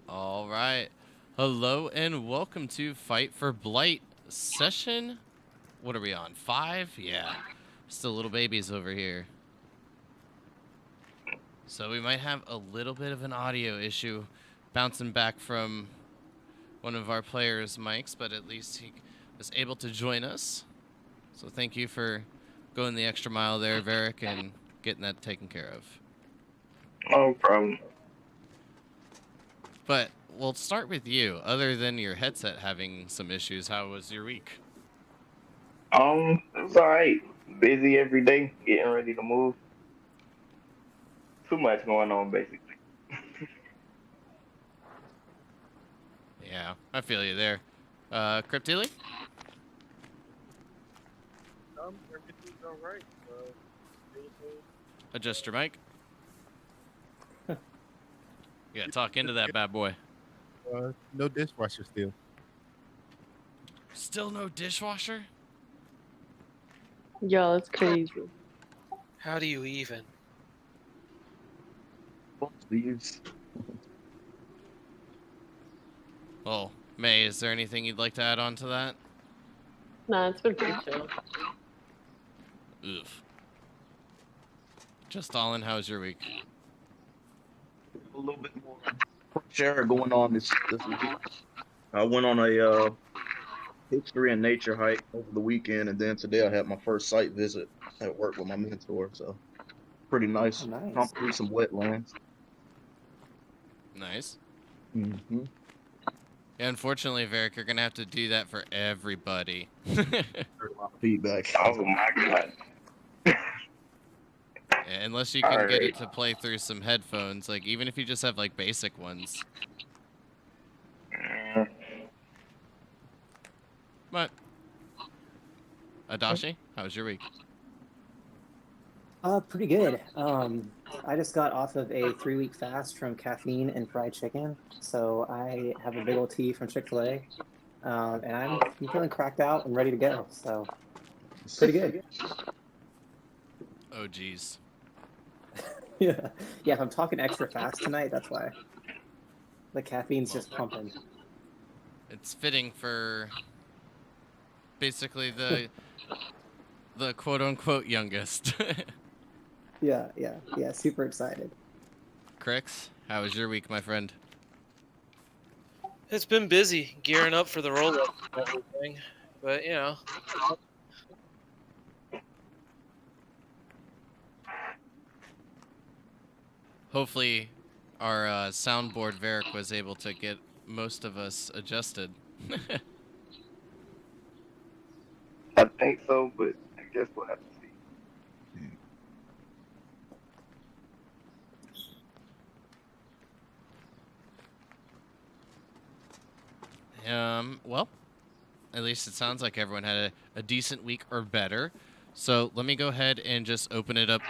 All right. Hello and welcome to Fight for Blight session. What are we on? 5? Yeah. Still little babies over here. So we might have a little bit of an audio issue bouncing back from one of our players' mics, but at least he was able to join us. So thank you for going the extra mile there, Varric, and getting that taken care of. No problem. But we'll start with you. Other than your headset having some issues, how was your week? It was alright. Busy every day, getting ready to move. Too much going on, basically. Yeah, I feel you there. Cryptilly? Everything's all right. Adjust your mic. Yeah, talk into that bad boy. No dishwasher still. Still no dishwasher? Yo, that's crazy. How do you even? These. Well, May, is there anything you'd like to add on to that? Nah, it's been pretty chill. Oof. Just Stalin, how's your week? A little bit more share going on this week. I went on a history and nature hike over the weekend, and then today I had my first site visit at work with my mentor. So pretty nice. Nice. Pumped through some wetlands. Nice. Mm-hmm. Yeah, unfortunately, Varric, you're gonna have to do that for everybody. Heard a lot of feedback. Oh my god. Yeah, unless you can get it to play through some headphones, like even if you just have like basic ones. But Adashi, how was your week? Pretty good. I just got off of a 3-week fast from caffeine and fried chicken, so I have a big old tea from Chick-fil-A, and I'm feeling cracked out and ready to go. So pretty good. Oh geez. Yeah. If I'm talking extra fast tonight, that's why. The caffeine's just pumping. It's fitting for basically the quote unquote youngest. Yeah. Super excited. Crix, how was your week, my friend? It's been busy gearing up for the roll-up and everything, but you know. Hopefully, our soundboard Varric was able to get most of us adjusted. I think so, but I guess we'll have to see. Well, at least it sounds like everyone had a decent week or better. So let me go ahead and just open it up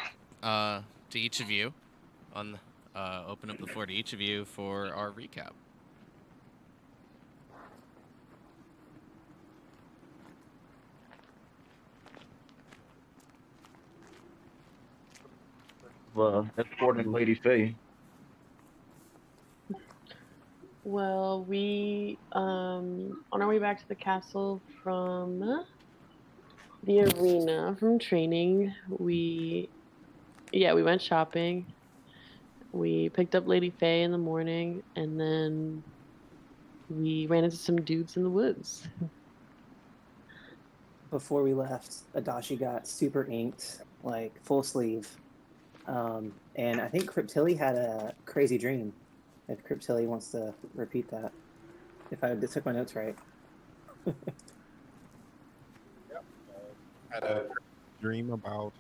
to each of you. Open up the floor to each of you for our recap. Escorting Lady Faye. Well, we on our way back to the castle from the arena from training, we went shopping. We picked up Lady Faye in the morning, and then we ran into some dudes in the woods. Before we left, Adachi got super inked, like full sleeve. And I think Cryptilly had a crazy dream. If Cryptilly wants to repeat that, if I took my notes right. Had a dream about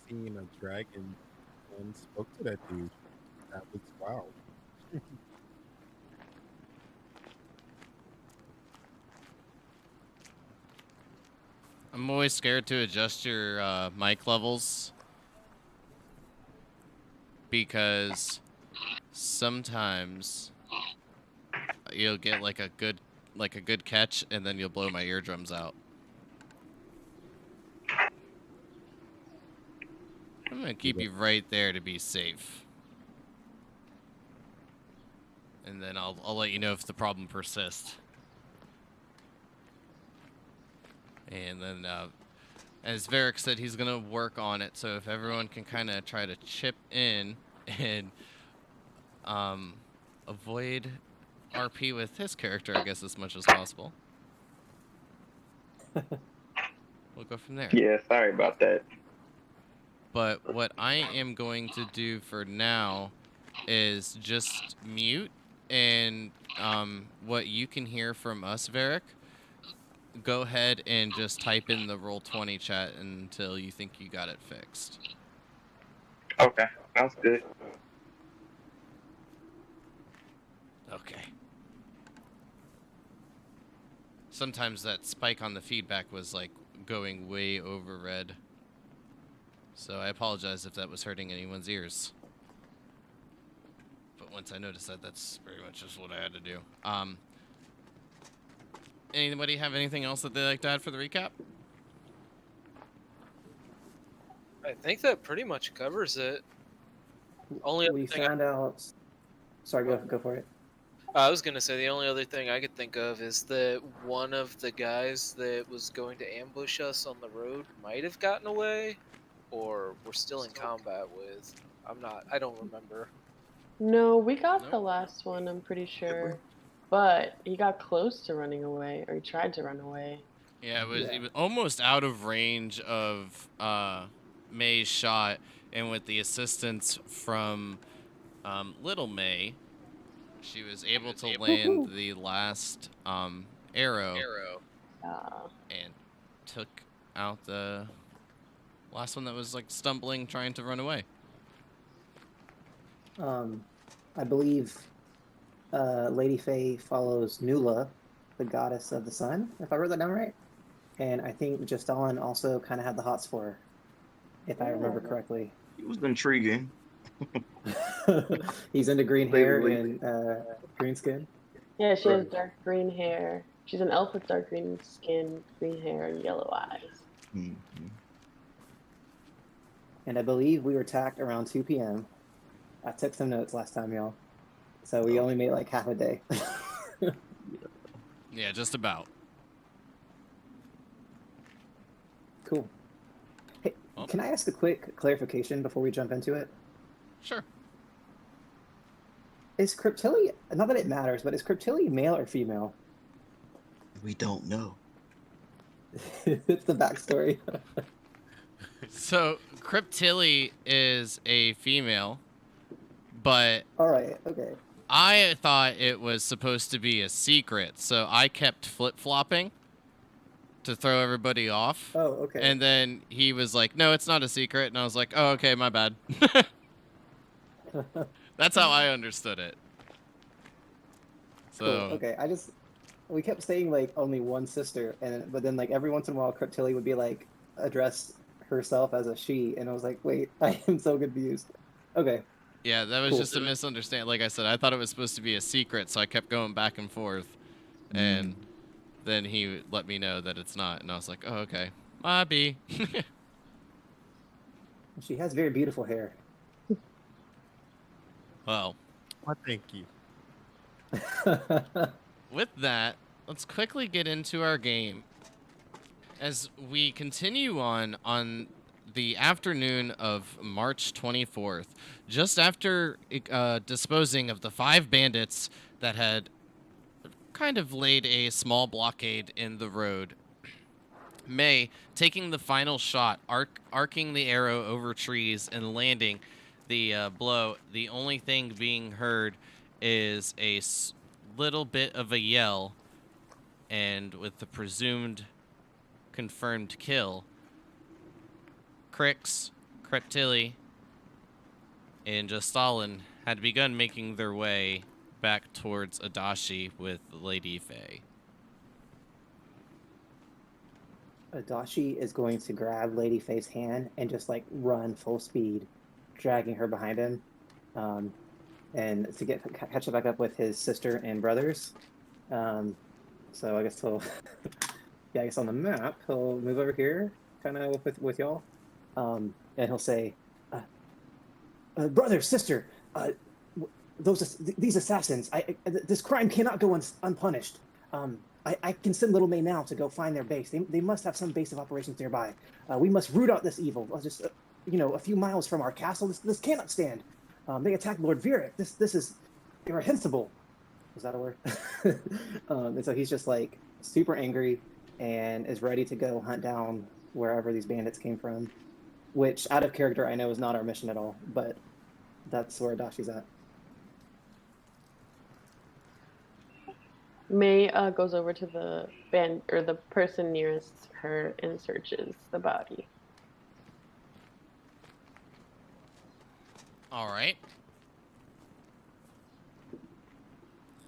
seeing a dragon and spoke to that dude. That was wow. I'm always scared to adjust your mic levels because sometimes you'll get like a good catch and then you'll blow my eardrums out. I'm gonna keep you right there to be safe. and then I'll let you know if the problem persists. And then, as Varric said, he's gonna work on it. So if everyone can kind of try to chip in and avoid RP with his character, I guess, as much as possible. We'll go from there. Yeah, sorry about that. But what I am going to do for now is just mute, and what you can hear from us, Varric, go ahead and just type in the Roll20 chat until you think you got it fixed. Okay, sounds good. Okay. Sometimes that spike on the feedback was like going way over red. So I apologize if that was hurting anyone's ears. But once I noticed that, that's pretty much just what I had to do. Anybody have anything else that they'd like to add for the recap? I think that pretty much covers it. Only We other thing found out. Sorry, go for it. I was gonna say the only other thing I could think of is that one of the guys that was going to ambush us on the road might have gotten away, or we're still in combat with. I don't remember. No, we got Nope. the last one, I'm pretty sure. But he got close to running away, or he tried to run away. Yeah, it Yeah. was almost out of range of May's shot, and with the assistance from Little May, she was able to land the last arrow and took out the last one that was like stumbling, trying to run away. I believe Lady Faye follows Nula, the goddess of the sun, if I wrote that down right. And I think Justalin also kind of had the hots for her, if I remember correctly. It was intriguing. He's into green hair and green skin. Yeah, she has Right. dark green hair. She's an elf with dark green skin, green hair, and yellow eyes. Mm-hmm. And I believe we were attacked around 2 p.m. I took some notes last time, y'all. So we only made like half a day. Yeah, just about. Cool. Hey, Well. can I ask a quick clarification before we jump into it? Sure. Is Cryptilli, not that it matters, but is Cryptilli male or female? We don't know. It's the backstory. So Cryptilli is a female, but All right, okay. I thought it was supposed to be a secret, so I kept flip-flopping to throw everybody off. Oh, okay. And then he was like, "No, it's not a secret." And I was like, "Oh, okay, my bad." That's how I understood it. So, Cool. Okay, we kept saying like only one sister, but then like every once in a while, Cryptilli would be like address herself as a she, and I was like, wait, I am so confused. Okay. yeah, that was Cool. just a misunderstanding. Like I said, I thought it was supposed to be a secret, so I kept going back and forth. And then he let me know that it's not, and I was like, "Oh, okay. My B." She has very beautiful hair. Well, Well, thank you. with that, let's quickly get into our game. As we continue on the afternoon of March 24th, just after disposing of the 5 bandits that had kind of laid a small blockade in the road, May, taking the final shot, arcing the arrow over trees and landing the blow, the only thing being heard is a little bit of a yell, and with the presumed confirmed kill, Crix, Cryptilli, and Justalin had begun making their way back towards Adashi with Lady Faye. Adachi is going to grab Lady Faye's hand and just like run full speed, dragging her behind him, and to catch back up with his sister and brothers. So I guess he'll, yeah, I guess on the map he'll move over here, kind of with y'all, and he'll say, "Brother, sister, these assassins. This crime cannot go unpunished. I can send Little May now to go find their base. They must have some base of operations nearby. We must root out this evil. Just a few miles from our castle. This cannot stand. They attacked Lord Vieric. This is irrehensible. Is that a word? And so he's just like super angry and is ready to go hunt down wherever these bandits came from. Which, out of character, I know is not our mission at all, but that's where Adashi's at. May goes over to the band or the person nearest her and searches the body. All right.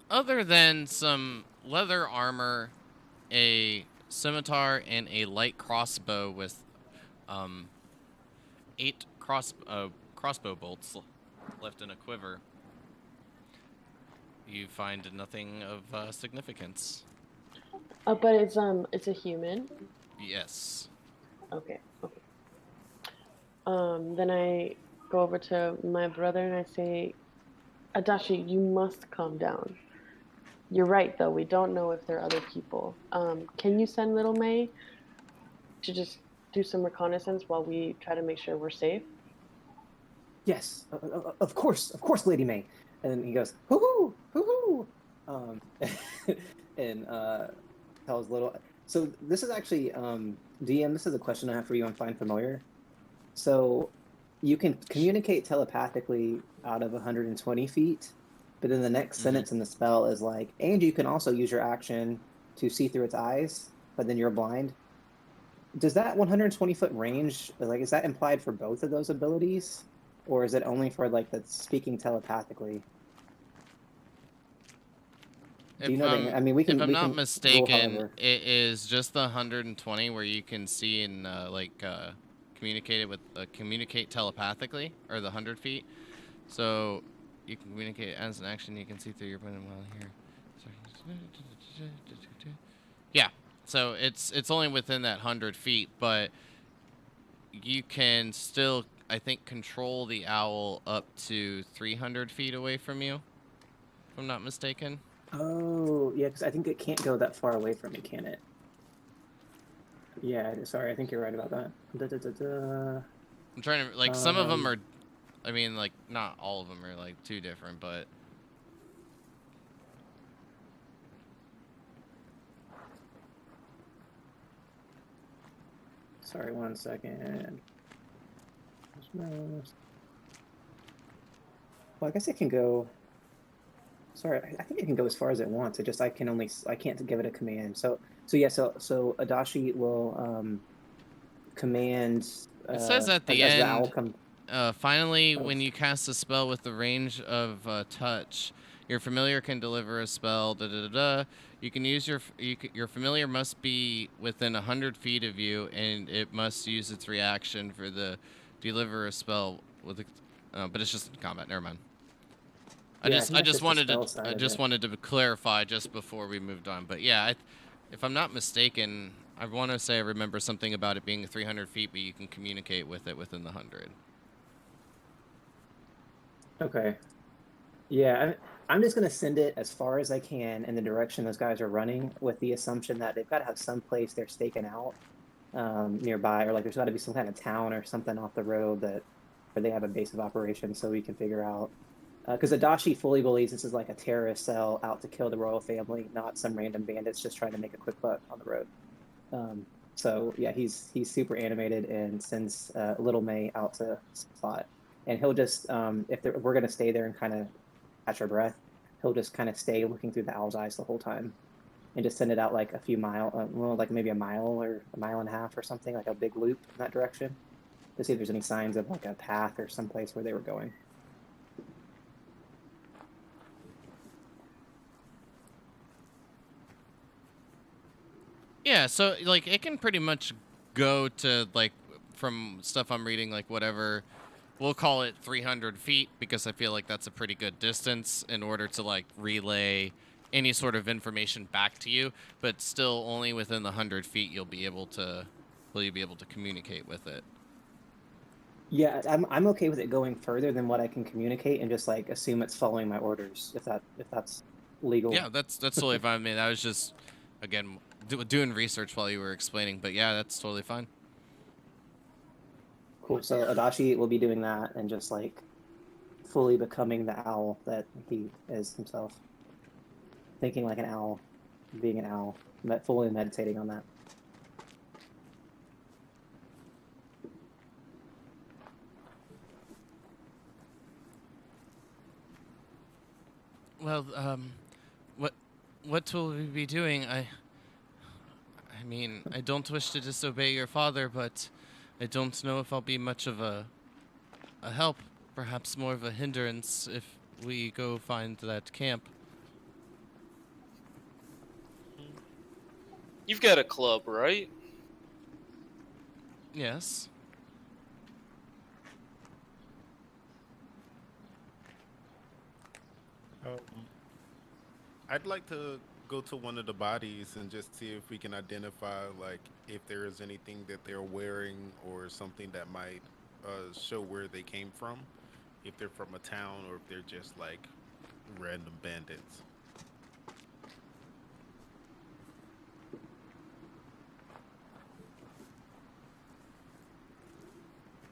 Other than some leather armor, a scimitar, and a light crossbow with 8 crossbow bolts left in a quiver, you find nothing of significance. But it's a human. Yes. Okay. Then I go over to my brother and I say, Adashi, you must calm down. You're right, though. We don't know if there are other people. Can you send Little May to just do some reconnaissance while we try to make sure we're safe? Yes, of course, Lady May. And then he goes, hoo hoo, and tells Little. So this is actually DM. This is a question I have for you on Find Familiar. So you can communicate telepathically out of 120 feet, but then the next sentence in the spell is like, and you can also use your action to see through its eyes, but then you're blind. Does that 120-foot range, like, is that implied for both of those abilities? Or is it only for, like, the speaking telepathically? Do you know that? I mean, we can. If I'm not mistaken, however. it is just the 120 where you can see and communicate telepathically, or the 100 feet. So you can communicate as an action. You can see through your opponent while here. Yeah. So it's only within that 100 feet, but you can still, I think, control the owl up to 300 feet away from you, if I'm not mistaken. Oh, yeah, because I think it can't go that far away from me, can it? Yeah, sorry, I think you're right about that. I'm trying to, like, some of them are, I mean, like, not all of them are, like, too different, but... Sorry, 1 second. Well, I guess it can go... Sorry, I think it can go as far as it wants. It just I can't give it a command. So Adashi will command. It says at the as end. The owl come... Finally, when you cast a spell with the range of touch, your familiar can deliver a spell. You can use your familiar must be within 100 feet of you, and it must use its reaction for the deliver a spell with. But it's just in combat. Never mind. I just wanted to clarify just before we moved on. But yeah, if I'm not mistaken, I want to say I remember something about it being 300 feet, but you can communicate with it within the 100. Okay. Yeah, I'm just going to send it as far as I can in the direction those guys are running, with the assumption that they've got to have some place they're staking out nearby, or like there's got to be some kind of town or something off the road where they have a base of operations, so we can figure out. Because Adashi fully believes this is like a terrorist cell out to kill the royal family, not some random bandits just trying to make a quick buck on the road. So yeah, he's super animated and sends Little May out to spot. And he'll just, if we're going to stay there and kind of catch our breath, he'll just kind of stay looking through the owl's eyes the whole time and just send it out like a few like maybe a mile or a mile and a half or something, like a big loop in that direction, to see if there's any signs of like a path or someplace where they were going. Yeah, so, like, it can pretty much go to, like, from stuff I'm reading, like, whatever, we'll call it 300 feet, because I feel like that's a pretty good distance in order to, like, relay any sort of information back to you, but still only within the 100 feet will you be able to communicate with it. Yeah, I'm okay with it going further than what I can communicate and just like assume it's following my orders if that's legal. Yeah, that's totally fine with me. That was just, again, doing research while you were explaining. But yeah, that's totally fine. Cool. So Adachi will be doing that and just like fully becoming the owl that he is himself. Thinking like an owl, being an owl, fully meditating on that. Well, what will we be doing? I mean, I don't wish to disobey your father, but I don't know if I'll be much of a help. Perhaps more of a hindrance if we go find that camp. You've got a club, right? Yes. I'd like to go to one of the bodies and just see if we can identify, like, if there is anything that they're wearing or something that might show where they came from. If they're from a town or if they're just like random bandits.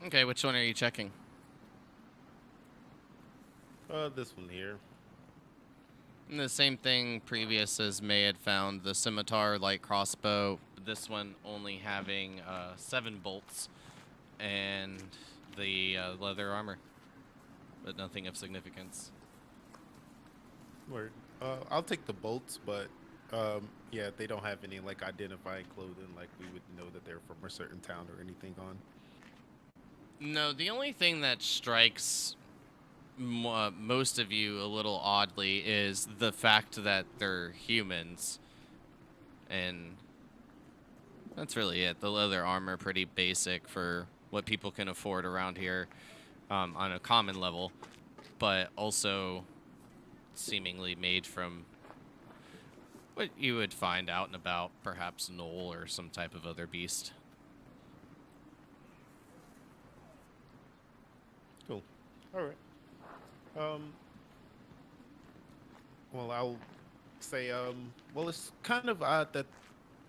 Okay, which one are you checking? This one here. And the same thing previous as May had found, the scimitar, light crossbow. This one only having 7 bolts and the leather armor, but nothing of significance. Word. I'll take the bolts, but yeah, they don't have any like identifying clothing, like we would know that they're from a certain town or anything on. No, the only thing that strikes most of you a little oddly is the fact that they're humans, and that's really it. The leather armor pretty basic for what people can afford around here on a common level, but also seemingly made from what you would find out and about, perhaps gnoll or some type of other beast. Cool. All right. Well, I'll say, well, it's kind of odd that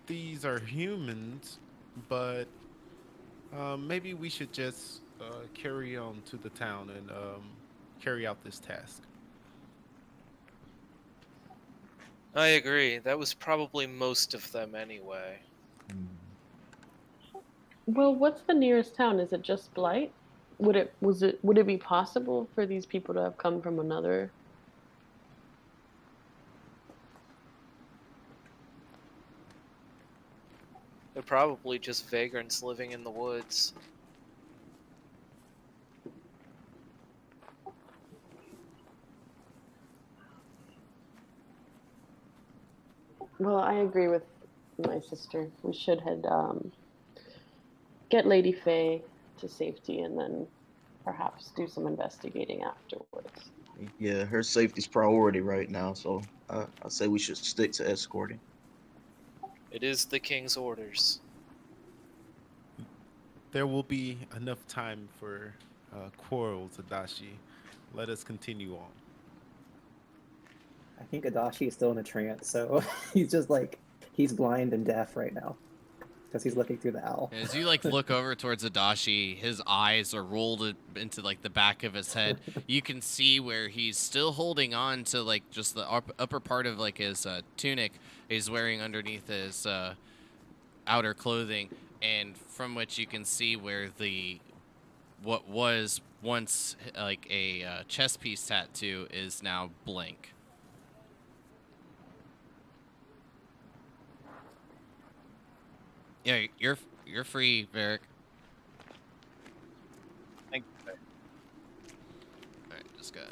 these are humans, but maybe we should just carry on to the town and carry out this task. I agree. That was probably most of them anyway. Well, what's the nearest town? Is it just Blight? Would it be possible for these people to have come from another? They're probably just vagrants living in the woods. Well, I agree with my sister. We should head get Lady Faye to safety and then perhaps do some investigating afterwards. Yeah, her safety's priority right now, so I say we should stick to escorting. It is the king's orders. There will be enough time for quarrels, Adachi. Let us continue on. I think Adachi is still in a trance, so he's just like he's blind and deaf right now because he's looking through the owl. As you like look over towards Adachi, his eyes are rolled into like the back of his head. You can see where he's still holding on to like just the upper part of like his tunic he's wearing underneath his outer clothing, and from which you can see where what was once like a chest piece tattoo is now blank. Yeah, you're free, Varric. Thank you. Alright, just gotta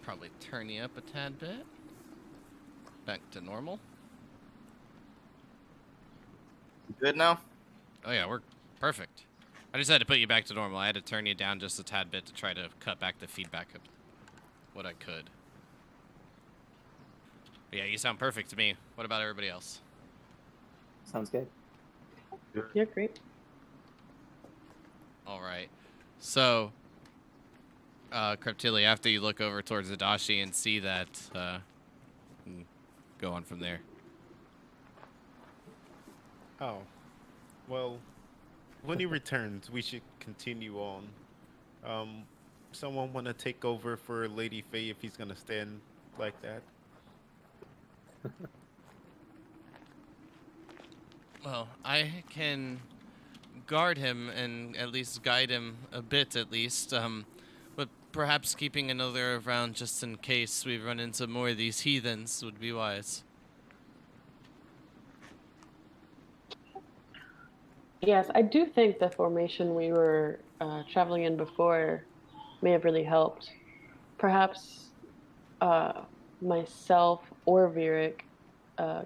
probably turn you up a tad bit. Back to normal. Good now? Oh yeah, we're perfect. I just had to put you back to normal. I had to turn you down just a tad bit to try to cut back the feedback of what I could. But yeah, you sound perfect to me. What about everybody else? Sounds good. You're great. All right. So, Creptilli, after you look over towards Adashi and see that, go on from there. Oh, well, when he returns, we should continue on. Um, Someone want to take over for Lady Faye if he's gonna stand like that? Well, I can guard him and at least guide him a bit, at least. But perhaps keeping another around just in case we run into more of these heathens would be wise. Yes, I do think the formation we were traveling in before may have really helped. Perhaps myself or Virik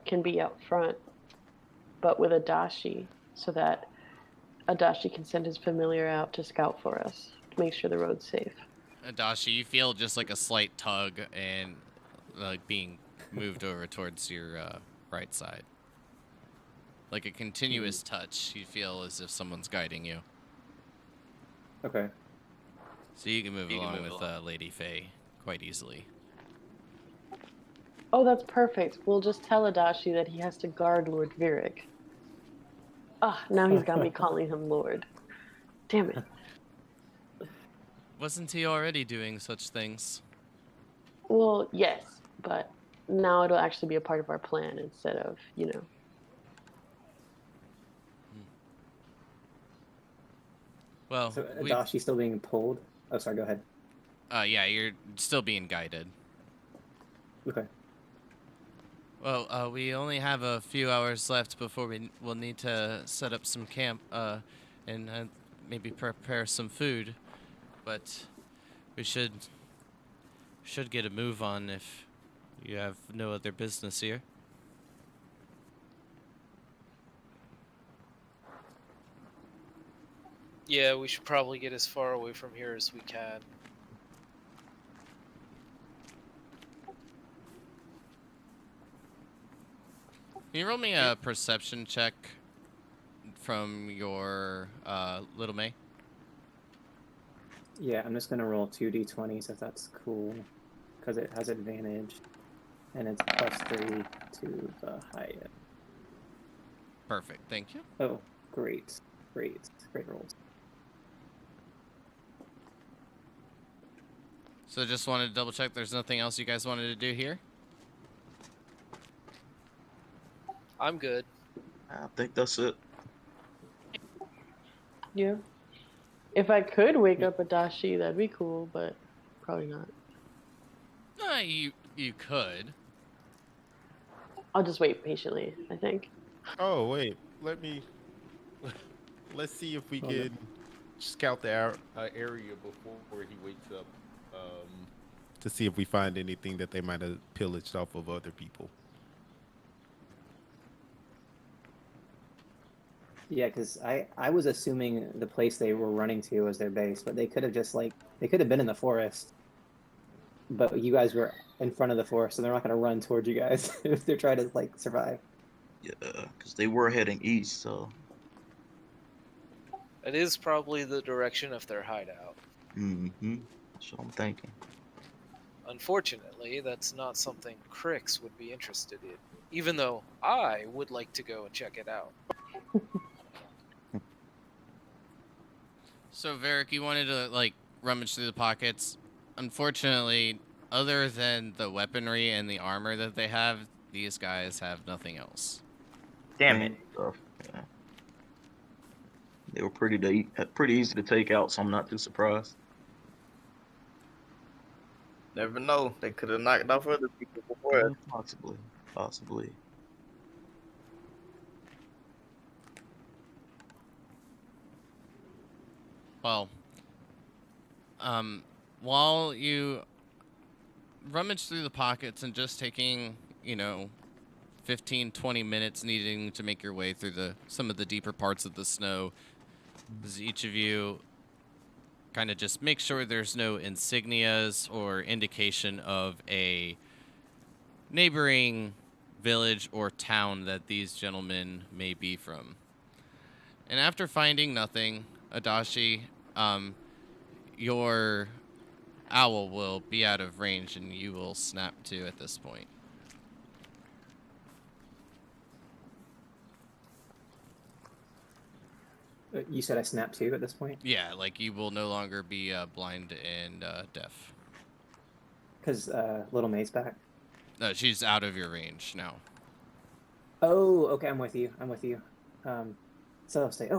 can be out front, but with Adashi, so that Adashi can send his familiar out to scout for us to make sure the road's safe. Adashi, you feel just like a slight tug and like being moved over towards your right side. Like a continuous touch, you feel as if someone's guiding you. Okay. So you can move along with Lady Faye quite easily. Oh, that's perfect. We'll just tell Adashi that he has to guard Lord Virik. Ah, now he's got me calling him Lord. Damn it. Wasn't he already doing such things? Well, yes, but now it'll actually be a part of our plan instead of, Well, So Adashi's still being pulled. Oh, sorry. Go ahead. yeah, you're still being guided. Okay. Well, we only have a few hours left before we'll need to set up some camp, and maybe prepare some food. But we should get a move on if you have no other business here. Yeah, we should probably get as far away from here as we can. Can you roll me a perception check from your little May? Yeah, I'm just gonna roll 2d20s if that's cool, because it has advantage, and it's +3 to the highest. Perfect, thank you. Oh, great rolls. So just wanted to double check there's nothing else you guys wanted to do here? I'm good. I think that's it. Yeah. If I could wake up Adashi, that'd be cool, but probably not. You could. I'll just wait patiently, I think. Oh wait, let's see if we Okay. can scout the area before he wakes up, to see if we find anything that they might have pillaged off of other people. Yeah, because I was assuming the place they were running to was their base, but they could have been in the forest. But you guys were in front of the forest, so they're not going to run towards you guys if they're trying to survive. Yeah, because they were heading east, so. It is probably the direction of their hideout. Mm-hmm. That's what I'm thinking. Unfortunately, that's not something Crix would be interested in, even though I would like to go and check it out. So, Varric, you wanted to, like, rummage through the pockets. Unfortunately, other than the weaponry and the armor that they have, these guys have nothing else. Damn it. Stuff, yeah. They were pretty easy to take out, so I'm not too surprised. Never know. They could have knocked off other people before. Possibly. Well, while you rummage through the pockets and just taking, 15, 20 minutes needing to make your way through some of the deeper parts of the snow, as each of you kind of just make sure there's no insignias or indication of a neighboring village or town that these gentlemen may be from. And after finding nothing, Adashi, your owl will be out of range and you will snap to at this point. You said I snapped too at this point? Yeah, like you will no longer be blind and deaf. Because Little May's back. No, she's out of your range now. Oh, okay, I'm with you. I'm with you. So I'll say,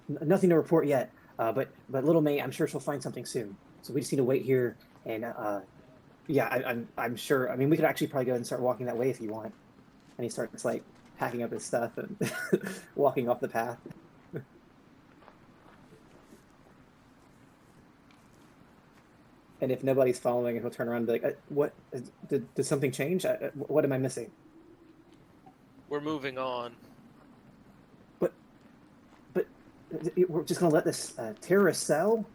nothing to report yet. But Little May, I'm sure she'll find something soon. So we just need to wait here. And yeah, I'm sure. I mean, we could actually probably go and start walking that way if you want. And he starts like packing up his stuff and walking off the path. And if nobody's following, he'll turn around and be like, "What? Did something change? What am I missing?" We're moving on. But we're just gonna let this terrorist cell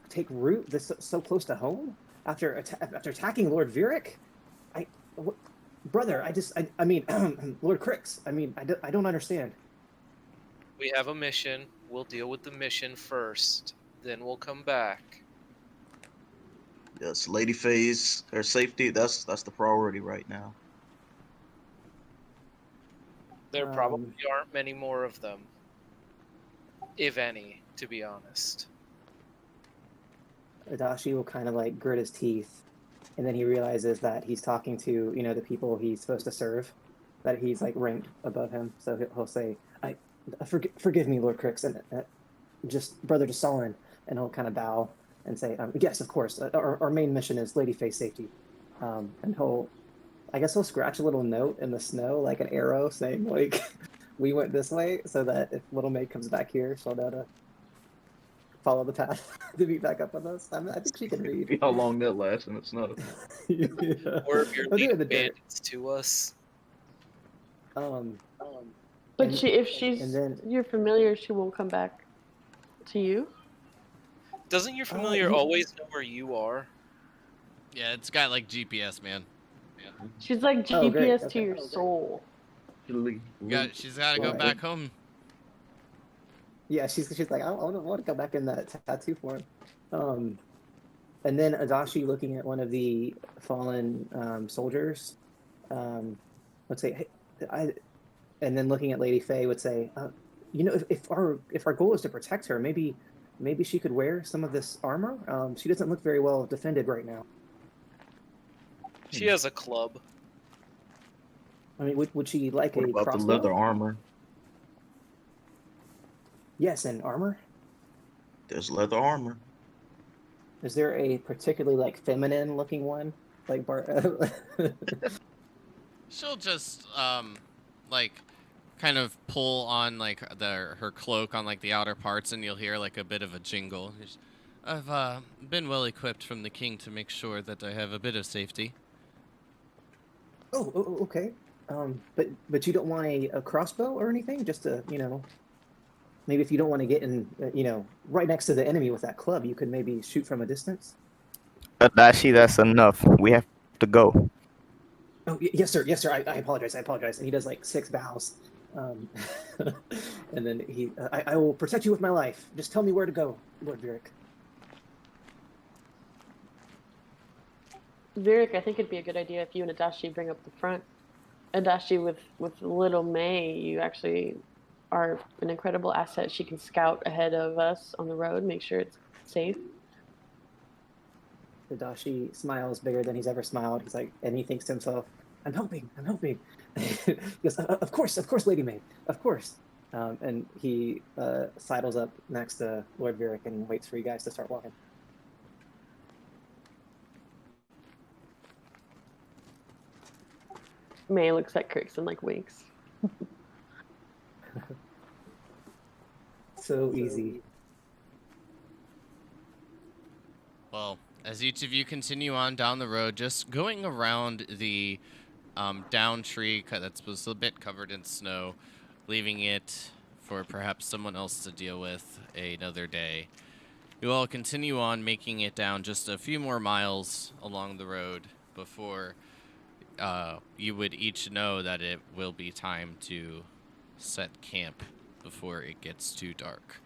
take root this so close to home after attacking Lord Vieric? Brother, I mean, Lord Crix. I mean, I don't understand. We have a mission. We'll deal with the mission first. Then we'll come back. Yes, Lady Faye's, her safety, that's the priority right now. There probably aren't many more of them. If any, to be honest. Adachi will kind of like grit his teeth, and then he realizes that he's talking to, the people he's supposed to serve, that he's like ranked above him. So he'll say, forgive me, Lord Crix, and just Brother Desolin, and he'll kind of bow and say, yes, of course, our main mission is Lady Faye's safety. And I guess he'll scratch a little note in the snow, like an arrow saying, like, we went this way, so that if Little May comes back here, she'll know to follow the path to meet back up with us. I think she can read. See how long that lasts in the snow. Yeah. Or if you're I'll do it in leading the dirt. bandits to us. But and- if she's and then- your familiar, she won't come back to you. Doesn't your familiar yeah. always know where you are? Yeah, it's got like GPS, man. She's like Oh, great, GPS to okay. your soul. She's got to go Right. back home. Yeah, she's like, I want to go back in that tattoo form. And then Adachi, looking at one of the fallen soldiers, would say, "Hey, and then looking at Lady Faye would say, if our goal is to protect her, maybe she could wear some of this armor. She doesn't look very well defended right now. She has a club. I mean, would she like What a about crossbow? the leather armor? Yes, and armor. There's leather armor. Is there a particularly like feminine looking one? Like She'll just like kind of pull on like her cloak on like the outer parts, and you'll hear like a bit of a jingle. I've been well equipped from the king to make sure that I have a bit of safety. Oh, okay. But you don't want a crossbow or anything? Just to, maybe if you don't want to get in, right next to the enemy with that club, you could maybe shoot from a distance. Adachi, that's enough. We have to go. Oh, yes, sir. Yes, sir. I apologize. And he does like 6 bows. And then I will protect you with my life. Just tell me where to go, Lord Vieric. Vieric, I think it'd be a good idea if you and Adachi bring up the front. Adachi with Little May, you actually are an incredible asset. She can scout ahead of us on the road, make sure it's safe. Adachi smiles bigger than he's ever smiled. He's like, and he thinks to himself, I'm helping. He goes, of course, Lady May, of course. And he sidles up next to Lord Vieric and waits for you guys to start walking. May looks at Crix and like winks. So easy. Well, as each of you continue on down the road, just going around the down tree that's a bit covered in snow, leaving it for perhaps someone else to deal with another day. You all continue on, making it down just a few more miles along the road before you would each know that it will be time to set camp before it gets too dark.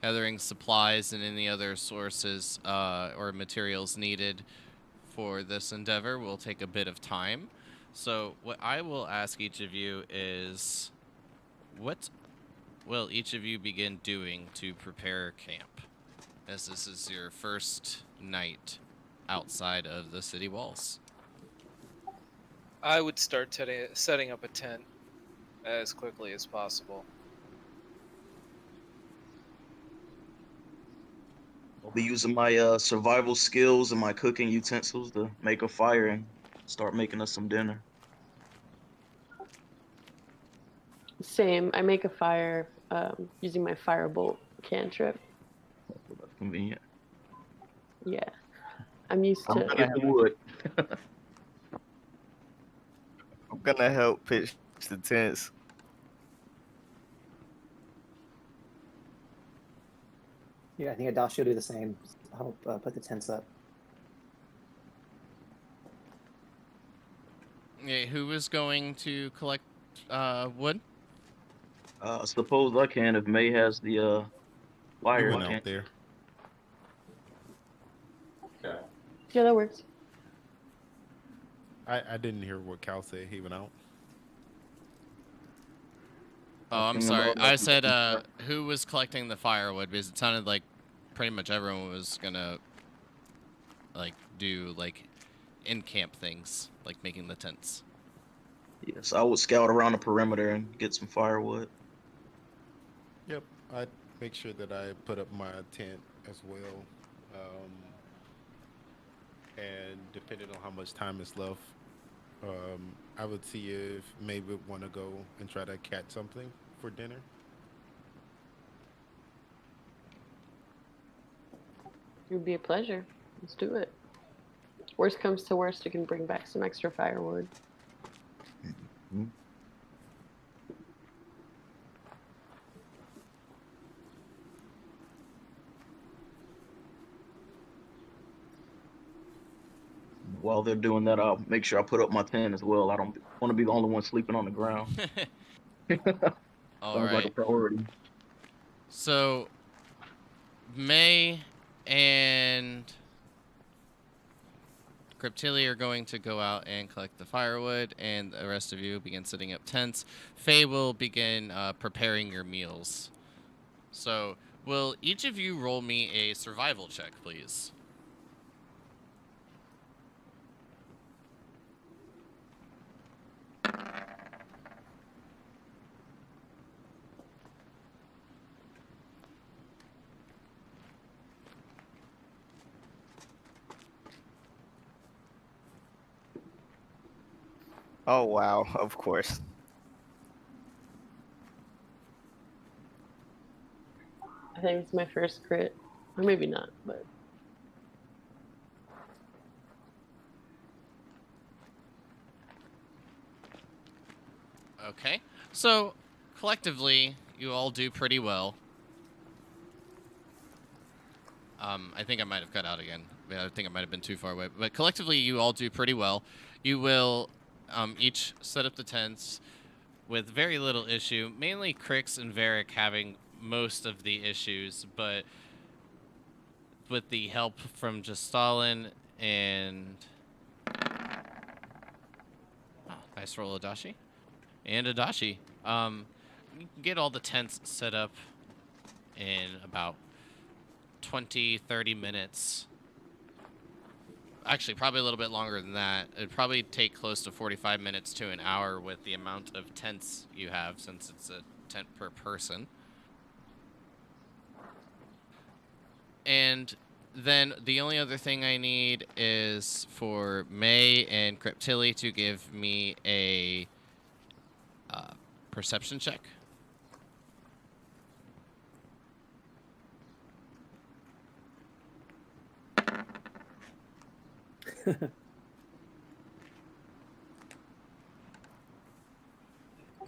gathering supplies and any other sources or materials needed for this endeavor will take a bit of time. So what I will ask each of you is, what will each of you begin doing to prepare camp, as this is your first night outside of the city walls? I would start setting up a tent as quickly as possible. I'll be using my survival skills and my cooking utensils to make a fire and start making us some dinner. Same. I make a fire using my firebolt cantrip. That's convenient. Yeah. I'm used I'm to. gonna get the wood. I'm gonna help pitch the tents. Yeah, I think Adashi will do the same. Help put the tents up. Yeah, who is going to collect wood? I suppose I can if May has the You fire. went Can't- out there. Yeah, that works. I didn't hear what Cal said. He went out. Oh, I'm Talking sorry. about I like- said who was collecting the firewood, because it sounded like pretty much everyone was gonna like do like in-camp things, like making the tents. Yes, I would scout around the perimeter and get some firewood. Yep, I'd make sure that I put up my tent as well. And depending on how much time is left, I would see if May would want to go and try to catch something for dinner. It would be a pleasure. Let's do it. Worst comes to worst, you can bring back some extra firewood. Mhm. While they're doing that, I'll make sure I put up my tent as well. I don't want to be the only one sleeping on the ground. All Sounds like a right. priority. So May and Cryptilli are going to go out and collect the firewood, and the rest of you begin setting up tents. Faye will begin preparing your meals. So, will each of you roll me a survival check, please? Oh wow, of course. I think it's my first crit. Or maybe not, but Okay. So, collectively, you all do pretty well. I think I might have cut out again. I think I might have been too far away. But collectively, you all do pretty well. You will each set up the tents with very little issue. Mainly Crix and Varric having most of the issues, but with the help from just Stalin and... Oh, nice roll, Adashi. And Adashi. You can get all the tents set up in about 20, 30 minutes. Actually, probably a little bit longer than that. It'd probably take close to 45 minutes to an hour with the amount of tents you have, since it's a tent per person. And then the only other thing I need is for May and Cryptilli to give me a perception check.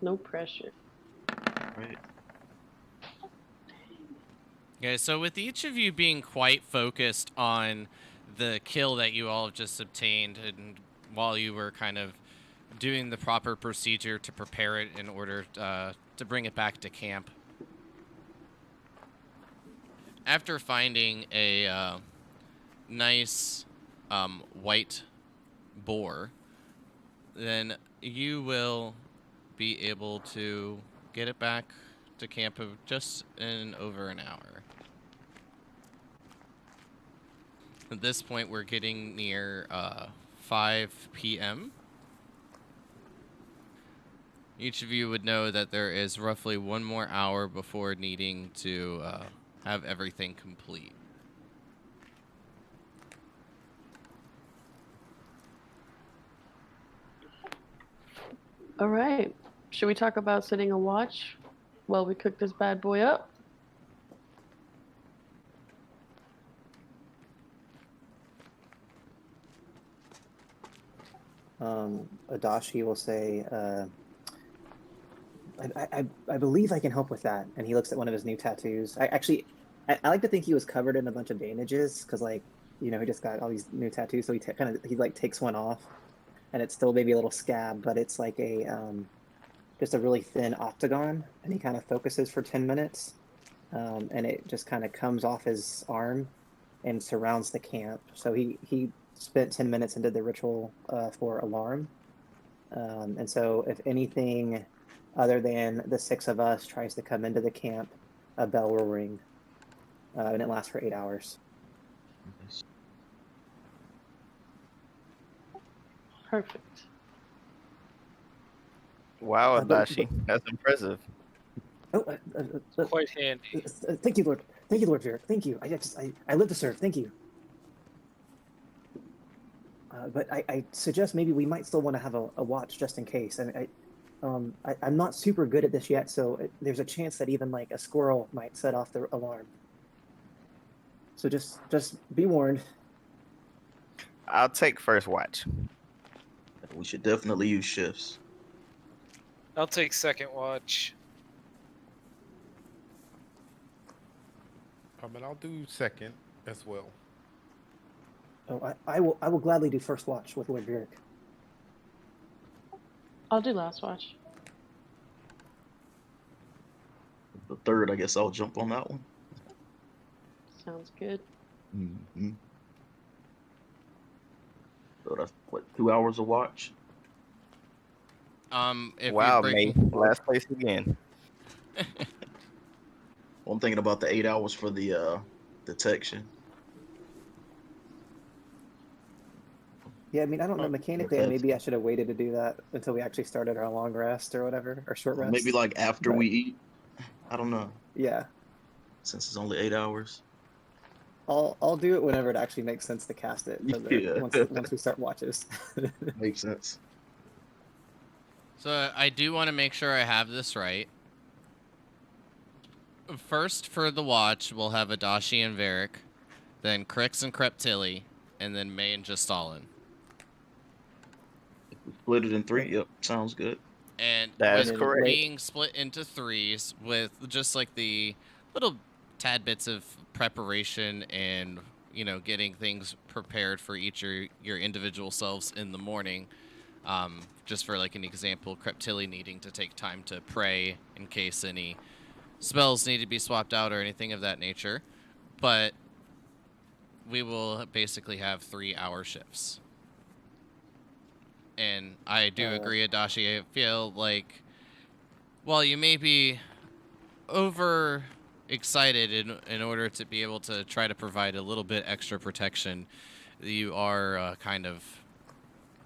no pressure. Right. Okay, so with each of you being quite focused on the kill that you all have just obtained, and while you were kind of doing the proper procedure to prepare it in order to bring it back to camp, after finding a nice white boar, then you will be able to get it back to camp of just in over an hour. At this point, we're getting near 5 p.m. Each of you would know that there is roughly 1 more hour before needing to have everything complete. All right. Should we talk about setting a watch while we cook this bad boy up? Adashi will say, I believe I can help with that. And he looks at one of his new tattoos. I like to think he was covered in a bunch of bandages because, like, he just got all these new tattoos. So he like takes one off, and it's still maybe a little scab, but it's like a just a really thin octagon, and he kind of focuses for 10 minutes, and it just kind of comes off his arm and surrounds the camp. So he spent 10 minutes and did the ritual for alarm. And so if anything other than the 6 of us tries to come into the camp, a bell will ring, and it lasts for 8 hours. Perfect. Wow, But- Adachi, that's impressive. Oh, Quite handy. thank you, Lord. Thank you, Lord Varric. Thank you. I live to serve. Thank you. But I suggest maybe we might still want to have a watch just in case. I'm not super good at this yet, so there's a chance that even like a squirrel might set off the alarm. So just be warned. I'll take first watch. We should definitely use shifts. I'll take second watch. And I'll do second as well. Oh, I will gladly do first watch with Lord Varric. I'll do last watch. The third, I guess I'll jump on that one. Sounds good. Mm-hmm. So that's what, 2 hours of watch? If Wow, you're mate, breaking... last place again. Well, I'm thinking about the 8 hours for the detection. Yeah, I mean, I don't know. Oh, Mechanically, maybe I should have waited to do that until we actually started our long rest or whatever, or short rest. Maybe like after but- we eat. I don't know. Yeah, Since it's only 8 hours. I'll do it whenever it actually makes sense to cast it. Yeah. Once we start watches. Makes sense. So I do want to make sure I have this right. First, for the watch, we'll have Adashi and Varric, then Crix and Kreptilli, and then May and Justalin. If we split it in 3, yep, sounds good. And That with is correct. being split into 3s with just like the little tad bits of preparation and, getting things prepared for each of your individual selves in the morning. Just for like an example, Kreptilli needing to take time to pray in case any spells need to be swapped out or anything of that nature. But we will basically have 3-hour shifts. And I do agree, Adachi. I feel like while you may be over excited in order to be able to try to provide a little bit extra protection, you are kind of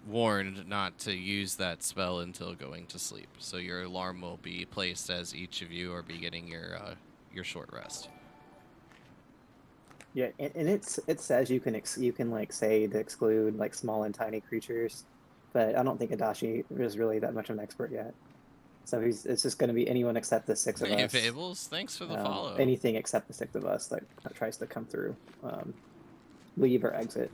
warned not to use that spell until going to sleep. So your alarm will be placed as each of you are beginning your short rest. Yeah, and it says you can like say to exclude like small and tiny creatures, but I don't think Adachi is really that much of an expert yet. So it's just going to be anyone except the 6 of Hey, us. Fables, thanks for the follow. Anything except the 6 of us that tries to come through, leave or exit,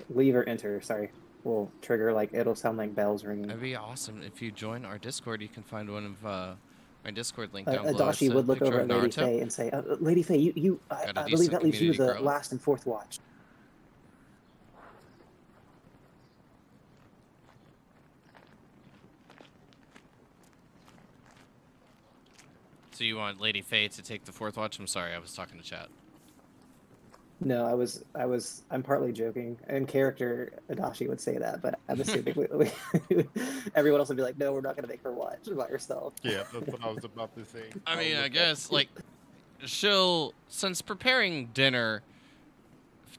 leave or enter. Sorry, will trigger like it'll sound like bells ringing. That'd be awesome. If you join our Discord, you can find one of my Discord link down below. Adachi would look over at Lady Faye and say, "Lady Faye, I believe that leaves you the last and 4th watch." So you want Lady Faye to take the 4th watch? I'm sorry, I was talking to chat. No, I'm partly joking. In character, Adachi would say that, but I'm assuming everyone else would be like, no, we're not going to make her watch by herself. Yeah, that's what I was about to say. I I'll mean, I look guess, at like, she'll, since preparing dinner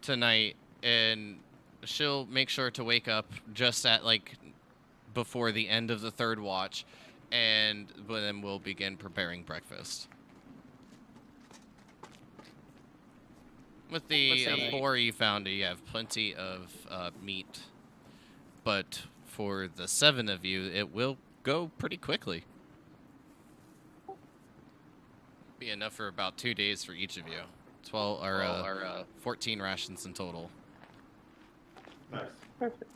tonight, and she'll make sure to wake up just at, like, before the end of the third watch, and then we'll begin preparing breakfast. With the Sounds good. 4 you found, you have plenty of meat, but for the 7 of you, it will go pretty quickly. Be enough for about 2 days for each of you. 12 or 14 rations in total. Nice. Perfect.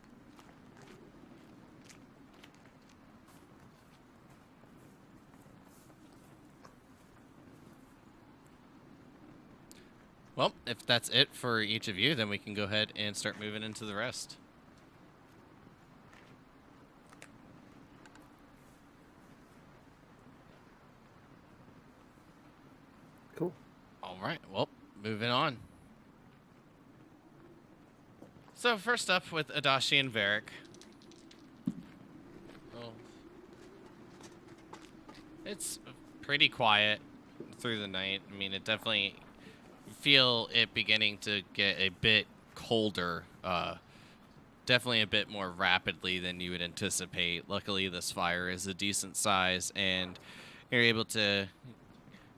Well, if that's it for each of you, then we can go ahead and start moving into the rest. Cool. All right, well, moving on. So first up with Adachi and Varric. Well, it's pretty quiet through the night. I mean, it definitely feel it beginning to get a bit colder. Definitely a bit more rapidly than you would anticipate. Luckily, this fire is a decent size, and you're able to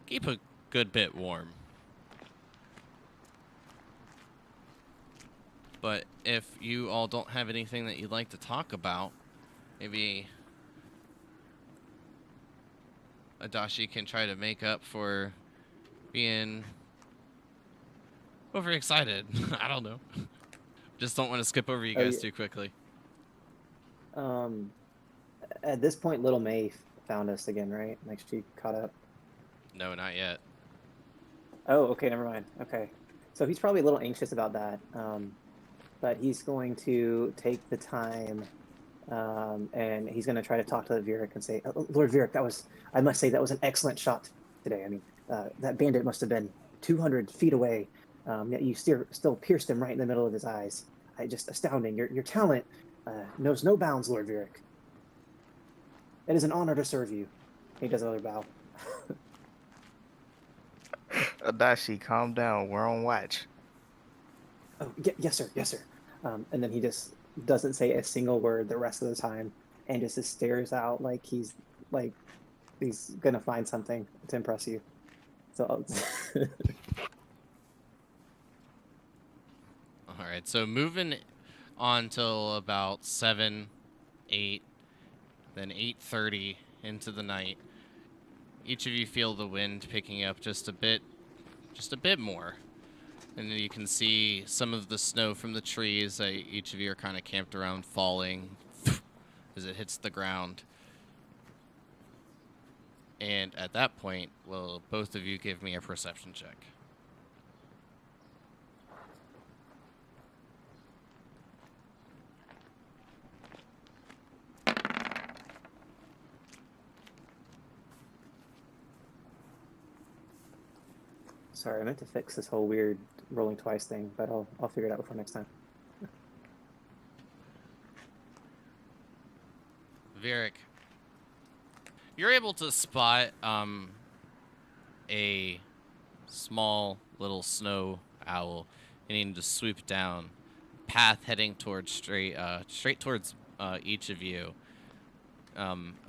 keep a good bit warm. But if you all don't have anything that you'd like to talk about, maybe Adachi can try to make up for being overexcited. I don't know. Just don't want to skip over you guys too quickly. At this point, Little May found us again, right? Like she caught up. No, not yet. Oh, okay, never mind. Okay, so he's probably a little anxious about that, but he's going to take the time, and he's going to try to talk to Vieric and say, Lord Vieric, I must say, that was an excellent shot today. I mean, that bandit must have been 200 feet away, yet you still pierced him right in the middle of his eyes. Just astounding. Your talent knows no bounds, Lord Vieric. It is an honor to serve you. He does another bow. Adachi, calm down. We're on watch. Oh, yes, sir. Yes, sir. And then he just doesn't say a single word the rest of the time, and just stares out like he's gonna find something to impress you. So, All right, so moving on till about 7, 8, then 8:30 into the night. Each of you feel the wind picking up just a bit more. And then you can see some of the snow from the trees that each of you are kind of camped around falling as it hits the ground. And at that point, will both of you give me a perception check? sorry, I meant to fix this whole weird rolling twice thing, but I'll figure it out before next time. Vieric, you're able to spot a small little snow owl needing to swoop down, path heading towards straight towards each of you.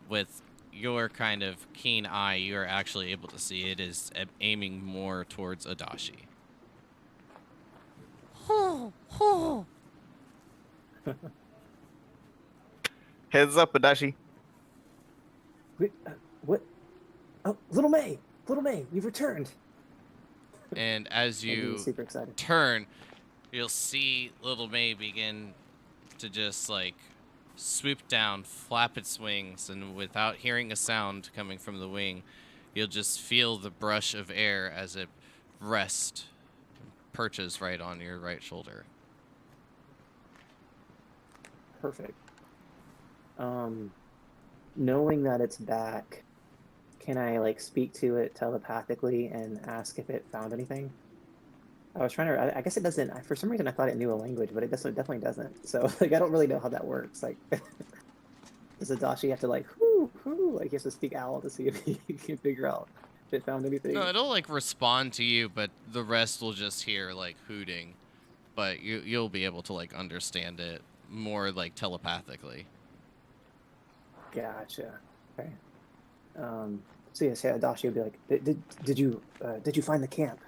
With your kind of keen eye, you are actually able to see it is aiming more towards Adachi. Heads up, Adachi. Wait, what? Oh, Little May, you've returned. And as And he's you super excited. turn, you'll see Little May begin to just like swoop down, flap its wings, and without hearing a sound coming from the wing, you'll just feel the brush of air as it perches right on your right shoulder. Perfect. Knowing that it's back, can I like speak to it telepathically and ask if it found anything? I was trying to. I guess it doesn't. For some reason, I thought it knew a language, but it definitely doesn't. So like, I don't really know how that works. Like, does Adachi have to like, whoo, whoo, like he has to speak owl to see if he can figure out if it found No, anything? it'll like respond to you, but the rest will just hear like hooting. But you'll be able to like understand it more like telepathically. Gotcha. Okay. So yes, yeah, Adachi would be like, did you find the camp?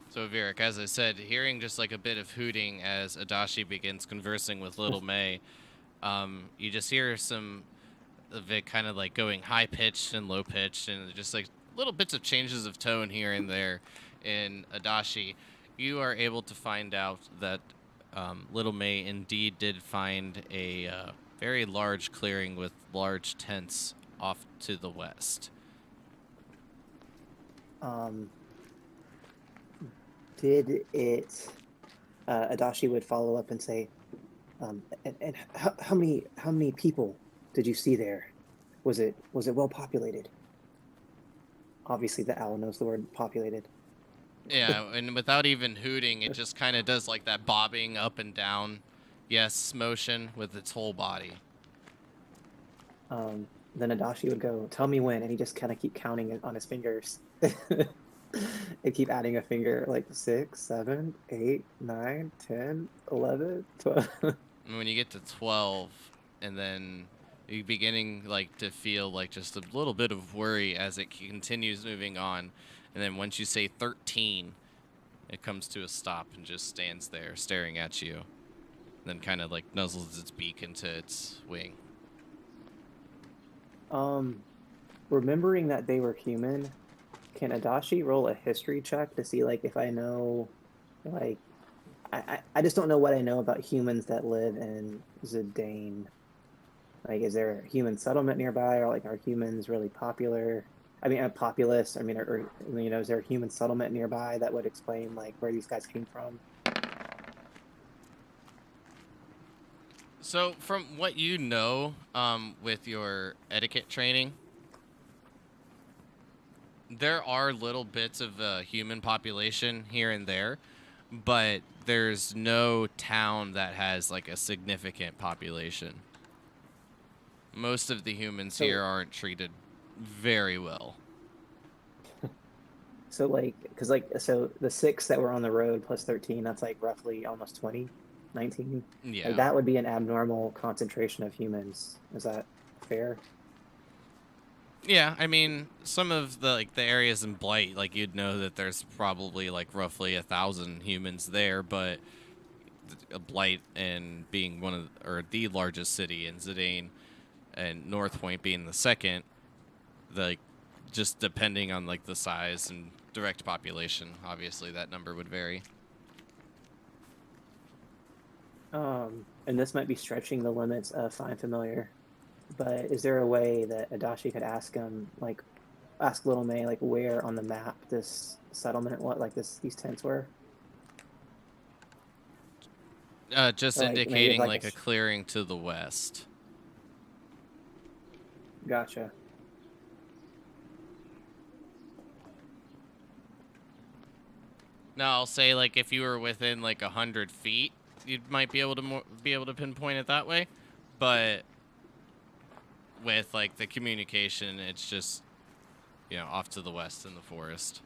So Virik, as I said, hearing just like a bit of hooting as Adachi begins conversing with Little May, you just hear some of it kind of like going high pitched and low pitched, and just like little bits of changes of tone here and there in Adachi. You are able to find out that Little May indeed did find a very large clearing with large tents off to the west. Did it? Adachi would follow up and say, and how many people did you see there? Was it well populated? Obviously, the owl knows the word populated. Yeah, and without even hooting, it just kind of does like that bobbing up and down, yes, motion with its whole body. Then Adachi would go, "Tell me when," and he just kind of keep counting it on his fingers. And keep adding a finger, like 6, 7, 8, 9, 10, 11, 12. And when you get to 12, and then you're beginning like to feel like just a little bit of worry as it continues moving on, and then once you say 13, it comes to a stop and just stands there staring at you, then kind of like nuzzles its beak into its wing. Remembering that they were human, can Adachi roll a history check to see like if I know, like, I just don't know what I know about humans that live in Zidane. Like, is there a human settlement nearby, or like are humans really popular? I mean, populous. I mean, or you know, is there a human settlement nearby that would explain like where these guys came from? So from what you know, with your etiquette training, there are little bits of human population here and there, but there's no town that has like a significant population. Most of the humans here aren't treated very well. So like, because like, so the 6 that were on the road plus 13, that's like roughly almost 20, 19. Yeah. Like, that would be an abnormal concentration of humans. Is that fair? Yeah, I mean, some of the like the areas in Blight, like you'd know that there's probably like roughly 1,000 humans there, but Blight and being one of or the largest city in Zidane, and North Point being the second, like just depending on like the size and direct population, obviously that number would vary. And this might be stretching the limits of Find Familiar, but is there a way that Adachi could ask him, like, ask Little May, like, where on the map this settlement, what, like, these tents were? Just Or, like, indicating maybe, like, like a clearing to the west. Gotcha. Now I'll say like if you were within like 100 feet, you might be able to pinpoint it that way, but with like the communication, it's just off to the west in the forest.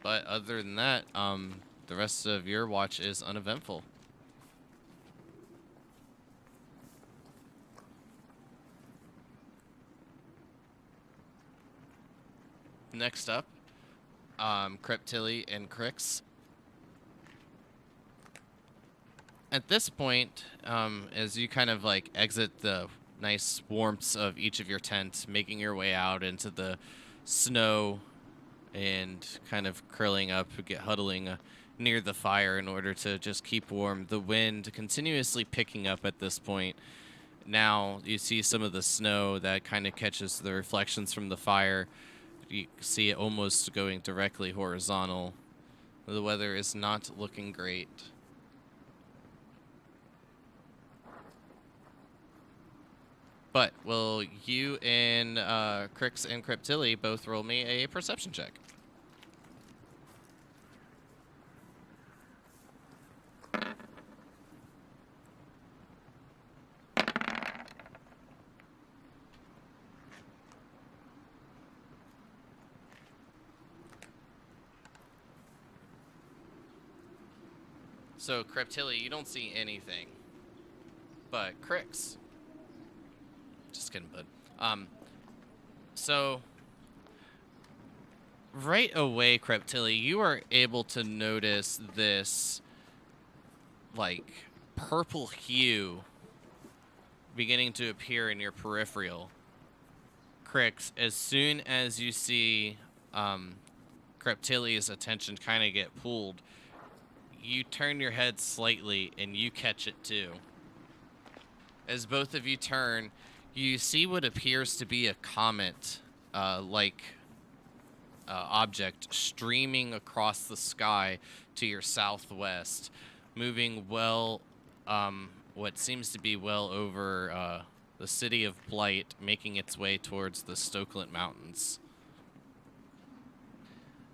But other than that, the rest of your watch is uneventful. Next up, Creptilli and Crix. At this point, as you kind of like exit the nice warmths of each of your tents, making your way out into the snow and kind of curling up, huddling near the fire in order to just keep warm. The wind continuously picking up at this point. Now you see some of the snow that kind of catches the reflections from the fire. You see it almost going directly horizontal. The weather is not looking great. But will you and Crix and Cryptilli both roll me a perception check? So, Cryptilli, you don't see anything. But Crix. Just kidding, bud. So right away, Cryptilli, you are able to notice this like purple hue beginning to appear in your peripheral. Crix, as soon as you see Cryptilli's attention kind of get pulled, you turn your head slightly and you catch it too. As both of you turn, you see what appears to be a comet object streaming across the sky to your southwest, moving well, what seems to be well over the city of Blight, making its way towards the Stokeland Mountains.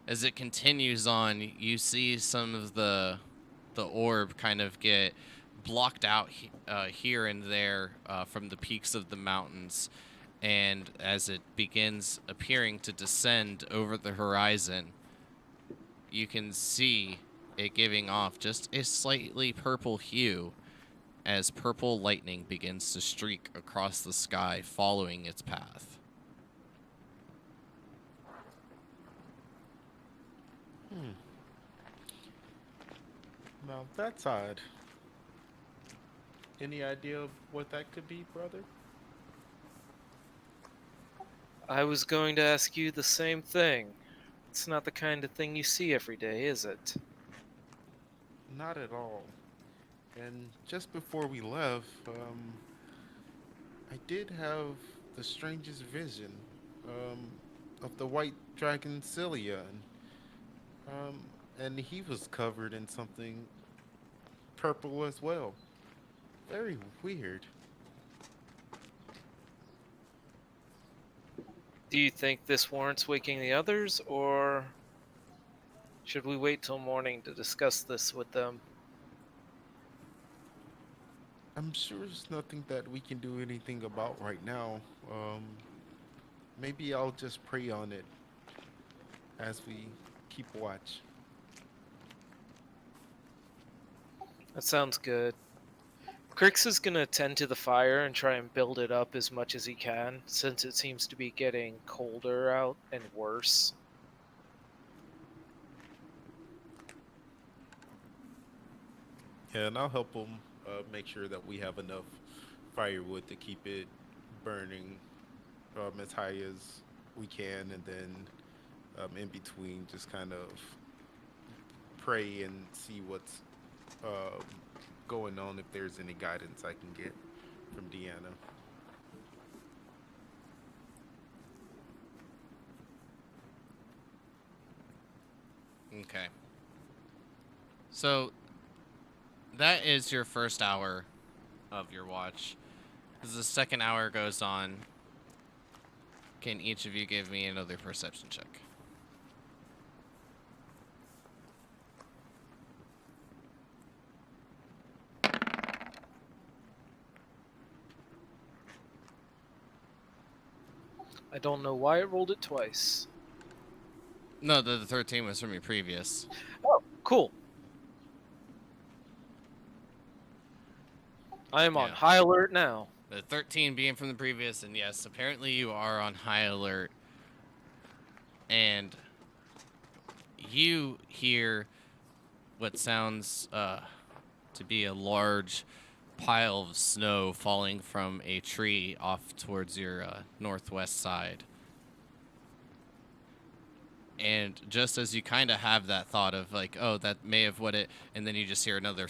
As it continues on, you see some of the orb kind of get blocked out here and there from the peaks of the mountains, and as it begins appearing to descend over the horizon, you can see it giving off just a slightly purple hue as purple lightning begins to streak across the sky following its path. Now that's odd. Any idea of what that could be, brother? I was going to ask you the same thing. It's not the kind of thing you see every day, is it? Not at all. And just before we left, I did have the strangest vision of the white dragon Cilia, and he was covered in something purple as well. Very weird. Do you think this warrants waking the others, or should we wait till morning to discuss this with them? I'm sure there's nothing that we can do anything about right now. Maybe I'll just pray on it as we keep watch. That sounds good. Crix is going to tend to the fire and try and build it up as much as he can, since it seems to be getting colder out and worse. Yeah, and I'll help them make sure that we have enough firewood to keep it burning as high as we can, and then in between just kind of pray and see what's going on, if there's any guidance I can get from Deanna. Okay. So that is your first hour of your watch. As the second hour goes on, can each of you give me another perception check? I don't know why it rolled it twice. No, the 13 was from your previous. Oh, cool. I am on Yeah. high alert now. The 13 being from the previous, and yes, apparently you are on high alert. And you hear what sounds to be a large pile of snow falling from a tree off towards your northwest side. And just as you kind of have that thought of like, oh, that may have what it, and then you just hear another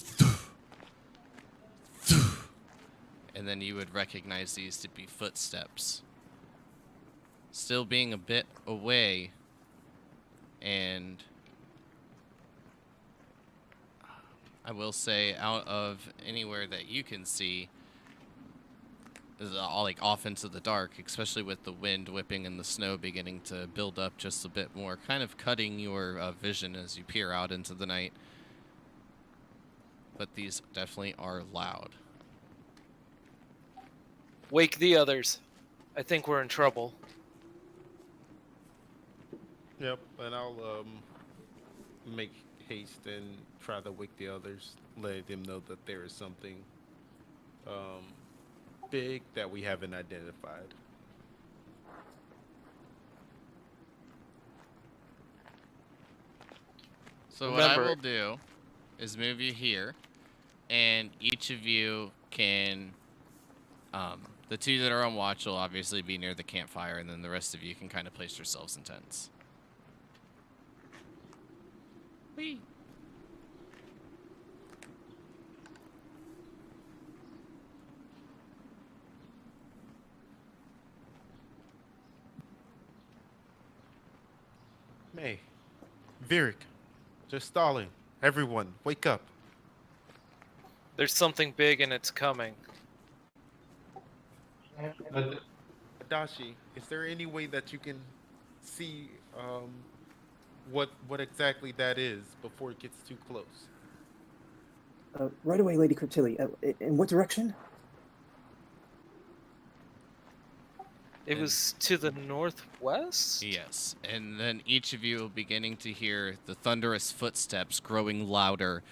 and then you would recognize these to be footsteps. Still being a bit away, and I will say out of anywhere that you can see, is all like off into the dark, especially with the wind whipping and the snow beginning to build up just a bit more, kind of cutting your vision as you peer out into the night. But these definitely are loud. Wake the others. I think we're in trouble. Yep, and I'll make haste and try to wake the others, let them know that there is something big that we haven't identified. So what I Remember- will do is move you here, and each of you can, the two that are on watch will obviously be near the campfire, and then the rest of you can kind of place yourselves in tents. Whee! May, Virik, just stalling. Everyone, wake up. There's something big and it's coming. Adashi, is there any way that you can see what exactly that is before it gets too close? Right away, Lady Cryptilli. In what direction? It was to the northwest? Yes, and then each of you are beginning to hear the thunderous footsteps growing louder,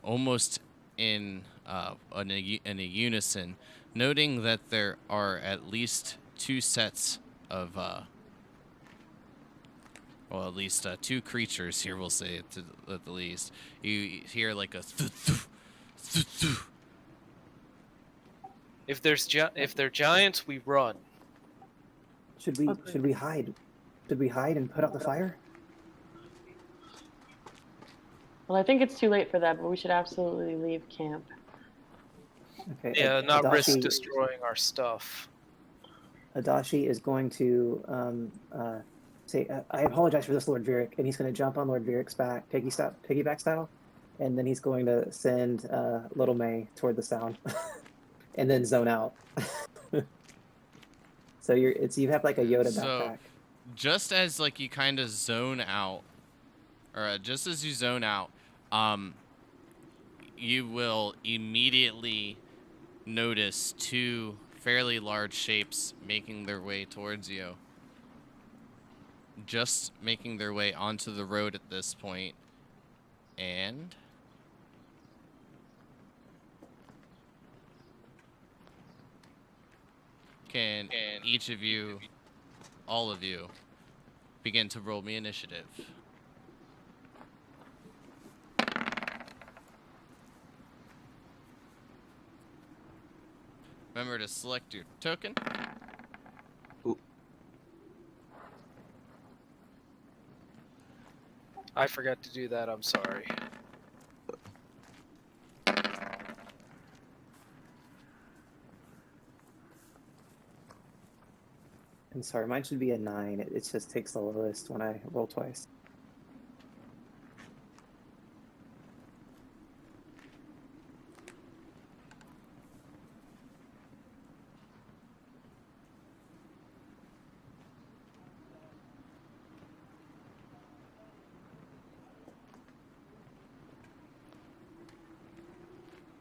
almost in a unison, noting that there are at least two sets of, well, at least two creatures here, we'll say at the least. You hear like a th-th. If they're giants, we run. Should we Okay. should we hide? Should we hide and put out the fire? Well, I think it's too late for that, but we should absolutely leave camp. Okay. Yeah, not risk Adashi, destroying our stuff. Adashi is going to say, "I apologize for this, Lord Virik," and he's going to jump on Lord Virik's back, piggyback style, and then he's going to send Little May toward the sound, and then zone out. So you have like a Yoda So, backpack. just as like you kind of zone out, or just as you zone out, you will immediately notice two fairly large shapes making their way towards you. Just making their way onto the road at this point. And can each of you, all of you, begin to roll me initiative? Remember to select your token. I forgot to do that, I'm sorry. I'm sorry, mine should be a 9. It just takes the lowest when I roll twice.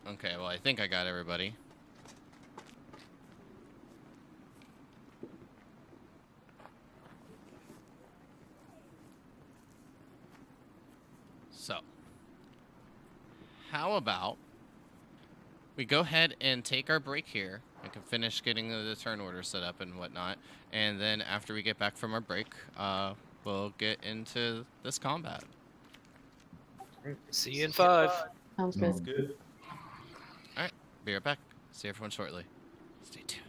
Okay, well, I think I got everybody. So, how about we go ahead and take our break here. I can finish getting the turn order set up and whatnot. And then after we get back from our break, we'll get into this combat. See you in 5. Sounds good. Good. All right, be right back. See everyone shortly. Stay tuned.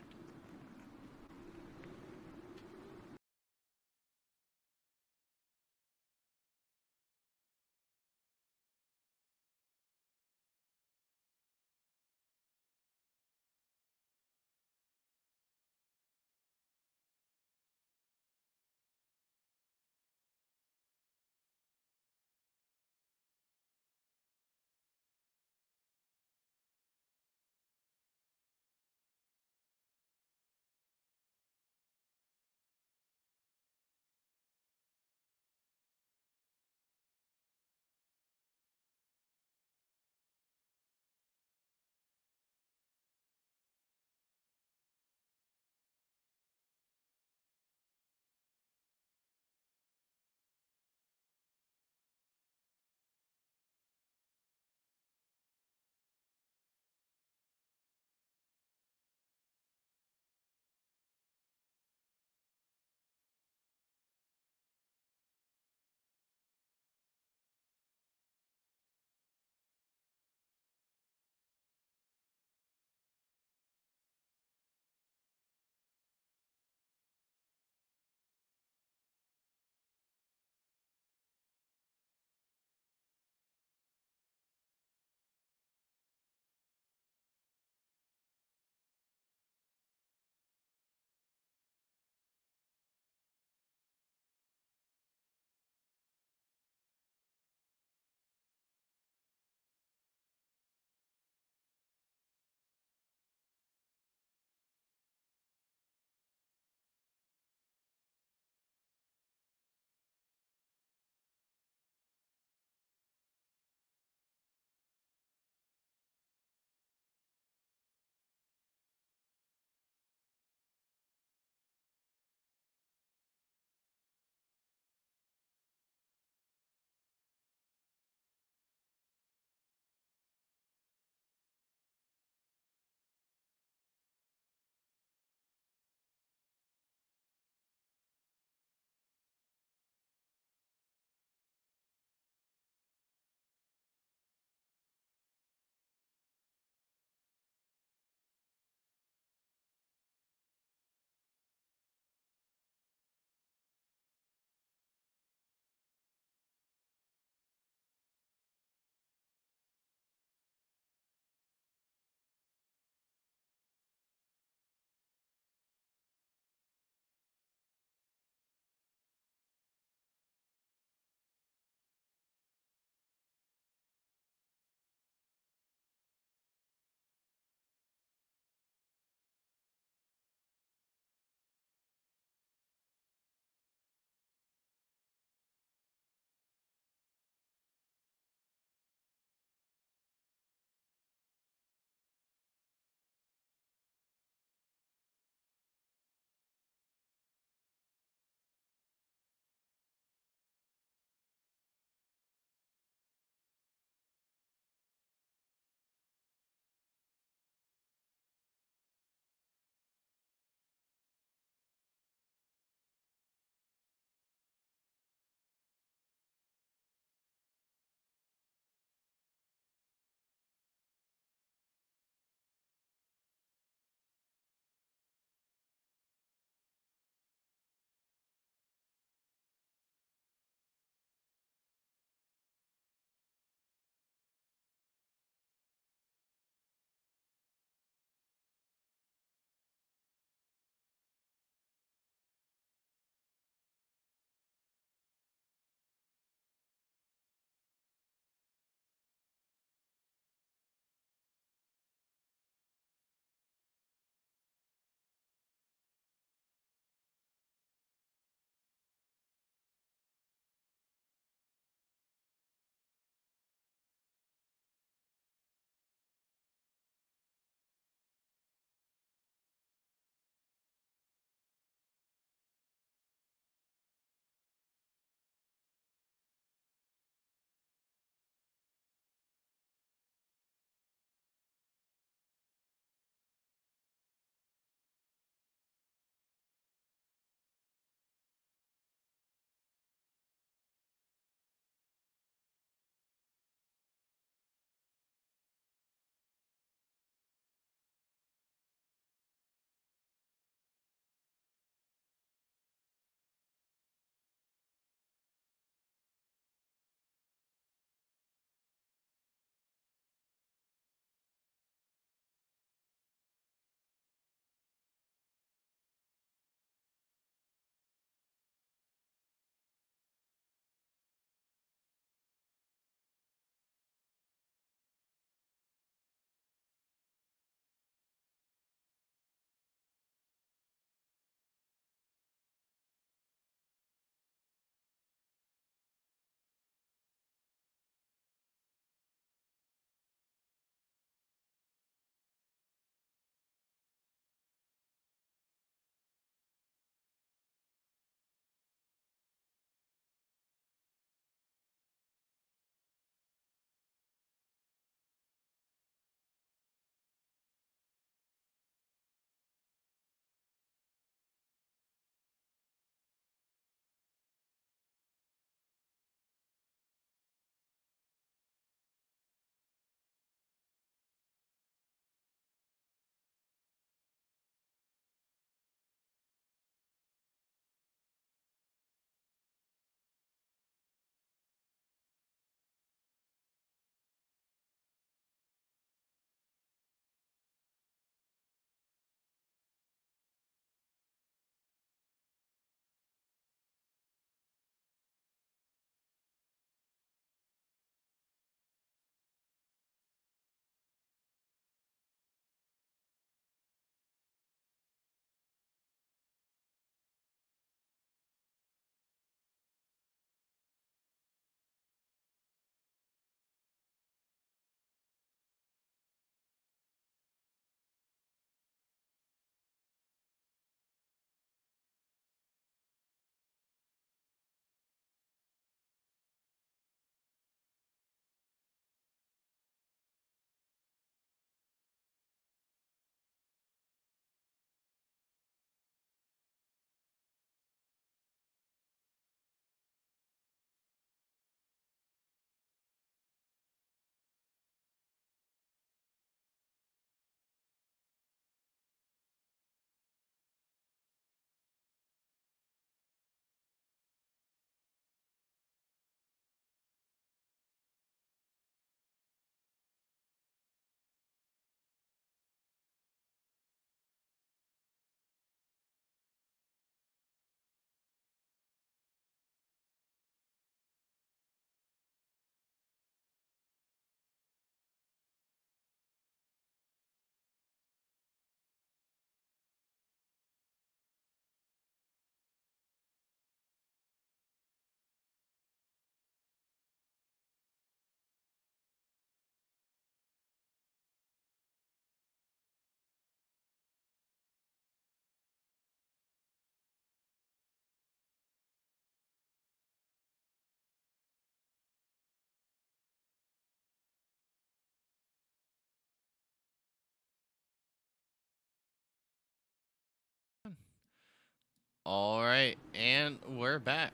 All right, and we're back.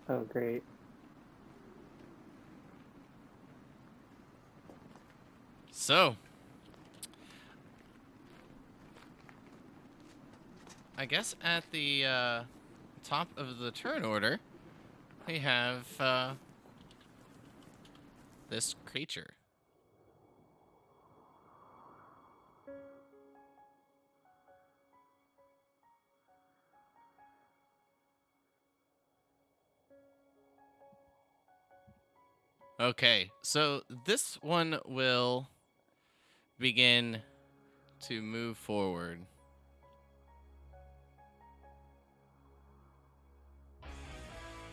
Oh, great. So, I guess at the top of the turn order, we have this creature. Okay, so this one will begin to move forward.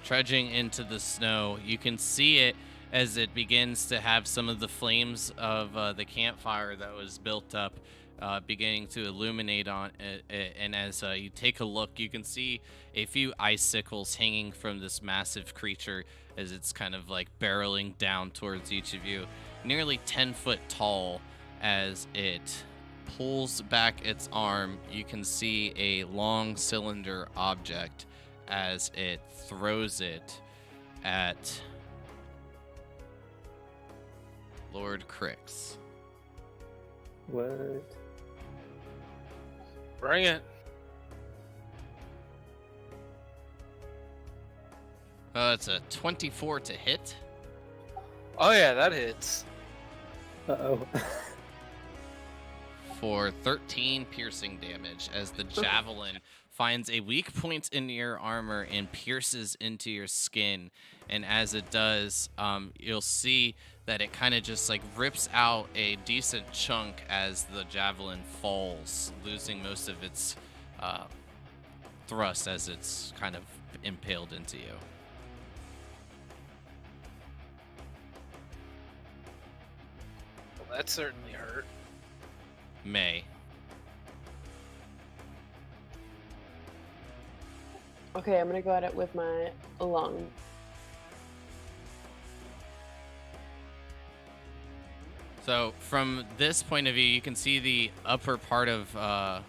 Trudging into the snow, you can see it as it begins to have some of the flames of the campfire that was built up beginning to illuminate on it. And as you take a look, you can see a few icicles hanging from this massive creature as it's kind of like barreling down towards each of you, nearly 10 foot tall. As it pulls back its arm, you can see a long cylinder object as it throws it at Lord Crix. What? Bring it. It's a 24 to hit. Oh yeah, that hits. Uh-oh. For 13 piercing damage as the javelin finds a weak point in your armor and pierces into your skin. And as it does, you'll see that it kind of just like rips out a decent chunk as the javelin falls, losing most of its thrust as it's kind of impaled into you. Well, that certainly hurt. May. Okay, I'm gonna go at it with my long. So from this point of view, you can see the upper part of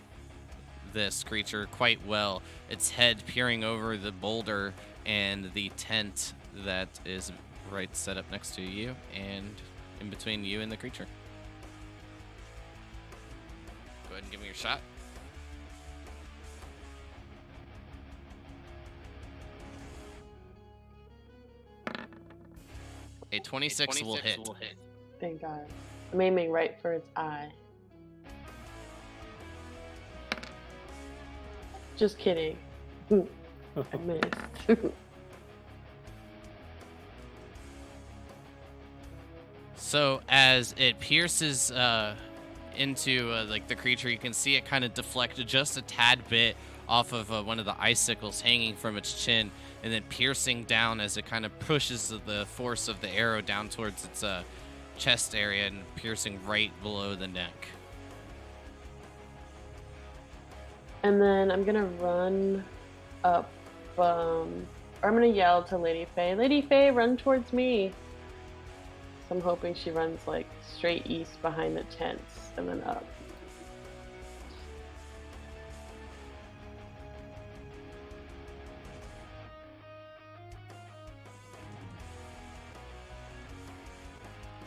this creature quite well. Its head peering over the boulder and the tent that is right set up next to you and in between you and the creature. Go ahead and give me your shot. A 26 will hit. Thank God. I'm aiming right for its eye. Just kidding. I missed. So as it pierces into like the creature, you can see it kind of deflect just a tad bit off of one of the icicles hanging from its chin, and then piercing down as it kind of pushes the force of the arrow down towards its chest area and piercing right below the neck. And then I'm gonna run up, or I'm gonna yell to Lady Faye, Lady Faye, run towards me. So I'm hoping she runs like straight east behind the tents and then up.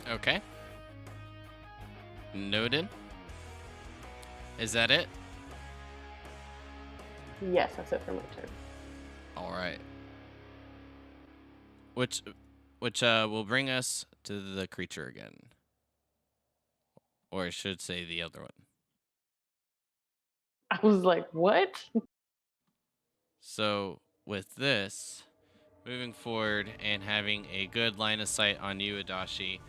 Okay. Noted. Is that it? Yes, that's it for my turn. All right. Which will bring us to the creature again. Or I should say the other one. I was like, what? So with this, moving forward and having a good line of sight on you, Adachi,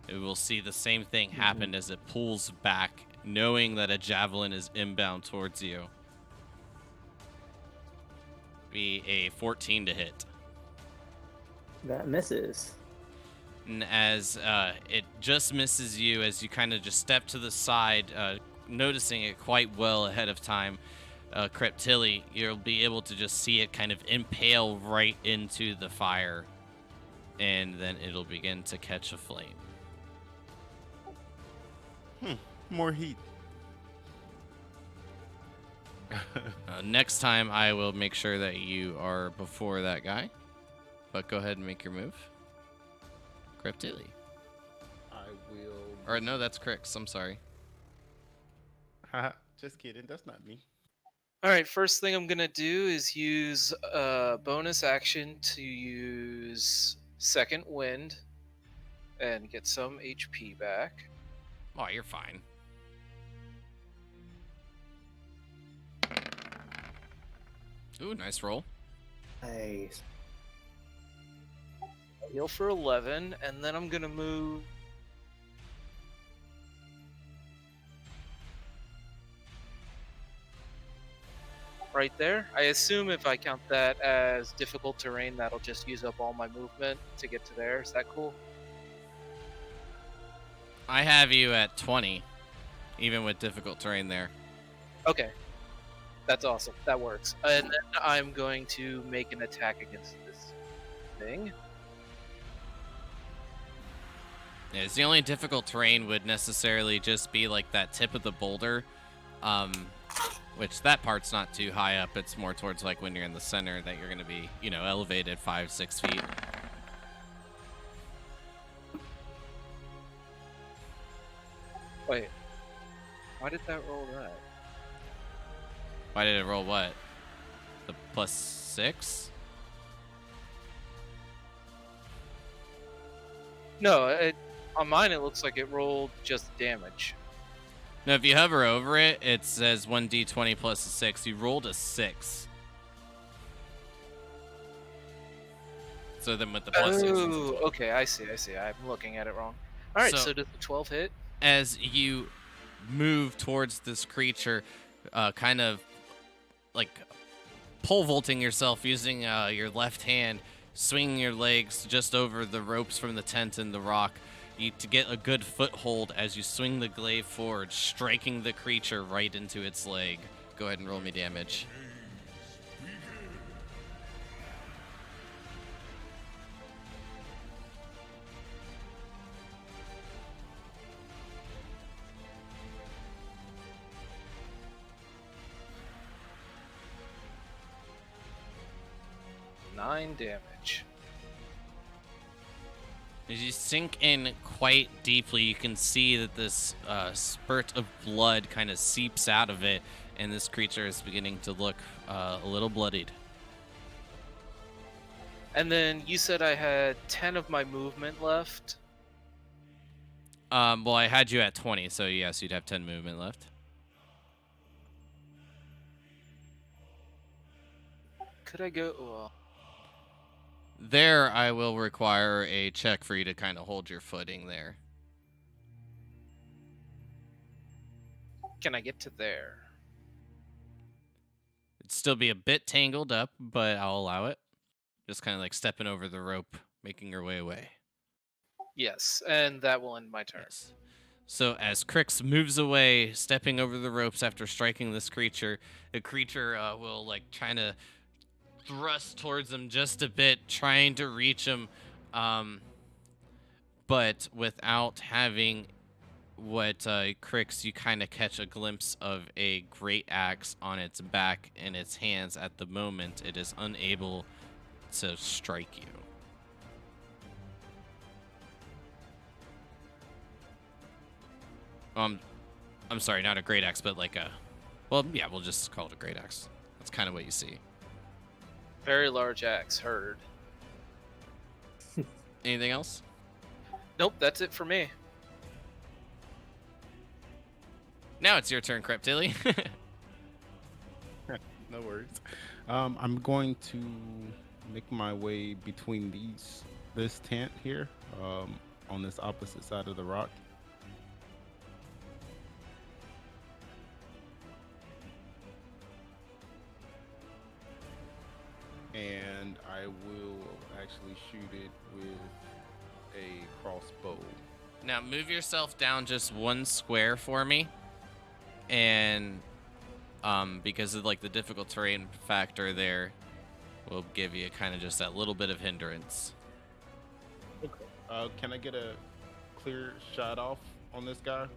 we will see the same thing happen as it pulls back, knowing that a javelin is inbound towards you. Be a 14 to hit. That misses. And as it just misses you, as you kind of just step to the side, noticing it quite well ahead of time, Creptilli, you'll be able to just see it kind of impale right into the fire, and then it'll begin to catch a flame. More heat. Next time, I will make sure that you are before that guy. But go ahead and make your move. Cryptilly. I will. Or no, that's Crix. I'm sorry. Haha, just kidding. That's not me. All right, first thing I'm gonna do is use a bonus action to use Second Wind and get some HP back. Oh, you're fine. Ooh, nice roll. Nice. Heal for 11, and then I'm gonna move. Right there. I assume if I count that as difficult terrain, that'll just use up all my movement to get to there. Is that cool? I have you at 20, even with difficult terrain there. Okay. That's awesome. That works. And then I'm going to make an attack against this thing. Yeah, it's the only difficult terrain would necessarily just be like that tip of the boulder, which that part's not too high up. It's more towards like when you're in the center that you're going to be, you know, elevated 5-6 feet. Wait. Why did that roll that? Why did it roll what? The +6? No, on mine it looks like it rolled just damage. No, if you hover over it, it says 1d20 plus a 6. You rolled a 6. So then with the +6. Oh, okay, I see. I'm looking at it wrong. All right, so does the 12 hit? As you move towards this creature, kind of like pole vaulting yourself using your left hand, swinging your legs just over the ropes from the tent and the rock, to get a good foothold as you swing the glaive forward, striking the creature right into its leg. Go ahead and roll me damage. Nine damage. As you sink in quite deeply, you can see that this spurt of blood kind of seeps out of it, and this creature is beginning to look a little bloodied. And then you said I had 10 of my movement left. Well, I had you at 20, so yes, you'd have 10 movement left. Could I go? Well, There, I will require a check for you to kind of hold your footing there. can I get to there? It'd still be a bit tangled up, but I'll allow it. Just kind of like stepping over the rope, making your way away. Yes, and that will end my turn. Yes. So as Crix moves away, stepping over the ropes after striking this creature, the creature will like trying to thrust towards him just a bit, trying to reach him, but without having what Crix, you kind of catch a glimpse of a great axe on its back and its hands. At the moment, it is unable to strike you. I'm sorry, not a great axe, but like a, well, yeah, we'll just call it a great axe. That's kind of what you see. Very large axe, heard. Anything else? Nope, that's it for me. Now it's your turn, Cryptilly. No worries. I'm going to make my way between this tent here, on this opposite side of the rock. And I will actually shoot it with a crossbow. Now move yourself down just one square for me, and because of like the difficult terrain factor there, will give you kind of just that little bit of hindrance. Okay. Can I get a clear shot off on this guy?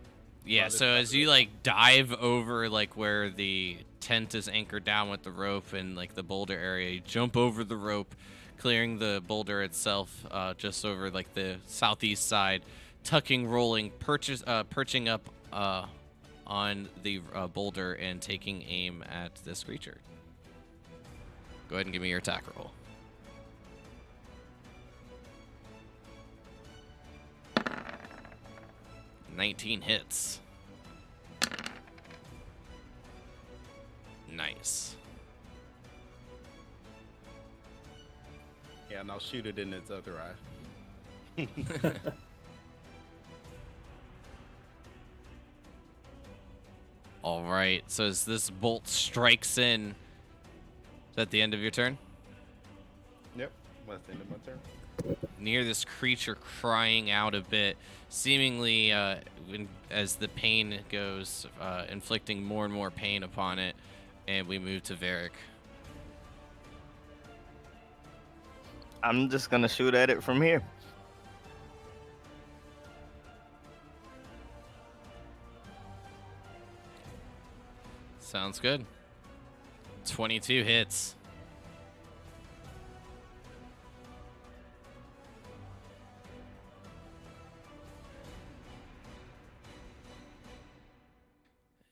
Yeah, this so side as of you the- like dive over like where the tent is anchored down with the rope in like the boulder area. You jump over the rope, clearing the boulder itself just over like the southeast side, tucking, rolling, perching up on the boulder and taking aim at this creature. Go ahead and give me your attack roll. 19 hits. Nice. Yeah, and I'll shoot it in its other eye. All right. So as this bolt strikes in, is that the end of your turn? Yep, that's the end of my turn. Near this creature crying out a bit, seemingly as the pain goes, inflicting more and more pain upon it, and we move to Varric. I'm just gonna shoot at it from here. Sounds good. 22 hits.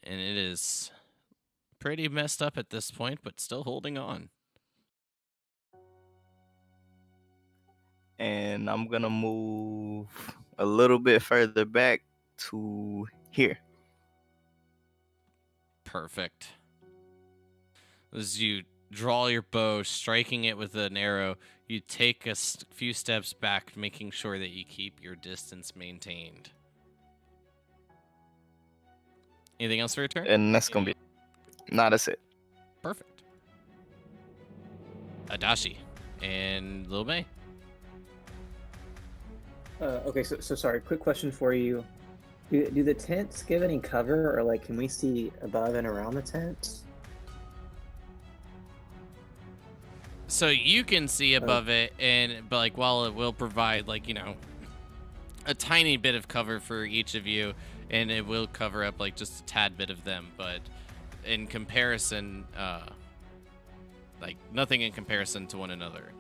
And it is pretty messed up at this point, but still holding on. And I'm gonna move a little bit further back to here. Perfect. As you draw your bow, striking it with an arrow, you take a few steps back, making sure that you keep your distance maintained. Anything else for your turn? And that's gonna be that's it. Perfect. Adashi and Lil May. Okay, so sorry. Quick question for you: do the tents give any cover, or like can we see above and around the tents? So you can see above it, but like while it will provide like a tiny bit of cover for each of you, and it will cover up like just a tad bit of them, but in comparison, like nothing in comparison to one another.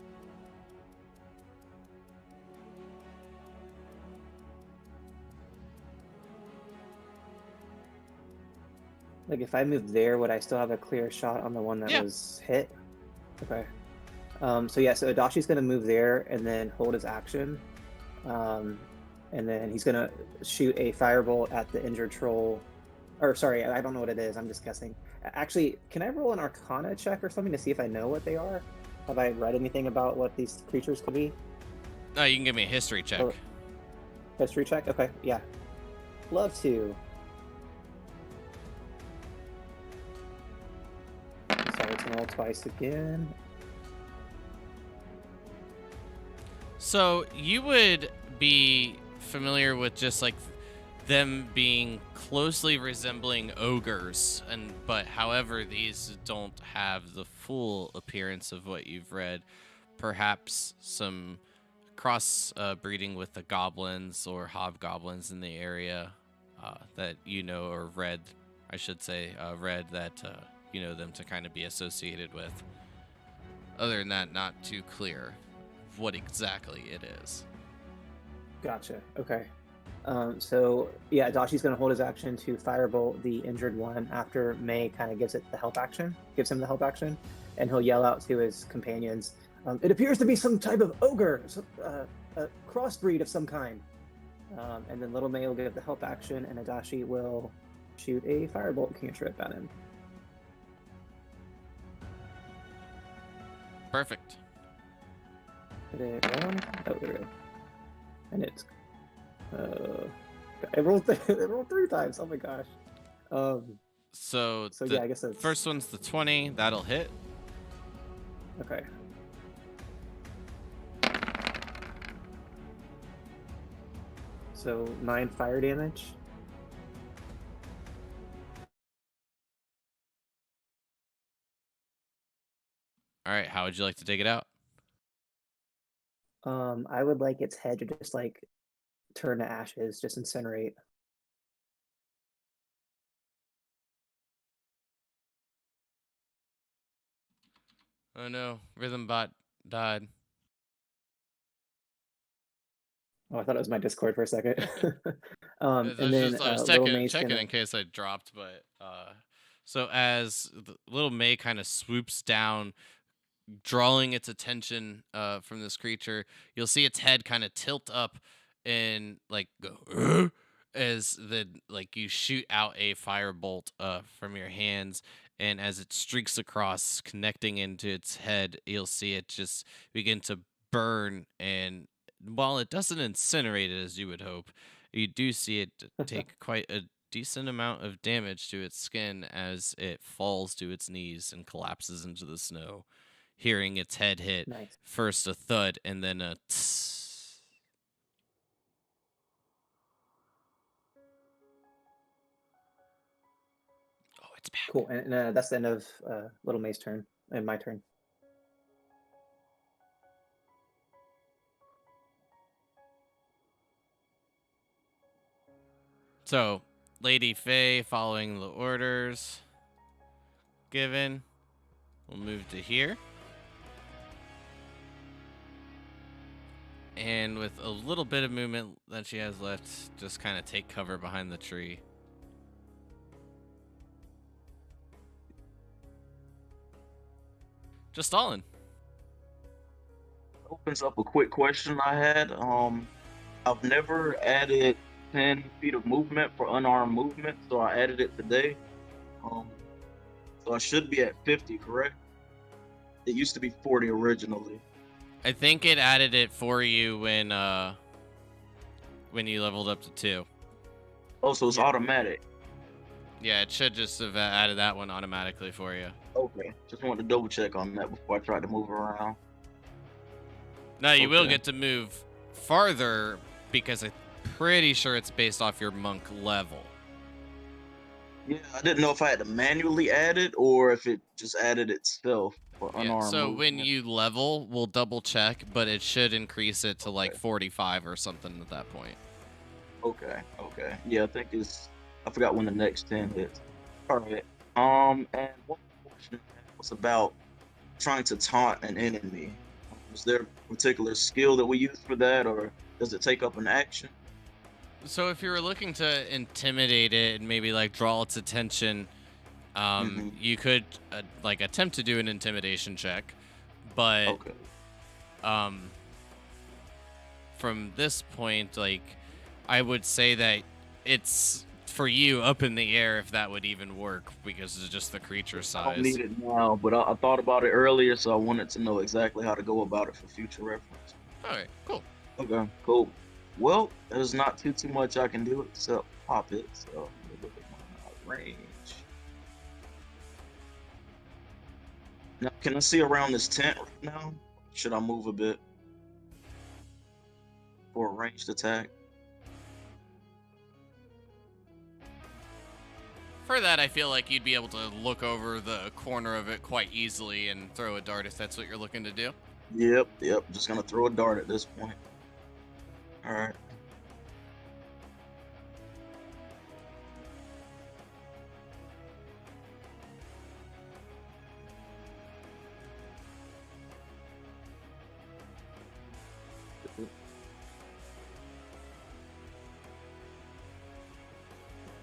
Like if I move there, would I still have a clear shot on the one that Yeah. was hit? Okay. So yeah, so Adashi's gonna move there and then hold his action, and then he's gonna shoot a firebolt at the injured troll. Or sorry, I don't know what it is. I'm just guessing. Actually, can I roll an Arcana check or something to see if I know what they are? Have I read anything about what these creatures could be? No, you can give me a history check. Oh, history check? Okay, yeah. Love to. Sorry, it's gonna roll twice again. So you would be familiar with just like them being closely resembling ogres, but however these don't have the full appearance of what you've read. Perhaps some cross breeding with the goblins or hobgoblins in the area that or read, I should say, read that them to kind of be associated with. Other than that, not too clear what exactly it is. Gotcha. Okay. So yeah, Adashi's gonna hold his action to firebolt the injured one after May kind of gives him the help action, and he'll yell out to his companions, "It appears to be some type of ogre, a crossbreed of some kind." And then Little May will give the help action, and Adashi will shoot a firebolt cantrip at him. Perfect. Did it roll? Oh, there we go. And it's I rolled it rolled 3 times. Oh my gosh. So yeah, I guess that's first one's the 20. That'll hit. okay. So 9 fire damage. All right. How would you like to take it out? I would like its head to just like turn to ashes, just incinerate. Oh no, Rhythm Bot died. Oh, I thought it was my Discord for a second. I And was then just I was Little checking May's checking gonna. in case I dropped, but so as little May kind of swoops down, drawing its attention from this creature, you'll see its head kind of tilt up and like go "Ugh," as the like you shoot out a firebolt from your hands, and as it streaks across, connecting into its head, you'll see it just begin to burn. And while it doesn't incinerate it as you would hope, you do see it take quite a decent amount of damage to its skin as it falls to its knees and collapses into the snow, hearing its head hit Nice. first a thud and then a tss. Oh, it's back. Cool. And that's the end of Little May's turn and my turn. So, Lady Faye, following the orders given, we'll move to here. And with a little bit of movement that she has left, just kind of take cover behind the tree. Just stalling. Opens up a quick question I had. I've never added 10 feet of movement for unarmed movement, so I added it today. So I should be at 50, correct? It used to be 40 originally. I think it added it for you when you leveled up to 2. Oh, so it's automatic. Yeah, it should just have added that one automatically for you. Okay, just wanted to double check on that before I tried to move around. Now you will Okay. get to move farther because I'm pretty sure it's based off your monk level. Yeah, I didn't know if I had to manually add it or if it just added itself for Yeah, unarmed so movement. when you level, we'll double check, but it should increase it to like Okay. 45 or something at that point. Okay. Yeah, I think I forgot when the next 10 hits. All right. And one question was about trying to taunt an enemy. Is there a particular skill that we use for that, or does it take up an action? So if you were looking to intimidate it and maybe like draw its attention, Mhm. you could like attempt to do an intimidation check, but Okay. from this point, like I would say that it's for you up in the air if that would even work because it's just the creature I don't size. need it now, but I thought about it earlier, so I wanted to know exactly how to go about it for future reference. All right, cool. Okay, cool. Well, there's not too much I can do except pop it, so let me look at my range. Now, can I see around this tent right now? Should I move a bit for a ranged attack? For that, I feel like you'd be able to look over the corner of it quite easily and throw a dart if that's what you're looking to do. Yep. Just gonna throw a dart at this point. All right.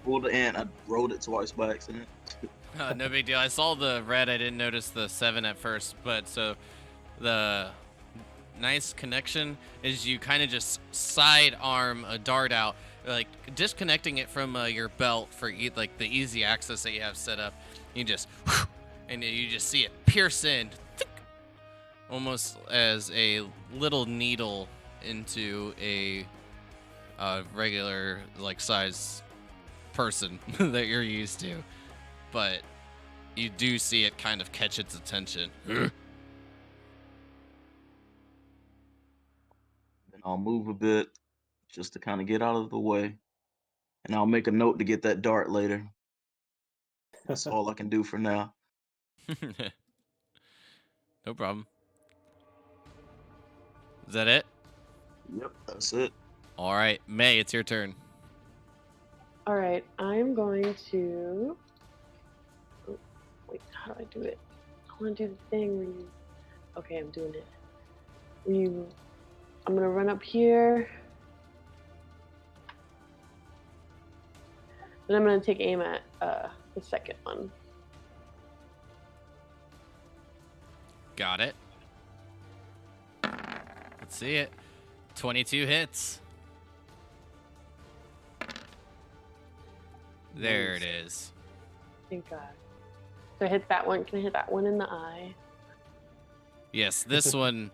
Pulled the ant. I rolled it twice by accident. No big deal. I saw the red. I didn't notice the 7 at first, but so the nice connection is you kind of just sidearm a dart out, like disconnecting it from your belt for like the easy access that you have set up. You just and you just see it pierce in, almost as a little needle into a regular like size person that you're used to, but you do see it kind of catch its attention. Then I'll move a bit just to kind of get out of the way, and I'll make a note to get that dart later. That's all I can do for now. No problem. Is that it? Yep, that's it. All right, May, it's your turn. All right, I'm going to. Oh, wait, how do I do it? I want to do the thing where you Okay, I'm doing it. I'm gonna run up here. Then I'm gonna take aim at the second one. Got it. Let's see it. 22 hits. There it is. Thank God. So I hit that one. Can I hit that one in the eye? Yes, this one,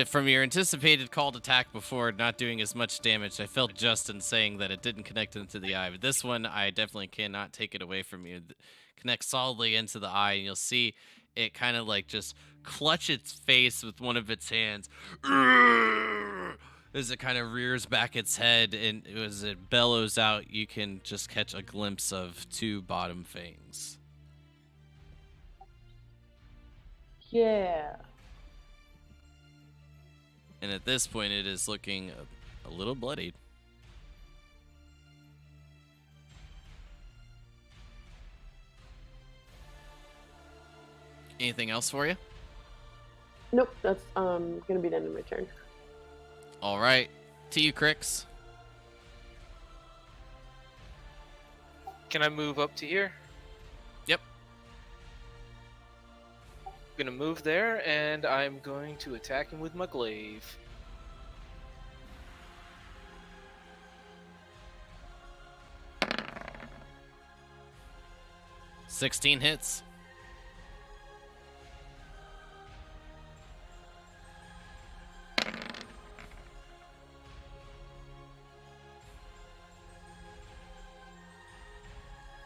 from your anticipated called attack before not doing as much damage, I felt just in saying that it didn't connect into the eye. But this one, I definitely cannot take it away from you. It connects solidly into the eye, and you'll see it kind of like just clutch its face with one of its hands. As it kind of rears back its head, and as it bellows out, you can just catch a glimpse of 2 bottom fangs. Yeah. And at this point, it is looking a little bloodied. Anything else for you? Nope, that's gonna be the end of my turn. All right. To you, Crix. Can I move up to here? Yep. I'm gonna move there, and I'm going to attack him with my glaive. $16 hits.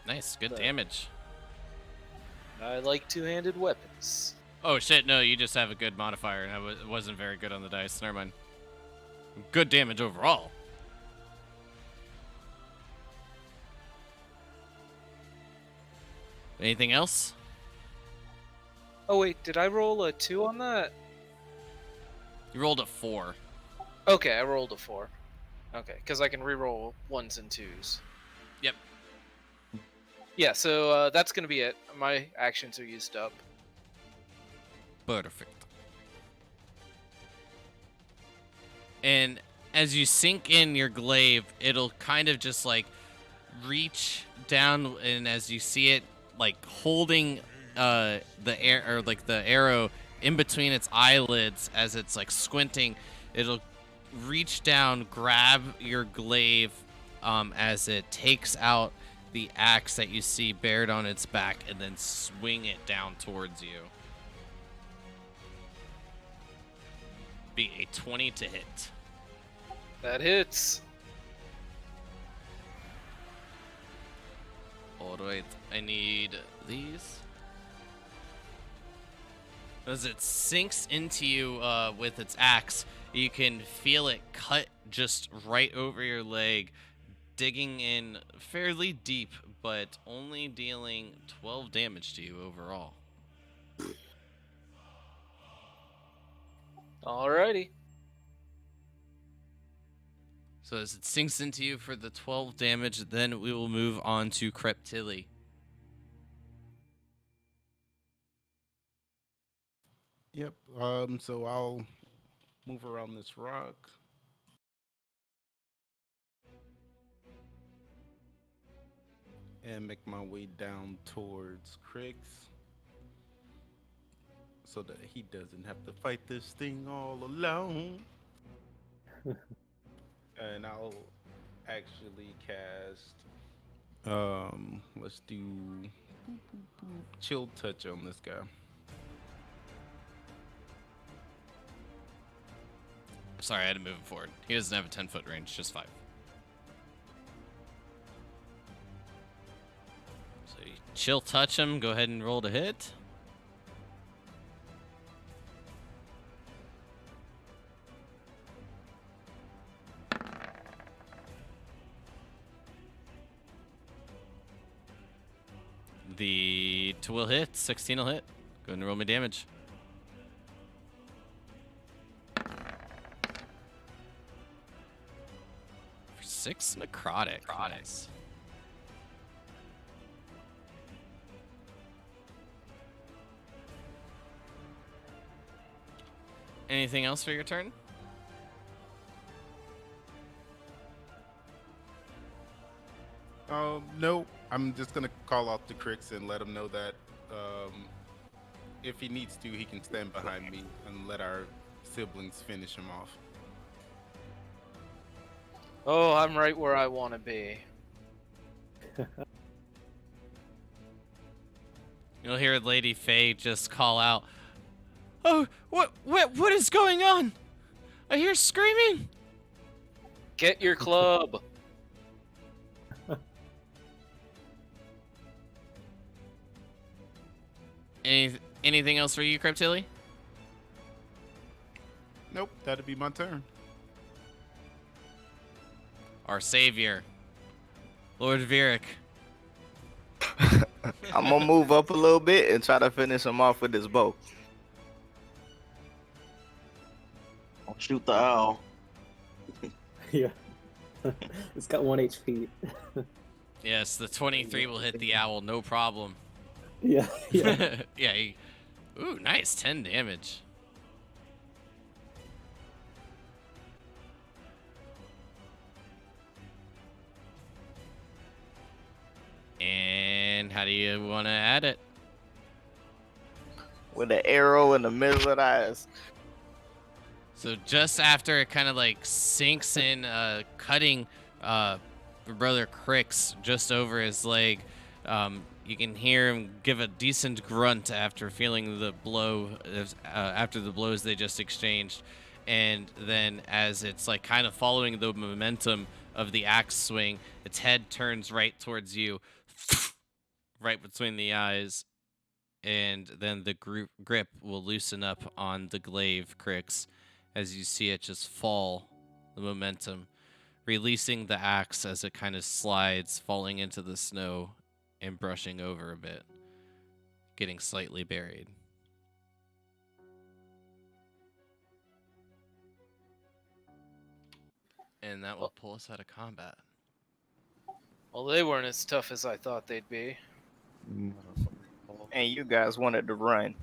Nice, good damage. I like two-handed weapons. Oh shit, no, you just have a good modifier, and it wasn't very good on the dice. Never mind. Good damage overall. Anything else? Oh wait, did I roll a 2 on that? You rolled a 4. Okay, I rolled a 4. Okay, because I can reroll 1s and 2s. Yep. Yeah, so that's gonna be it. My actions are used up. Perfect. And as you sink in your glaive, it'll kind of just like reach down, and as you see it like holding the air, or like the arrow in between its eyelids as it's like squinting, it'll reach down, grab your glaive as it takes out the axe that you see bared on its back, and then swing it down towards you. Be a 20 to hit. That hits. Alright, I need these. As it sinks into you with its axe, you can feel it cut just right over your leg, digging in fairly deep, but only dealing 12 damage to you overall. Alrighty. So as it sinks into you for the 12 damage, then we will move on to Creptilli. Yep. So I'll move around this rock. And make my way down towards Crix, so that he doesn't have to fight this thing all alone. And I'll actually cast let's do chill touch on this guy. Sorry, I had to move him forward. He doesn't have a 10-foot range, just 5. So you chill touch him, go ahead and roll to hit. The 2 will hit, 16 will hit. Go ahead and roll me damage. For 6 necrotic. Nice. Anything else for your turn? No, I'm just gonna call out to Crix and let him know that if he needs to, he can stand behind me and let our siblings finish him off. Oh, I'm right where I want to be. You'll hear Lady Faye just call out, "Oh, what is going on? I hear screaming!" Get your club. Anything else for you, Cryptilly? Nope, that'd be my turn. Our savior, Lord Virik. I'm gonna move up a little bit and try to finish him off with his bow. I'll shoot the owl. Yeah. It's got 1 HP. Yes, the 23 will hit the owl, no problem. Yeah. Yeah. Yeah. Ooh, nice, 10 damage. And how do you want to add it? With an arrow in the middle of the eyes. So just after it kind of like sinks in, cutting brother Crix just over his leg, you can hear him give a decent grunt after feeling the blow, after the blows they just exchanged. And then as it's like kind of following the momentum of the axe swing, its head turns right towards you, right between the eyes. And then the grip will loosen up on the glaive, Crix, as you see it just fall, the momentum, releasing the axe as it kind of slides, falling into the snow and brushing over a bit, getting slightly buried. And that will pull us out of combat. Well, they weren't as tough as I thought they'd be. And you guys wanted to run.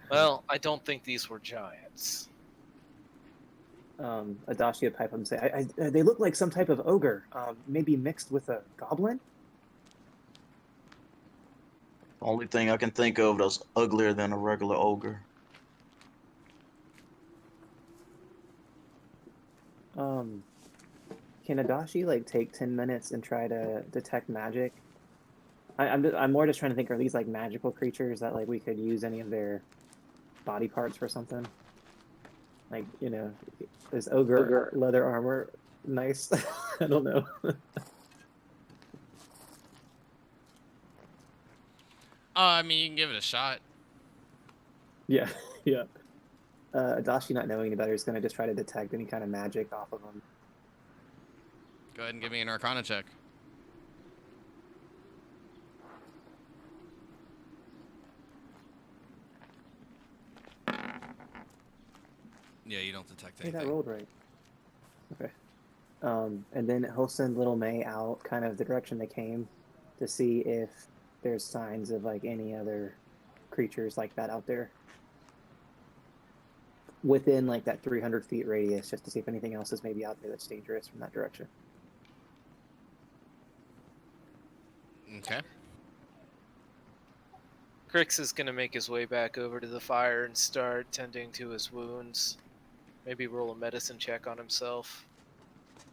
Well, I don't think these were giants. Adachi would pipe up and say, they look like some type of ogre, maybe mixed with a goblin? Only thing I can think of that's uglier than a regular ogre. Can Adachi like take 10 minutes and try to detect magic? I'm more just trying to think, are these like magical creatures that like we could use any of their body parts for something? Like, you know, is ogre leather armor nice? I don't know. I mean, you can give it a shot. Yeah, yeah. Adachi, not knowing any better, is going to just try to detect any kind of magic off of them. Go ahead and give me an Arcana check. Yeah, you don't detect Hey, anything. that rolled right. Okay. And then he'll send little May out kind of the direction they came to see if there's signs of like any other creatures like that out there within like that 300 feet radius, just to see if anything else is maybe out there that's dangerous from that direction. Okay. Crix is going to make his way back over to the fire and start tending to his wounds. Maybe roll a medicine check on himself.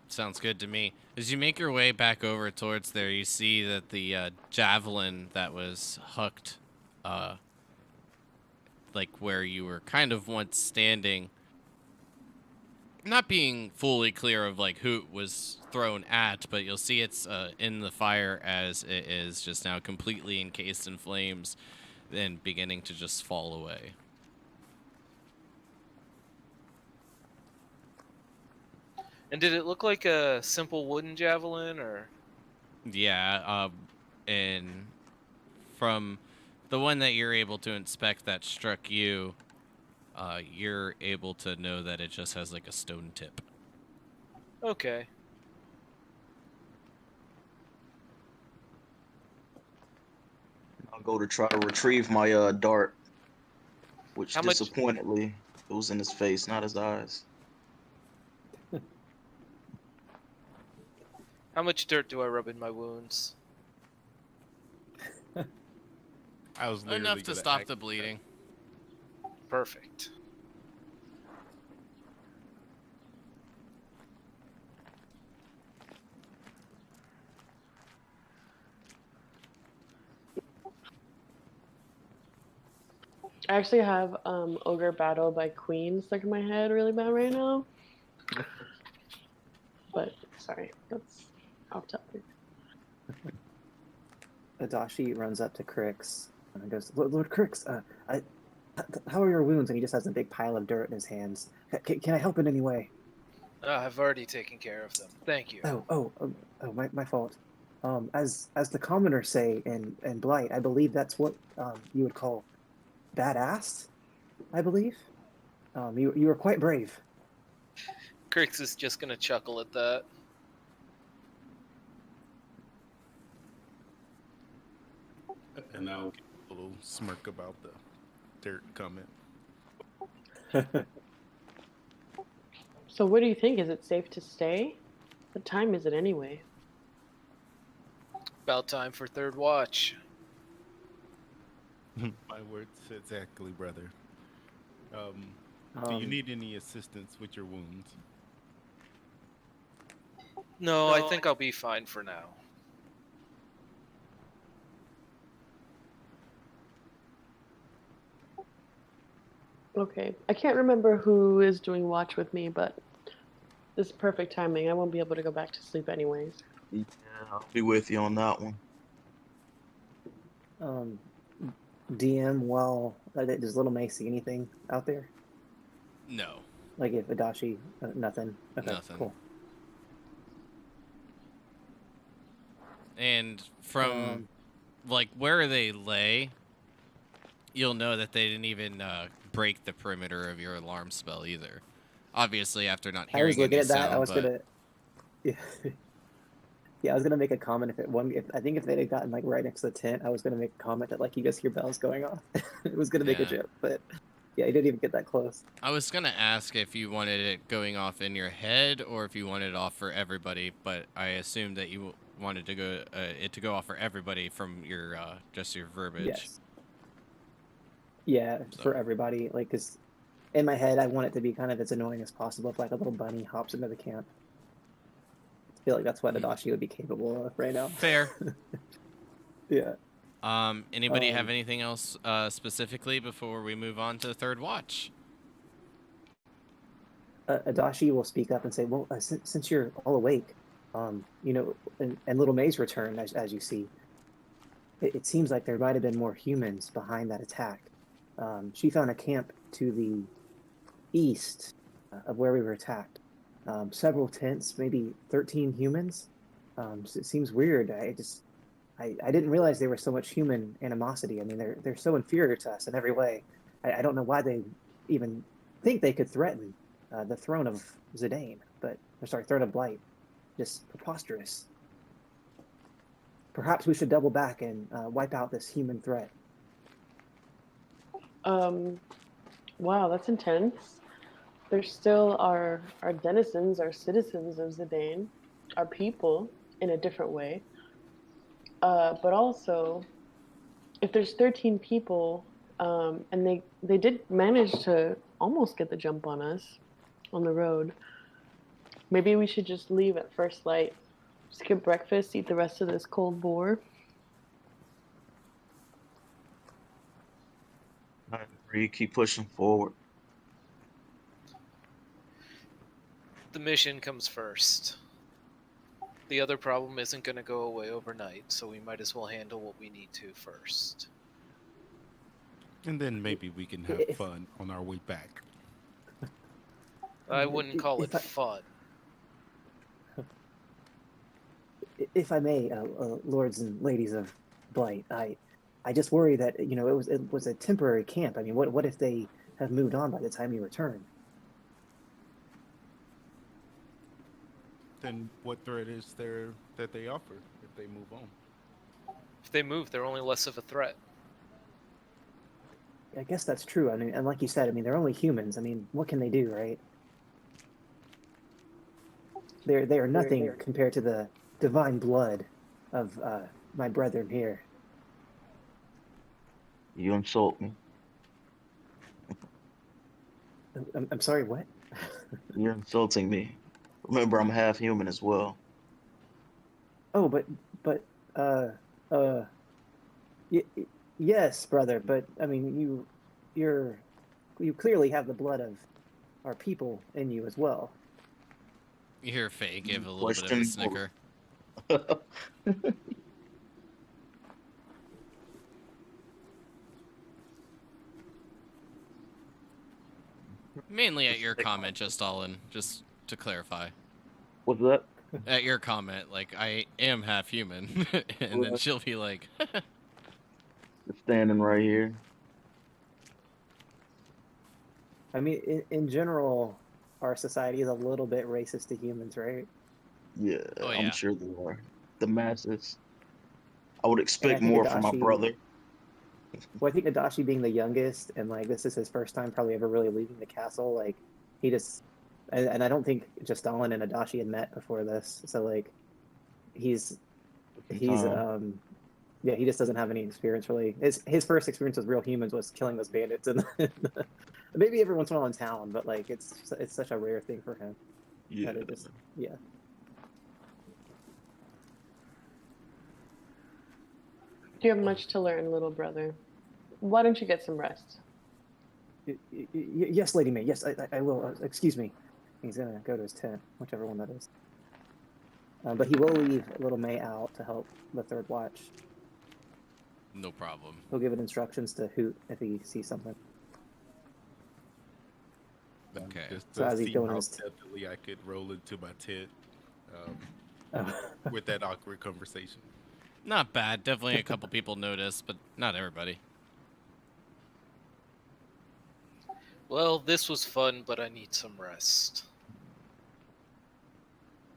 Sounds good to me. As you make your way back over towards there, you see that the javelin that was hooked, like where you were kind of once standing, not being fully clear of like who it was thrown at, but you'll see it's in the fire as it is just now completely encased in flames and beginning to just fall away. And did it look like a simple wooden javelin, or? Yeah, and from the one that you're able to inspect that struck you, you're able to know that it just has like a stone tip. Okay. I'll go to try to retrieve my dart. which How much? disappointedly it was in his face, not his eyes. How much dirt do I rub in my wounds? I was literally Enough to gonna stop ask the that. bleeding. Perfect. I actually have Ogre Battle by Queen stuck in my head really bad right now. But sorry, that's off topic. Adachi runs up to Crix and goes, Lord Crix, how are your wounds? And he just has a big pile of dirt in his hands. Can I help in any way? I've already taken care of them. Thank you. My fault. As the commoners say in Blight, I believe that's what you would call badass. I believe. You were quite brave. Crix is just gonna chuckle at that. And I'll give a little smirk about the dirt comment. So what do you think? Is it safe to stay? What time is it anyway? About time for third watch. My words exactly, brother. Do you need any assistance with your wounds? No, I think I'll be fine for now. Okay. I can't remember who is doing watch with me, but this is perfect timing. I won't be able to go back to sleep anyways. Yeah, I'll be with you on that one. DM, while does Little May see anything out there? No. Like if Adachi, nothing. Okay, Nothing. cool. And from like where they lay, you'll know that they didn't even break the perimeter of your alarm spell either. Obviously, after not I hearing was looking any at that. sound, I was but gonna, yeah, yeah. I was gonna make a comment if I think if they had gotten like right next to the tent, I was gonna make a comment that like you just hear bells going off. It was gonna make a Yeah. joke, but yeah, he didn't even get that close. I was gonna ask if you wanted it going off in your head or if you wanted it off for everybody, but I assumed that you wanted to go it to go off for everybody from your just your verbiage. Yes. Yeah, So. for everybody. Like, cause in my head, I want it to be kind of as annoying as possible if like a little bunny hops into the camp. I feel like that's what Adachi would be capable of right now. Fair. Yeah. Anybody have anything else specifically before we move on to the third watch? Adachi will speak up and say, "Well, since you're all awake, you know, and Little May's return, as you see, it seems like there might have been more humans behind that attack. She found a camp to the east of where we were attacked. Several tents, maybe 13 humans. So it seems weird. I didn't realize they were so much human animosity. I mean, they're so inferior to us in every way. I don't know why they even think they could threaten the throne of Zidane, throne of Blight. Just preposterous. Perhaps we should double back and wipe out this human threat." Wow, that's intense. They're still our denizens, our citizens of Zidane, our people in a different way. But also, if there's 13 people, and they did manage to almost get the jump on us on the road, maybe we should just leave at first light, skip breakfast, eat the rest of this cold boar. I agree. Keep pushing forward. The mission comes first. The other problem isn't going to go away overnight, so we might as well handle what we need to first. And then maybe we can have fun on our way back. I wouldn't call it fun. If I may, lords and ladies of Blight, I just worry that it was a temporary camp. I mean, what if they have moved on by the time you return? Then what threat is there that they offer if they move on? If they move, they're only less of a threat. I guess that's true. I mean, and like you said, I mean, they're only humans. I mean, what can they do, right? They are nothing compared to the divine blood of my brethren here. You insult me. I'm sorry, what? You're insulting me. Remember, I'm half human as well. Oh, but uh uh y yes, brother, but I mean, you clearly have the blood of our people in you as well. You hear Faye give a little bit of a Question. snicker. Mainly at your comment, just Stalin, just to clarify. What's that? At your comment, like, I am half human. And then she'll be like, Just standing right here. I mean, in general, our society is a little bit racist to humans, right? Yeah, oh I'm yeah. sure they are. The masses. I would And I expect think more from my Adachi, brother. well, I think Adachi being the youngest and like this is his first time probably ever really leaving the castle, like he just, and I don't think just Stalin and Adachi had met before this, so like he's he's Time. yeah, he just doesn't have any experience really. His first experience with real humans was killing those bandits, and maybe every once in a while in town, but like it's such a rare thing for him Yeah. that it just yeah. You have much to learn, little brother. Why don't you get some rest? Yes, Lady May. Yes, I will. Excuse me. He's gonna go to his tent, whichever one that is. But he will leave Little May out to help the third watch. No problem. He'll give it instructions to hoot if he sees something. Okay. Just So to as he's see going in how his stealthily I could roll into my tent oh. with that awkward conversation. Not bad. Definitely a couple people noticed, but not everybody. Well, this was fun, but I need some rest.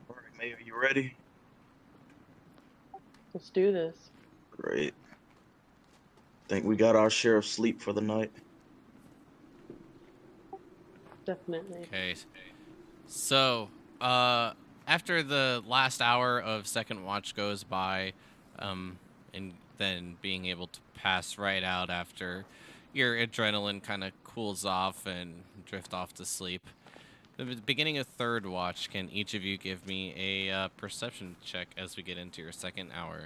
All right, May, are you ready? Let's do this. Great. Think we got our share of sleep for the night. Definitely. Okay. So, after the last hour of second watch goes by, and then being able to pass right out after your adrenaline kind of cools off and drift off to sleep. At the beginning of third watch, can each of you give me a perception check as we get into your second hour?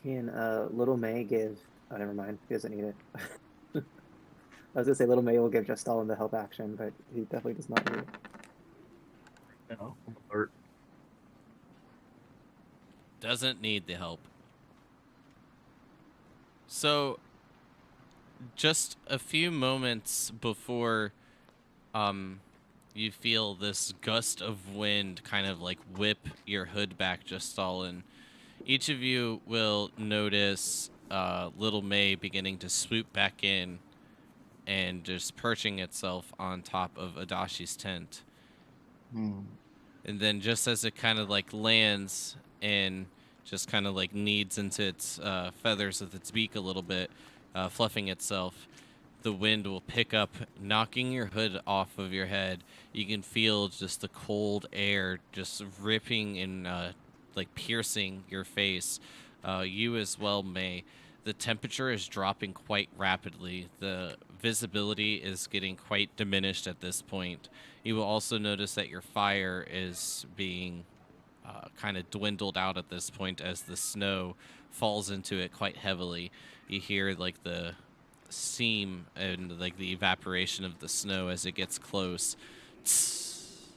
Can Little May give? Oh, never mind. He doesn't need it. I was gonna say Little May will give just Stalin the help action, but he definitely does not need it. No, I'm alert. Doesn't need the help. So, just a few moments before you feel this gust of wind kind of like whip your hood back just Stalin, each of you will notice Little May beginning to swoop back in and just perching itself on top of Adashi's tent. And then just as it kind of like lands and just kind of like kneads into its feathers with its beak a little bit, fluffing itself, the wind will pick up, knocking your hood off of your head. You can feel just the cold air just ripping and like piercing your face. You as well, May. The temperature is dropping quite rapidly. The visibility is getting quite diminished at this point. You will also notice that your fire is being kind of dwindled out at this point as the snow falls into it quite heavily. You hear like the seam and like the evaporation of the snow as it gets close. As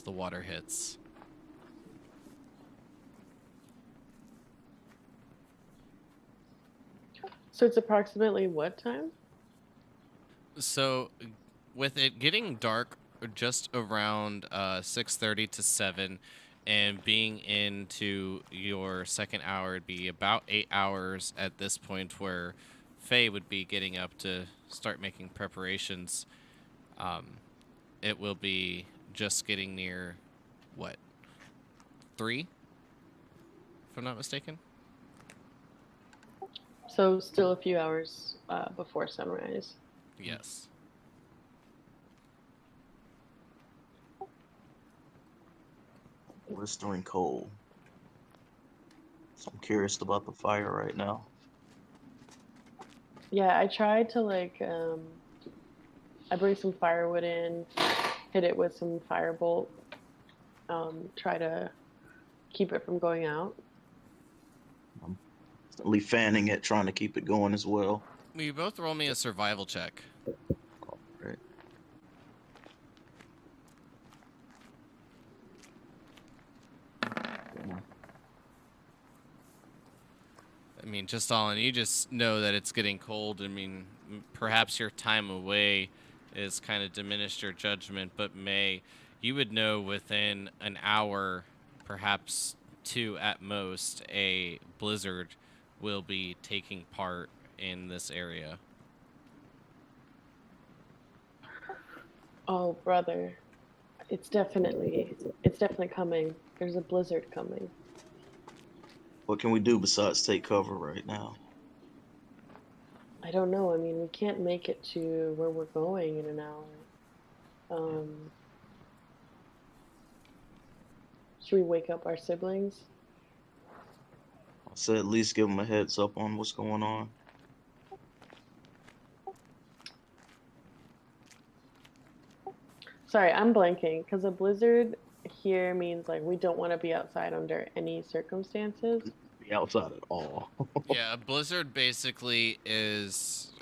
the water hits. So it's approximately what time? So, with it getting dark just around 6:30 to 7, and being into your second hour, it'd be about 8 hours at this point where Faye would be getting up to start making preparations. It will be just getting near, what, 3? If I'm not mistaken. So still a few hours before sunrise. Yes. Blistering cold. So I'm curious about the fire right now. Yeah, I tried to I bring some firewood in, hit it with some firebolt, try to keep it from going out. I'm constantly fanning it, trying to keep it going as well. Will you both roll me a survival check? Right. Yeah. I mean, just all in, you just know that it's getting cold. I mean, perhaps your time away is kind of diminished your judgment, but you would know within an hour, perhaps 2 at most, a blizzard will be taking part in this area. Oh, brother, it's definitely coming. There's a blizzard coming. What can we do besides take cover right now? I don't know. I mean, we can't make it to where we're going in an hour. Should we wake up our siblings? I said at least give them a heads up on what's going on. Sorry, I'm blanking because a blizzard here means like we don't want to be outside under any circumstances. Be outside at all. Yeah, a blizzard basically is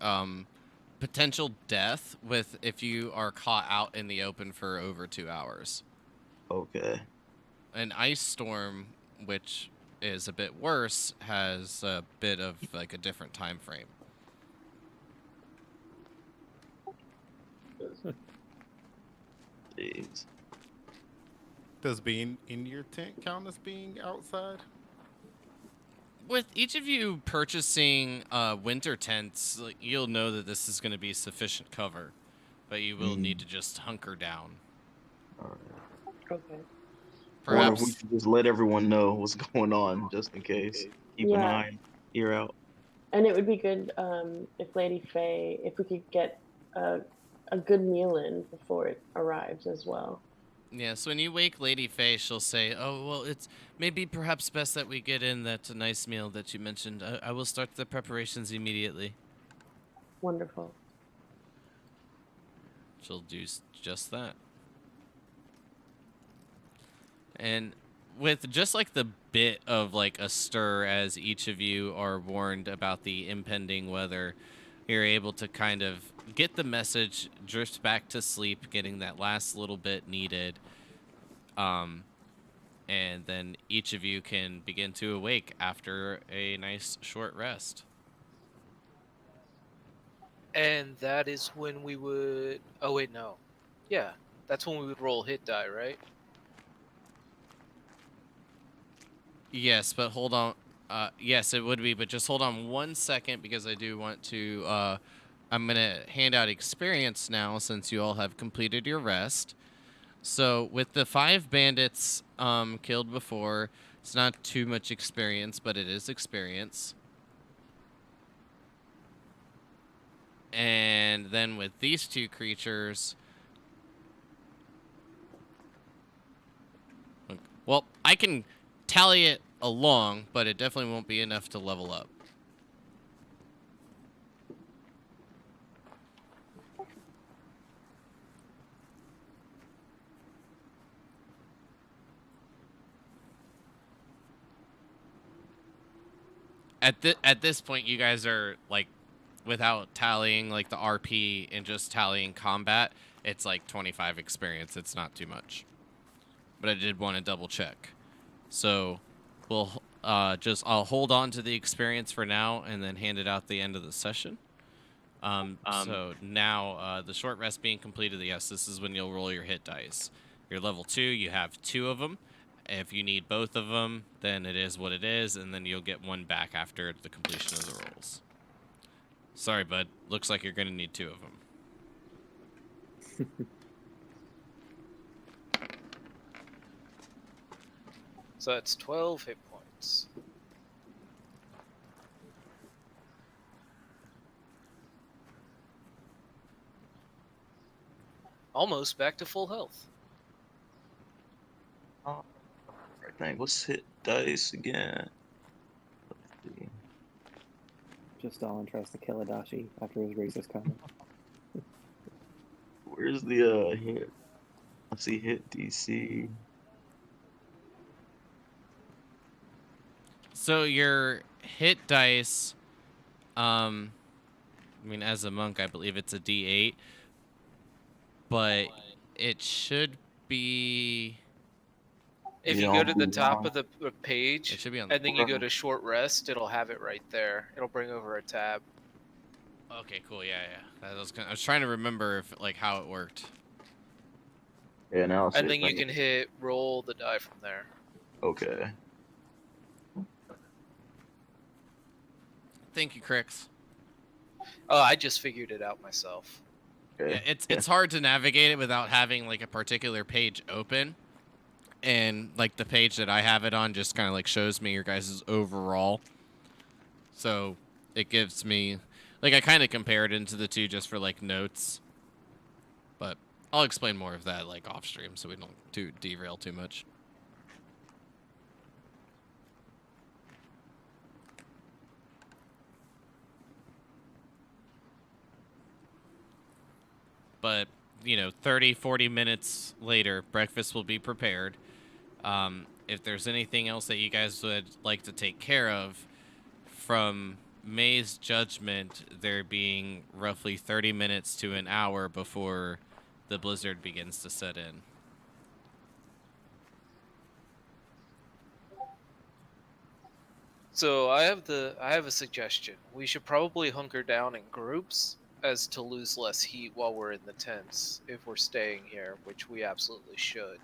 potential death with if you are caught out in the open for over 2 hours. Okay. An ice storm, which is a bit worse, has a bit of like a different time frame. Jeez. Does being in your tent count as being outside? With each of you purchasing winter tents, like, you'll know that this is going to be sufficient cover, but you will need to just hunker down. All right. Okay. I wonder if we Perhaps. should just let everyone know what's going on, just in case. Keep an Yeah. eye, ear out. And it would be good if Lady Faye, if we could get a good meal in before it arrives as well. Yeah, so when you wake Lady Faye, she'll say, "Oh, well, it's maybe perhaps best that we get in that nice meal that you mentioned. I will start the preparations immediately." Wonderful. She'll do just that. And with just like the bit of like a stir as each of you are warned about the impending weather, you're able to kind of get the message, drift back to sleep, getting that last little bit needed. And then each of you can begin to awake after a nice short rest. And that is when we would. Oh wait, no. Yeah, that's when we would roll hit die, right? Yes, but hold on. Yes, it would be, but just hold on 1 second because I do want to. I'm going to hand out experience now since you all have completed your rest. So, with the 5 bandits killed before, it's not too much experience, but it is experience. And then with these 2 creatures. Well, I can tally it along, but it definitely won't be enough to level up. At this point, you guys are like, without tallying like the RP and just tallying combat, it's like 25 experience. It's not too much, but I did want to double check. So we'll I'll hold on to the experience for now and then hand it out at the end of the session. So now the short rest being completed, yes, this is when you'll roll your hit dice. You're level 2, you have 2 of them. If you need both of them, then it is what it is, and then you'll get 1 back after the completion of the rolls. Sorry, bud. Looks like you're going to need 2 of them. So that's 12 hit points. Almost back to full health. Right thing. Let's hit dice again. Let's see. Just Stalin tries to kill Adachi after his razor's coming. Where's the hit? Let's see, hit DC. So your hit dice, I mean, as a monk, I believe it's a D8, but it should be. If You you go don't to the do top wrong. of the page, It should be on the and then you go bottom. to short rest, it'll have it right there. It'll bring over a tab. Okay, cool. Yeah. I was trying to remember if like how it worked. Yeah, now it's And hit then you thing. can hit roll the die from there. Okay. Thank you, Crix. Oh, I just figured it out myself. Okay. Yeah, it's hard to navigate it without having like a particular page open, and like the page that I have it on just kind of like shows me your guys' overall. So it gives me like I kind of compared into the two just for like notes, but I'll explain more of that like off stream so we don't derail too much. But, 30, 40 minutes later, breakfast will be prepared. If there's anything else that you guys would like to take care of, from May's judgment, there being roughly 30 minutes to an hour before the blizzard begins to set in. So I have a suggestion. We should probably hunker down in groups as to lose less heat while we're in the tents if we're staying here, which we absolutely should.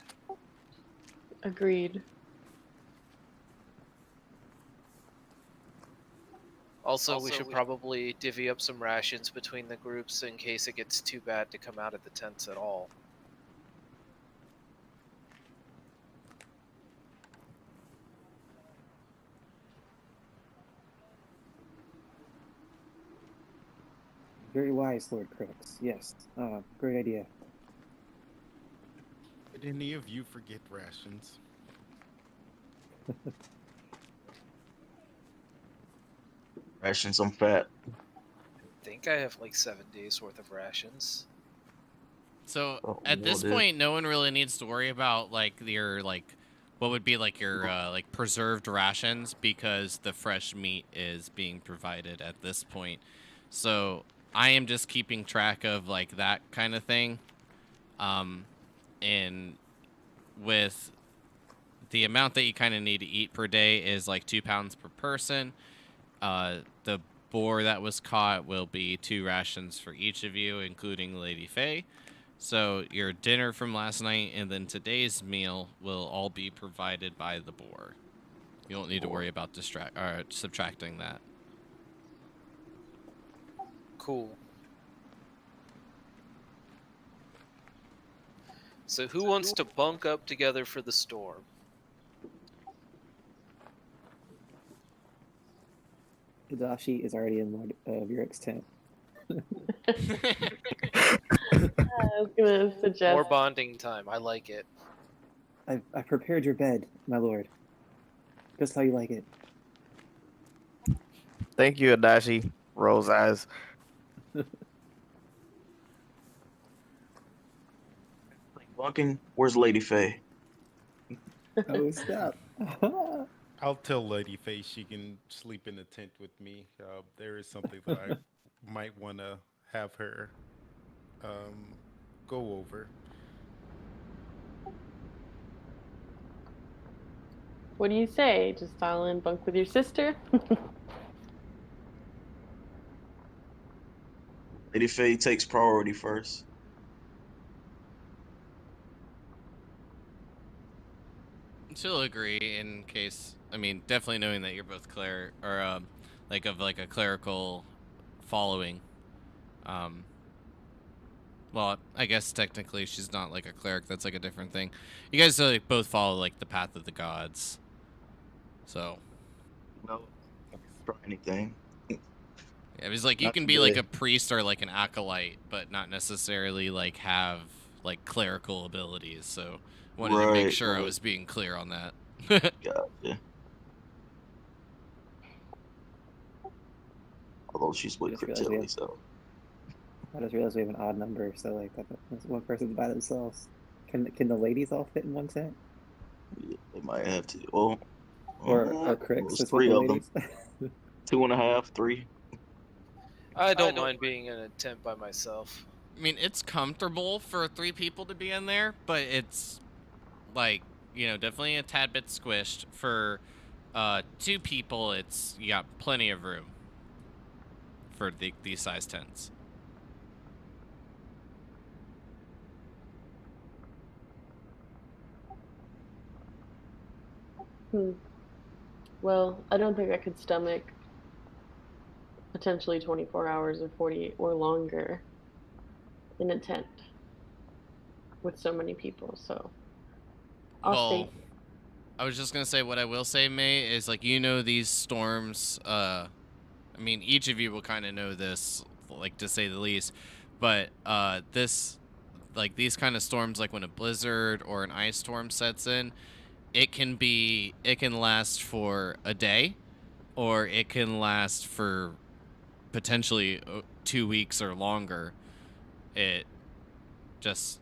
Agreed. Also, we should probably divvy up some rations between the groups in case it gets too bad to come out of the tents at all. Very wise, Lord Crix. Yes, great idea. Did any of you forget rations? Rations, I'm fat. I think I have like 7 days worth of rations. So Oh, at no, this dude. point, no one really needs to worry about like your what would be like your like preserved rations because the fresh meat is being provided at this point. So I am just keeping track of like that kind of thing, and with the amount that you kind of need to eat per day is like 2 pounds per person. The boar that was caught will be 2 rations for each of you, including Lady Faye. So your dinner from last night and then today's meal will all be provided by the boar. You don't need to worry about subtracting that. Cool. So who wants to bunk up together for the storm? Adachi is already in Lord Vurik's tent. I was gonna suggest. More bonding time. I like it. I've prepared your bed, my lord. Just how you like it. Thank you, Adachi. Rolls eyes. Bunking, where's Lady Faye? Oh, stop. I'll tell Lady Faye she can sleep in the tent with me. There is something that I might want to have her go over. What do you say? Just dial in bunk with your sister? Lady Faye takes priority first. She'll agree in case. I mean, definitely knowing that you're both like of like a clerical following. Well, I guess technically she's not like a cleric. That's like a different thing. You guys like both follow like the path of the gods. So No, try anything. yeah, it was like you Not can be like today. a priest or like an acolyte, but not necessarily like have like clerical abilities, so wanted to make sure I was being clear on that. Gotcha. Although she's with Just realized we Cryptilli, have- so I just realized we have an odd number, so like that's one person's by themselves. Can the ladies all fit in one tent? yeah, they might have to. Well, Or well, Crix it's is with three the of them. ladies? 2.5, 3. I don't mind being in a tent by myself. I mean, it's comfortable for 3 people to be in there, but it's like, you know, definitely a tad bit squished. For 2 people, you got plenty of room for these size tents. Well, I don't think I could stomach potentially 24 hours or 48 or longer in a tent with so many people, so I'll stay. I was just gonna say, what I will say, May, is like, you know, these storms, I mean, each of you will kind of know this, like, to say the least, but these kind of storms, like when a blizzard or an ice storm sets in, it can last for a day, or it can last for potentially 2 weeks or longer. It just,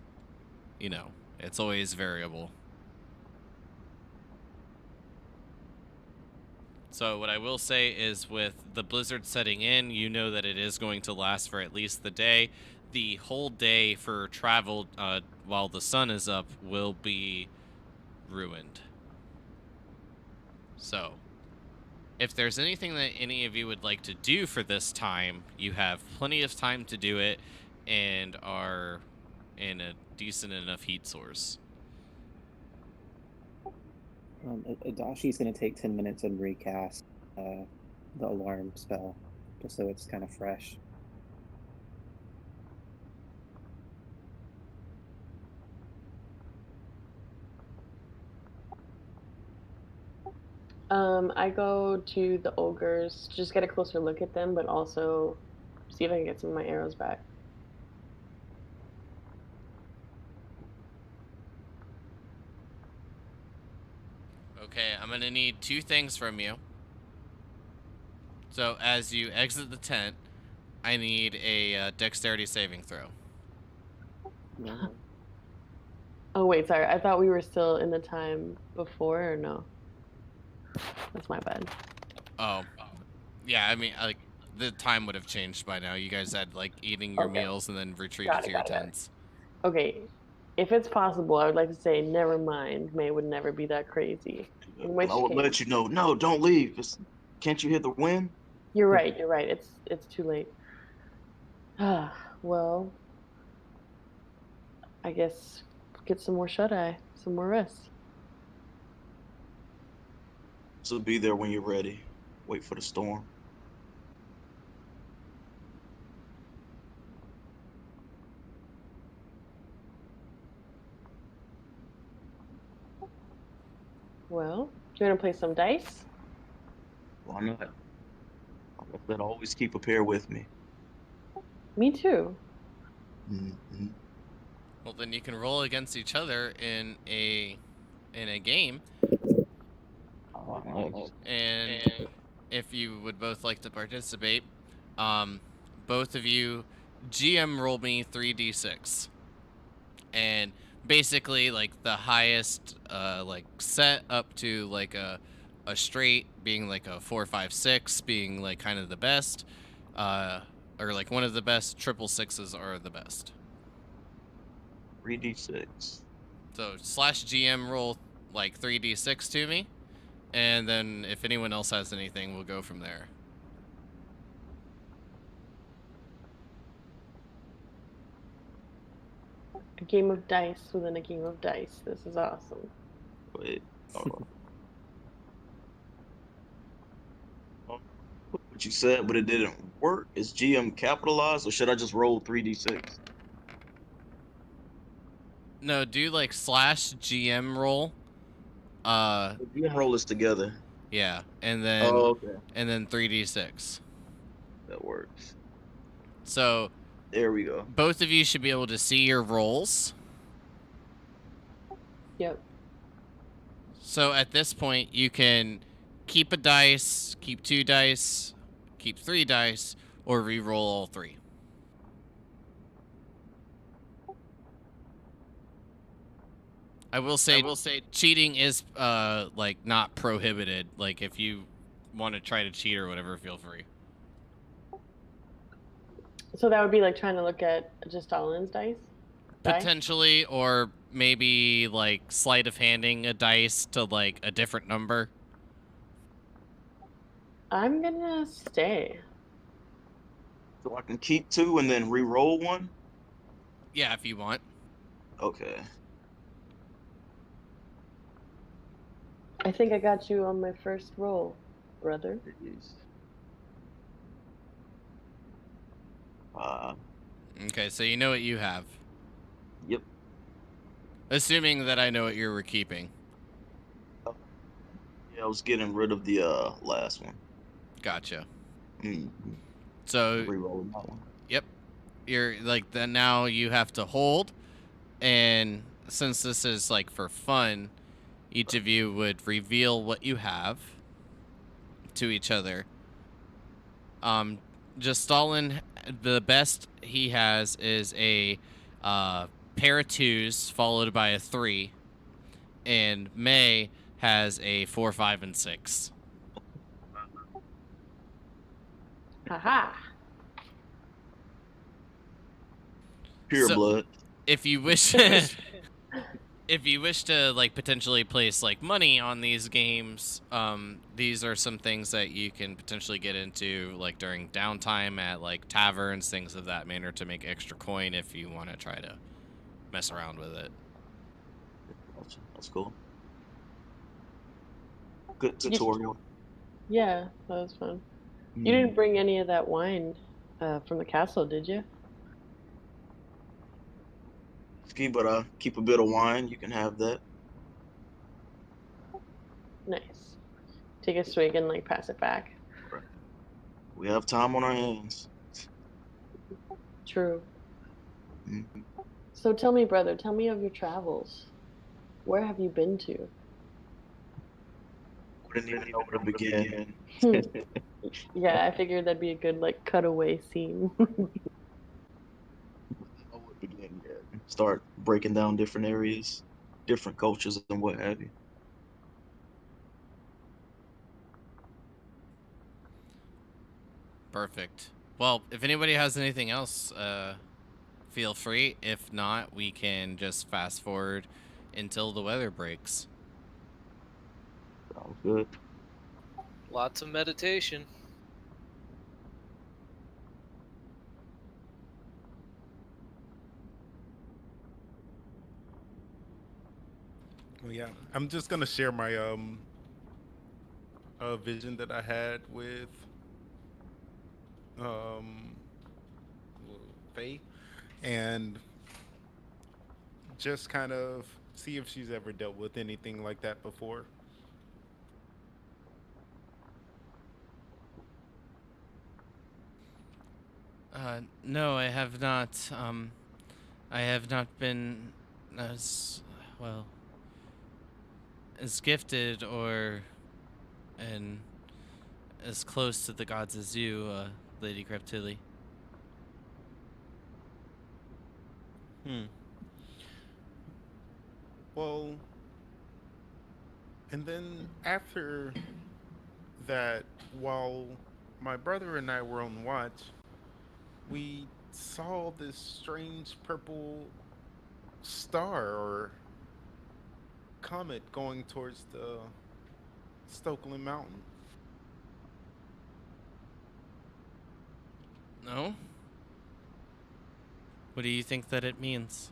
you know, it's always variable. So what I will say is, with the blizzard setting in, you know that it is going to last for at least the day. The whole day for travel while the sun is up will be ruined. So if there's anything that any of you would like to do for this time, you have plenty of time to do it and are in a decent enough heat source. Adashi's gonna take 10 minutes and recast the alarm spell, just so it's kind of fresh. I go to the ogres to just get a closer look at them, but also see if I can get some of my arrows back. Okay, I'm gonna need 2 things from you. So as you exit the tent, I need a dexterity saving throw. No. Oh wait, sorry. I thought we were still in the time before, or no? That's my bad. Oh, yeah. I mean, like, the time would have changed by now. You guys had like eating your Okay. meals and then retreated to your tents. Okay, if it's possible, I would like to say never mind. May would never be that crazy. In which I would case, let you know. No, don't leave. Can't you hear the wind? you're right. You're right. It's too late. Well, I guess get some more shut eye, some more rest. So be there when you're ready. Wait for the storm. Well, do you want to play some dice? Why not? Like I said, always keep a pair with me. Me too. Mm-hmm. Well, then you can roll against each other in a game, Oh, nice. and if you would both like to participate, both of you GM roll me 3d6, and basically like the highest like set up to like a straight being like a 4, 5, 6 being like kind of the best, or like one of the best. Triple sixes are the best. 3d6. So /GM roll like 3d6 to me, and then if anyone else has anything, we'll go from there. A game of dice within a game of dice. This is awesome. Wait. What you said, but it didn't work. Is GM capitalized, or should I just roll 3d6? No, do like /GM roll. The GM roll is together. Yeah, and then Oh, okay. and then 3d6. That works. So There we go. both of you should be able to see your rolls. Yep. So at this point, you can keep a dice, keep 2 dice, keep 3 dice, or re-roll all 3. I will say cheating is like not prohibited. Like if you want to try to cheat or whatever, feel free. So that would be like trying to look at just Stalin's dice. Die? Potentially, or maybe like sleight of handing a dice to like a different number. I'm gonna stay. So I can keep 2 and then re-roll 1. Yeah, if you want. Okay. I think I got you on my first roll, brother. Jeez. Okay, so you know what you have. Yep. Assuming that I know what you were keeping. Yeah, I was getting rid of the last one. Gotcha. Mm-hmm. So, Re-rolling that one. yep. You're like, then now you have to hold. And since this is like for fun, each of you would reveal what you have to each other. Just Stalin, the best he has is a pair of 2s followed by a 3, and May has a 4, 5, and 6. Haha. Pure So, blood. if you wish, if you wish to like potentially place like money on these games, these are some things that you can potentially get into like during downtime at like taverns, things of that manner, to make extra coin if you want to try to mess around with it. That's cool. Good tutorial. Yeah, that was fun. You didn't bring any of that wine from the castle, did you? Ski, but keep a bit of wine. You can have that. Nice. Take a swig and like pass it back. Right. We have time on our hands. True. Mm-hmm. So tell me, brother, tell me of your travels. Where have you been to? Wouldn't even know where to begin. Yeah, I figured that'd be a good like cutaway scene. I would begin yet. Start breaking down different areas, different cultures, and what have you. Perfect. Well, if anybody has anything else, feel free. If not, we can just fast forward until the weather breaks. Sounds good. Lots of meditation. Well, yeah, I'm just gonna share my vision that I had with um Faye, and just kind of see if she's ever dealt with anything like that before. No, I have not. I have not been as well as gifted or and as close to the gods as you, Lady Creptilli. Hmm. Well, and then after that, while my brother and I were on watch, we saw this strange purple star or comet going towards the Stokeland Mountain. No? What do you think that it means?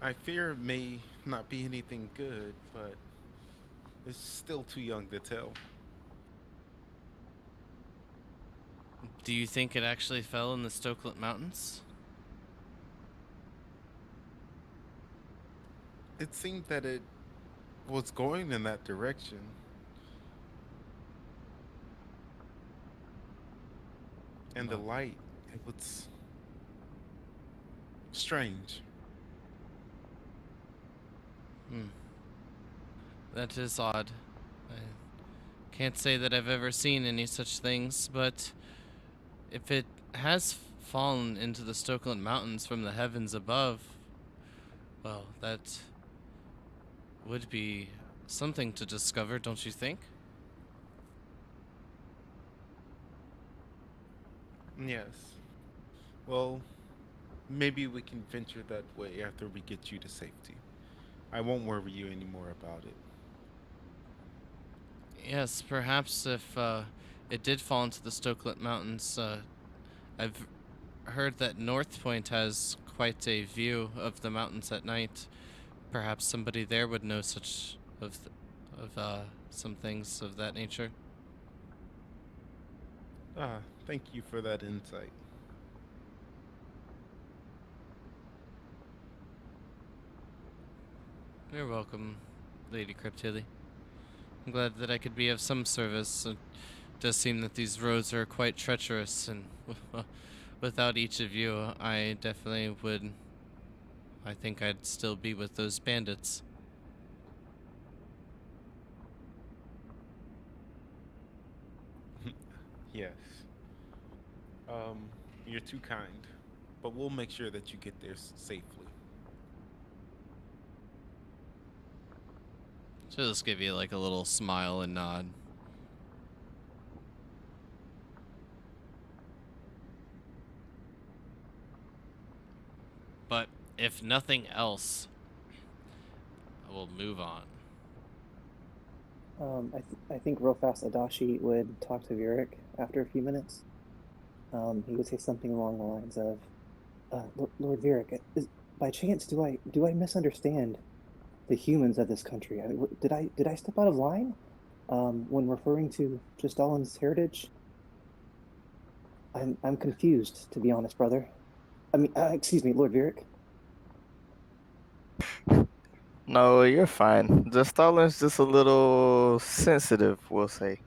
I fear it may not be anything good, but it's still too young to tell. Do you think it actually fell in the Stokelet Mountains? It seemed that it was going in that direction. And the Well, light, it was strange. Hmm. That is odd. I can't say that I've ever seen any such things, but if it has fallen into the Stokeland Mountains from the heavens above, well, that would be something to discover, don't you think? Yes. Well, maybe we can venture that way after we get you to safety. I won't worry you anymore about it. Yes, perhaps if it did fall into the Stokelet Mountains, I've heard that North Point has quite a view of the mountains at night. Perhaps somebody there would know such of some things of that nature. Thank you for that insight. You're welcome, Lady Cryptilly. I'm glad that I could be of some service. It does seem that these roads are quite treacherous, and without each of you, I definitely would. I think I'd still be with those bandits. Yes. You're too kind, but we'll make sure that you get there safely. She'll just give you like a little smile and nod. But if nothing else, we'll move on. I think real fast Adachi would talk to Vieric after a few minutes. He would say something along the lines of, Lord Vieric, by chance do I misunderstand the humans of this country? Did I step out of line when referring to Justalin's heritage? I'm confused, to be honest, brother. I mean, excuse me, Lord Vieric. No, you're fine. The Stalin's just a little sensitive, we'll say.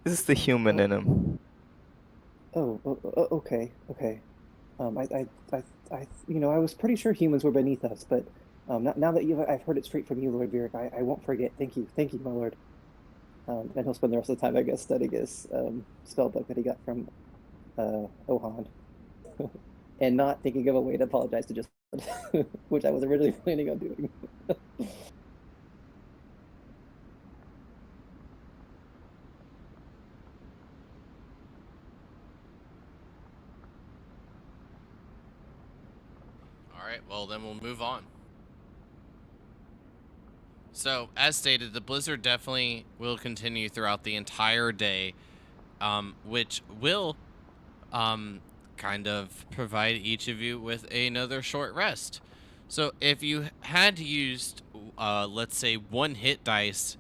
It's the human in him. Okay, okay. I was pretty sure humans were beneath us, but now that I've heard it straight from you, Lord Vieric, I won't forget. Thank you, my lord. And he'll spend the rest of the time, I guess, studying his spell book that he got from Ohan, and not thinking of a way to apologize to just, which I was originally planning on doing. Alright, well then we'll move on. So, as stated, the blizzard definitely will continue throughout the entire day, which will kind of provide each of you with another short rest. So, if you had used, let's say, 1 hit dice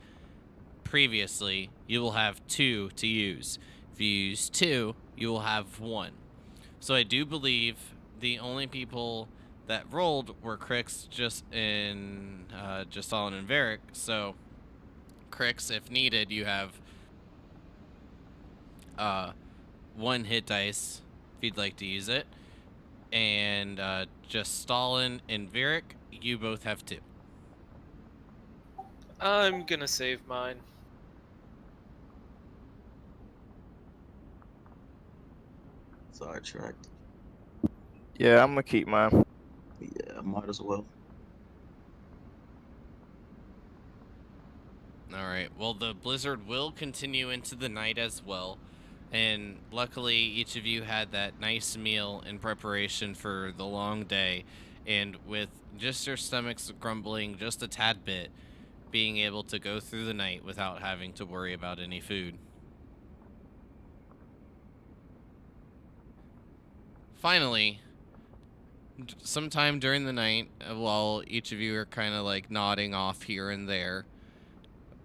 previously, you will have 2 to use. If you use 2, you will have 1. So, I do believe the only people that rolled were Crix, Justalin, and Varric. So, Crix, if needed, you have 1 hit dice if you'd like to use it. And Justalin and Varric, you both have 2. I'm gonna save mine. Sidetracked. Yeah, I'm gonna keep mine. Yeah, might as well. Alright, well, the blizzard will continue into the night as well. And luckily, each of you had that nice meal in preparation for the long day. And with just your stomachs grumbling just a tad bit, being able to go through the night without having to worry about any food. Finally, sometime during the night, while each of you are kind of like nodding off here and there,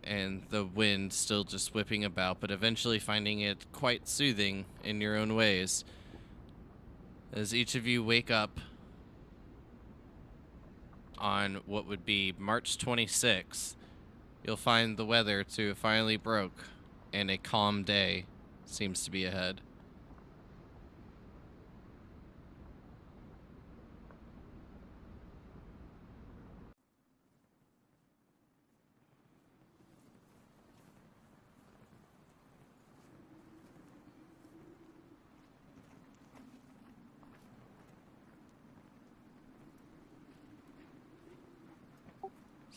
and the wind still just whipping about, but eventually finding it quite soothing in your own ways, as each of you wake up on what would be March 26th, you'll find the weather to have finally broke, and a calm day seems to be ahead.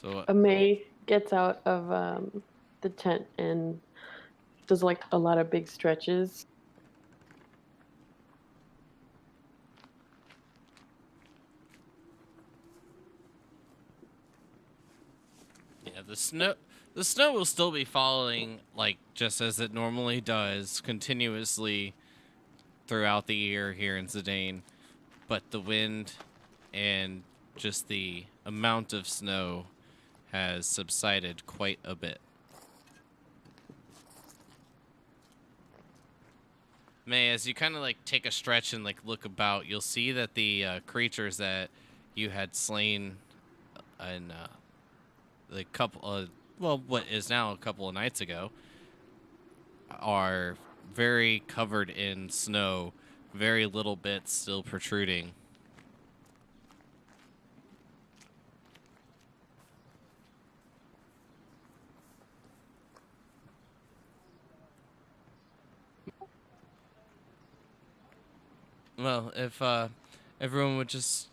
So May gets out of the tent and does like a lot of big stretches. yeah, the snow will still be falling like just as it normally does, continuously throughout the year here in Zidane, but the wind and just the amount of snow has subsided quite a bit. May, as you kind of like take a stretch and like look about, you'll see that the creatures that you had slain in the couple, well, what is now a couple of nights ago, are very covered in snow, very little bits still protruding. Well, if everyone would just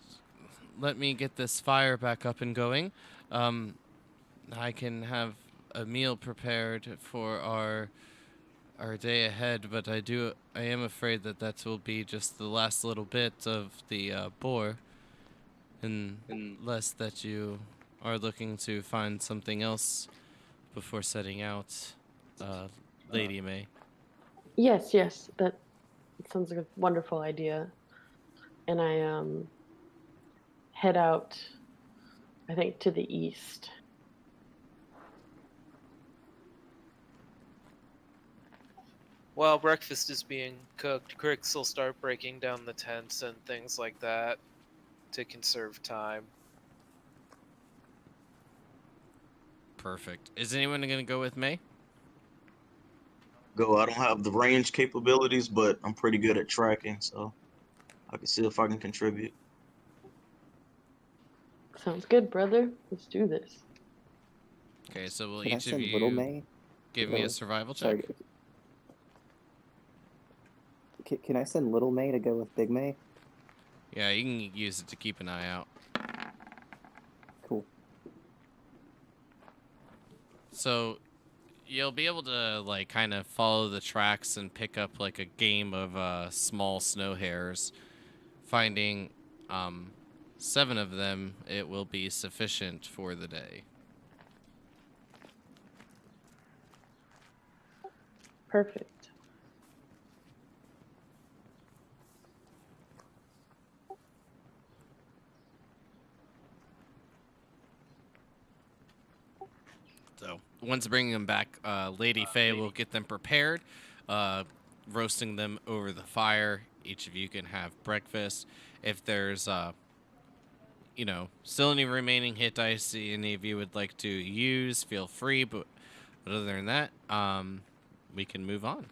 let me get this fire back up and going, um, I can have a meal prepared for our day ahead. But I am afraid that that will be just the last little bit of the boar, unless that you are looking to find something else before setting out, Lady May. Yes, yes, that sounds like a wonderful idea. And I head out, I think, to the east. While breakfast is being cooked, Crix will start breaking down the tents and things like that to conserve time. Perfect. Is anyone going to go with May? Go. I don't have the range capabilities, but I'm pretty good at tracking, so I can see if I can contribute. Sounds good, brother. Let's do this. Okay, so will Can I each of send Little you May? give to me go a with- survival check? Sorry. Can I send Little May to go with Big May? Yeah, you can use it to keep an eye out. Cool. So you'll be able to like kind of follow the tracks and pick up like a game of small snow hares. Finding 7 of them, it will be sufficient for the day. Perfect. So once bringing them back, Lady Faye will get them prepared, roasting them over the fire. Each of you can have breakfast. If there's still any remaining hit dice any of you would like to use, feel free. But other than that, we can move on.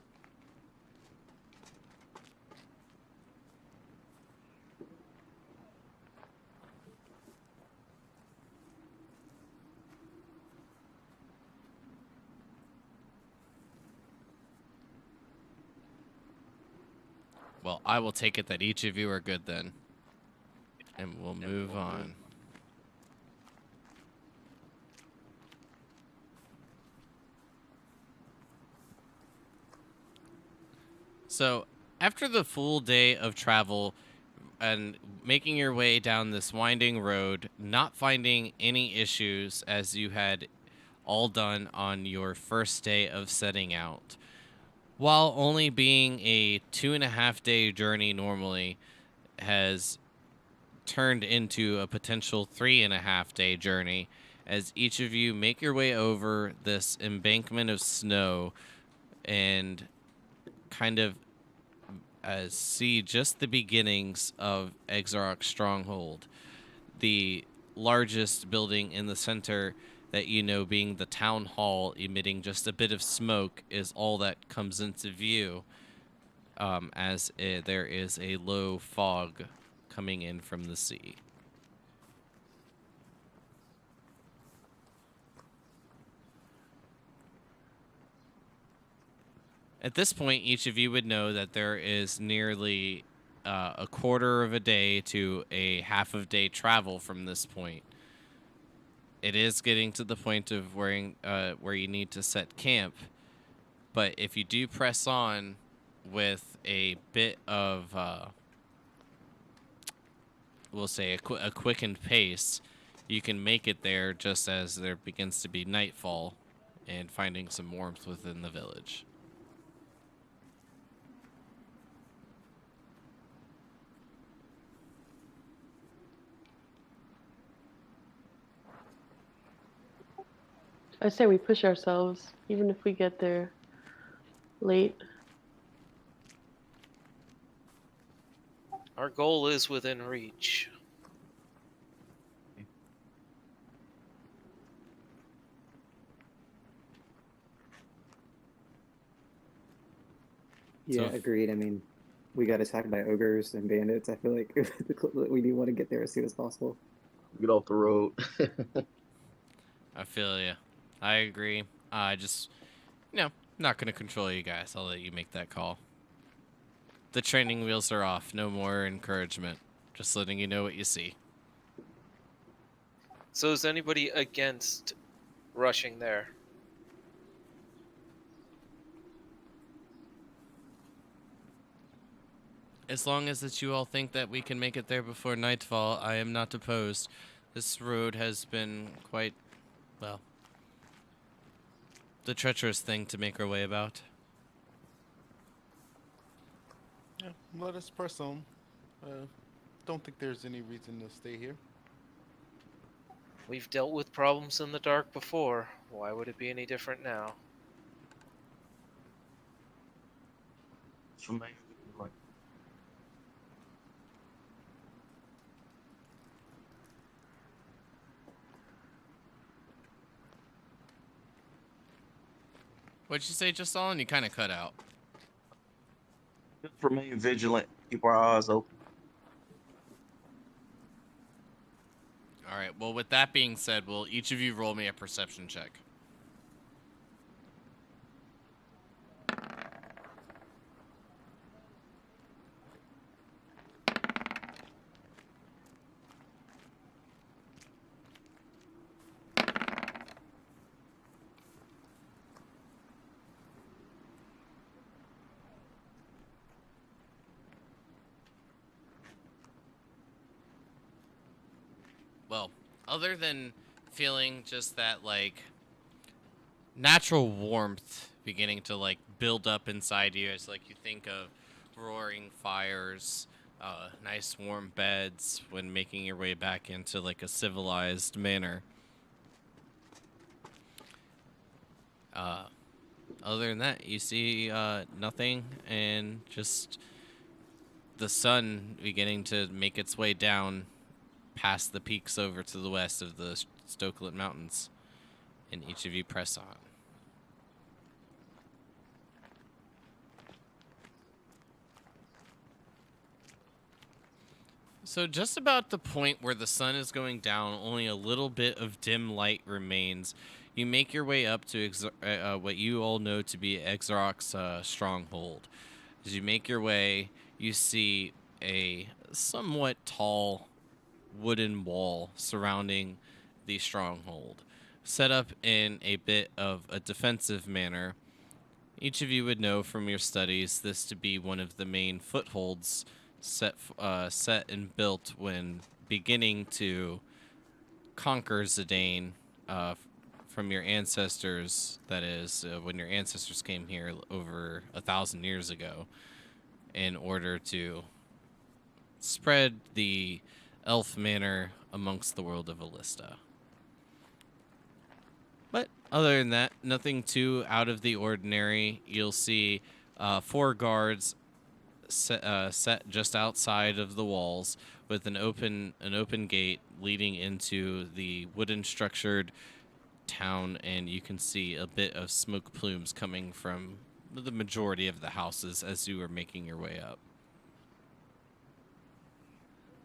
Well, I will take it that each of you are good then. And we'll move on. So, after the full day of travel and making your way down this winding road, not finding any issues as you had all done on your first day of setting out, while only being a 2.5 day journey normally, has turned into a potential 3.5 day journey as each of you make your way over this embankment of snow and kind of see just the beginnings of Exarch's stronghold. The largest building in the center that you know being the town hall, emitting just a bit of smoke, is all that comes into view as there is a low fog coming in from the sea. At this point, each of you would know that there is nearly a quarter of a day to a half of day travel from this point. it is getting to the point of where you need to set camp. But if you do press on with a bit of, we'll say, a quickened pace, you can make it there just as there begins to be nightfall and finding some warmth within the village. I say we push ourselves, even if we get there late. Our goal is within reach. Yeah, So- agreed. I mean, we got attacked by ogres and bandits. I feel like we do want to get there as soon as possible. Get off the road. I feel you. I agree. I just, not going to control you guys. I'll let you make that call. The training wheels are off. No more encouragement. Just letting you know what you see. So is anybody against rushing there? As long as that you all think that we can make it there before nightfall, I am not opposed. This road has been quite, well, the treacherous thing to make our way about. Yeah, let us press on. Don't think there's any reason to stay here. We've dealt with problems in the dark before. Why would it be any different now? For me, like, What'd you say, Justin? You kind of cut out. just remain vigilant. Keep our eyes open. All right. Well, with that being said, will each of you roll me a perception check? Well, other than feeling just that, like, natural warmth beginning to, like, build up inside you as, like, you think of roaring fires, nice warm beds when making your way back into, like, a civilized manner. Other than that, you see nothing, and just the sun beginning to make its way down past the peaks over to the west of the Stokelet Mountains, and each of you press on. So just about the point where the sun is going down, only a little bit of dim light remains. You make your way up to what you all know to be Exarch's stronghold. As you make your way, you see a somewhat tall wooden wall surrounding the stronghold, set up in a bit of a defensive manner. Each of you would know from your studies this to be one of the main footholds set and built when beginning to conquer Zidane from your ancestors. That is, when your ancestors came here over 1,000 years ago, in order to spread the elf manor amongst the world of Elista. But other than that, nothing too out of the ordinary. You'll see 4 guards set just outside of the walls, with an open gate leading into the wooden structured town, and you can see a bit of smoke plumes coming from the majority of the houses as you are making your way up.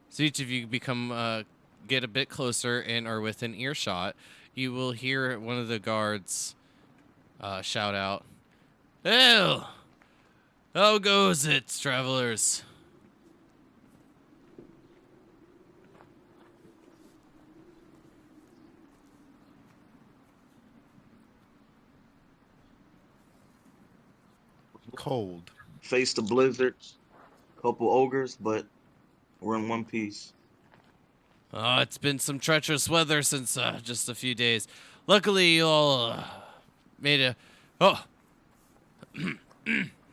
So each of you get a bit closer and are within earshot. You will hear one of the guards shout out, "Hail! How goes it, travelers?" cold. Faced the blizzard, couple ogres, but we're in one piece. It's been some treacherous weather since just a few days. Luckily, you all made a. Oh,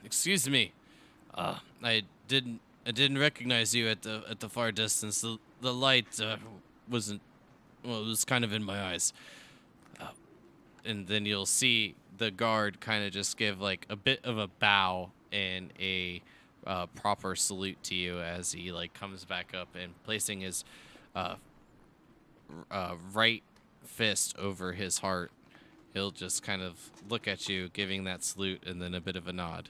excuse me. I didn't recognize you at the far distance. The light wasn't. Well, it was kind of in my eyes. And then you'll see the guard kind of just give like a bit of a bow and a proper salute to you as he like comes back up and placing his right fist over his heart. He'll just kind of look at you, giving that salute and then a bit of a nod.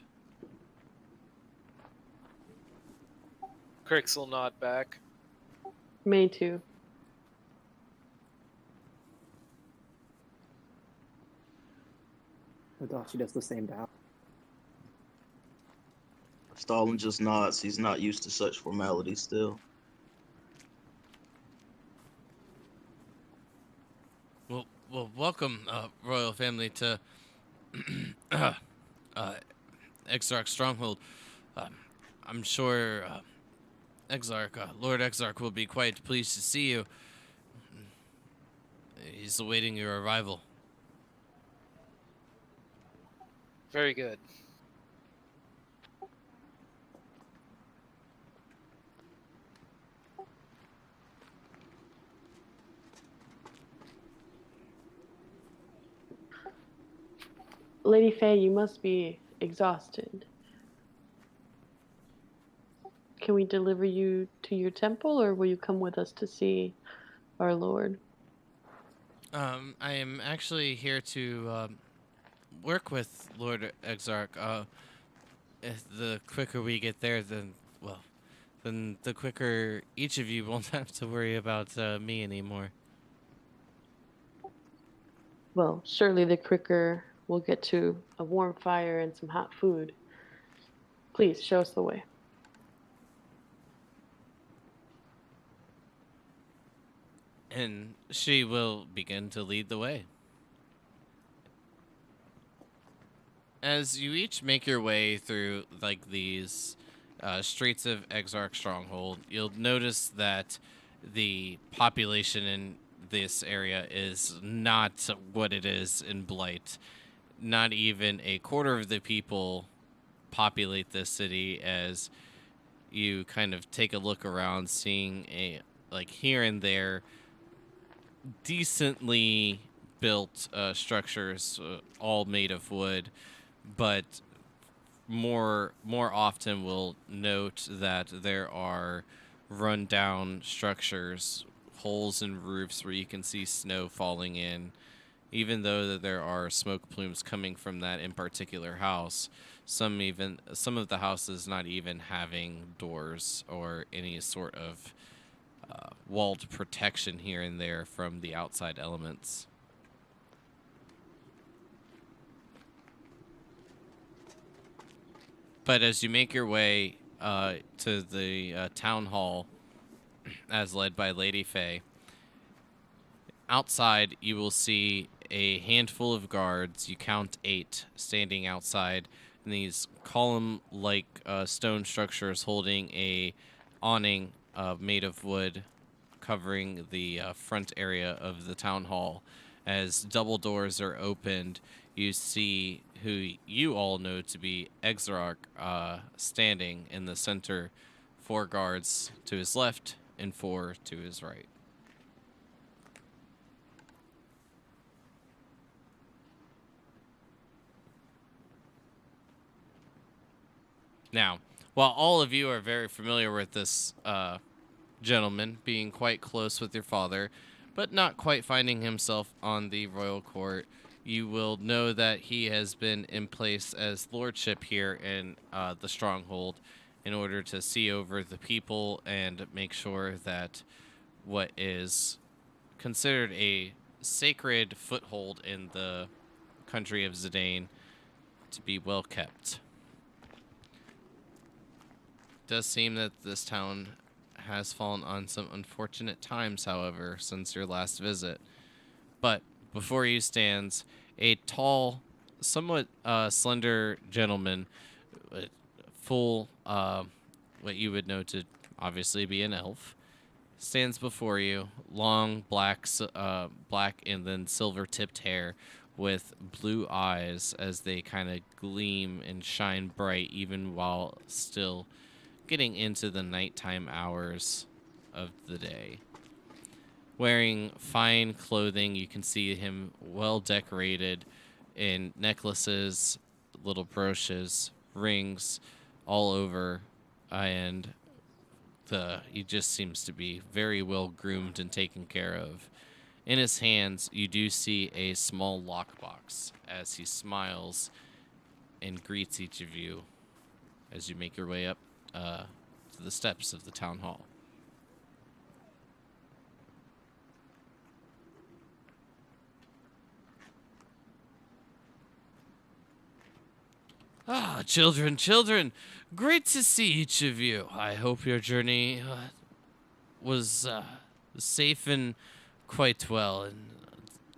Crix will nod back. Me too. Adachi does the same bow. Stalin just nods. He's not used to such formalities still. Well, welcome, royal family, to Exarch Stronghold. I'm sure Lord Exarch will be quite pleased to see you. He's awaiting your arrival. Very good. Lady Faye, you must be exhausted. Can we deliver you to your temple, or will you come with us to see our lord? I am actually here to work with Lord Exarch. If the quicker we get there, then the quicker each of you won't have to worry about me anymore. Well, surely the quicker we'll get to a warm fire and some hot food. Please, show us the way. And she will begin to lead the way. As you each make your way through like these streets of Exarch Stronghold, you'll notice that the population in this area is not what it is in Blight. Not even a quarter of the people populate this city. As you kind of take a look around, seeing a like here and there decently built structures, all made of wood, but more often we'll note that there are run-down structures, holes in roofs where you can see snow falling in. Even though that there are smoke plumes coming from that in particular house, some of the houses not even having doors or any sort of walled protection here and there from the outside elements. But as you make your way to the town hall, as led by Lady Faye, outside you will see a handful of guards. You count 8 standing outside in these column-like stone structures, holding a awning made of wood, covering the front area of the town hall. As double doors are opened, you see who you all know to be Exarch standing in the center, 4 guards to his left and 4 to his right. Now, while all of you are very familiar with this gentleman, being quite close with your father, but not quite finding himself on the royal court, you will know that he has been in place as lordship here in the stronghold in order to see over the people and make sure that what is considered a sacred foothold in the country of Zidane to be well kept. It does seem that this town has fallen on some unfortunate times, however, since your last visit. But before you stands a tall, somewhat slender gentleman full, what you would know to obviously be an elf, stands before you, long black and then silver-tipped hair, with blue eyes as they kind of gleam and shine bright, even while still getting into the nighttime hours of the day. Wearing fine clothing, you can see him well decorated in necklaces, little brooches, rings all over, and he just seems to be very well groomed and taken care of. In his hands, you do see a small lockbox as he smiles and greets each of you as you make your way up to the steps of the town hall. Ah, children, great to see each of you. I hope your journey was safe and quite well, and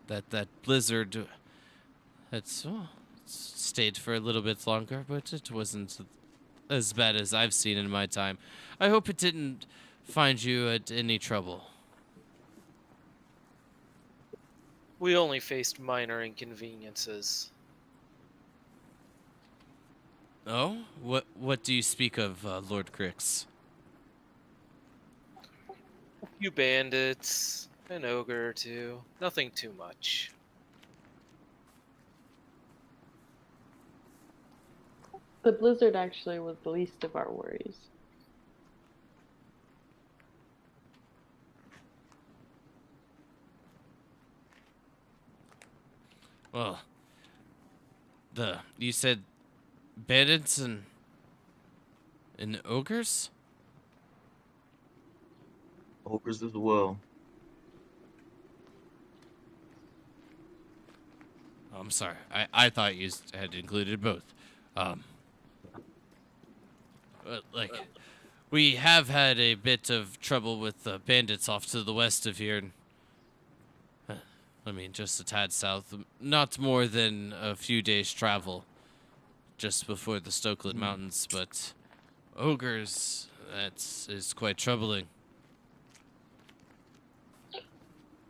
that blizzard that's stayed for a little bit longer, but it wasn't as bad as I've seen in my time. I hope it didn't find you at any trouble. We only faced minor inconveniences. Oh, what do you speak of, Lord Crix? A few bandits, an ogre or two. Nothing too much. The blizzard actually was the least of our worries. Well, you said bandits and ogres? Ogres as well. Oh, I'm sorry. I thought you had included both. Like, we have had a bit of trouble with bandits off to the west of here. And, I mean, just a tad south. Not more than a few days' travel. Just before the Stokelet Mountains. But ogres, is quite troubling.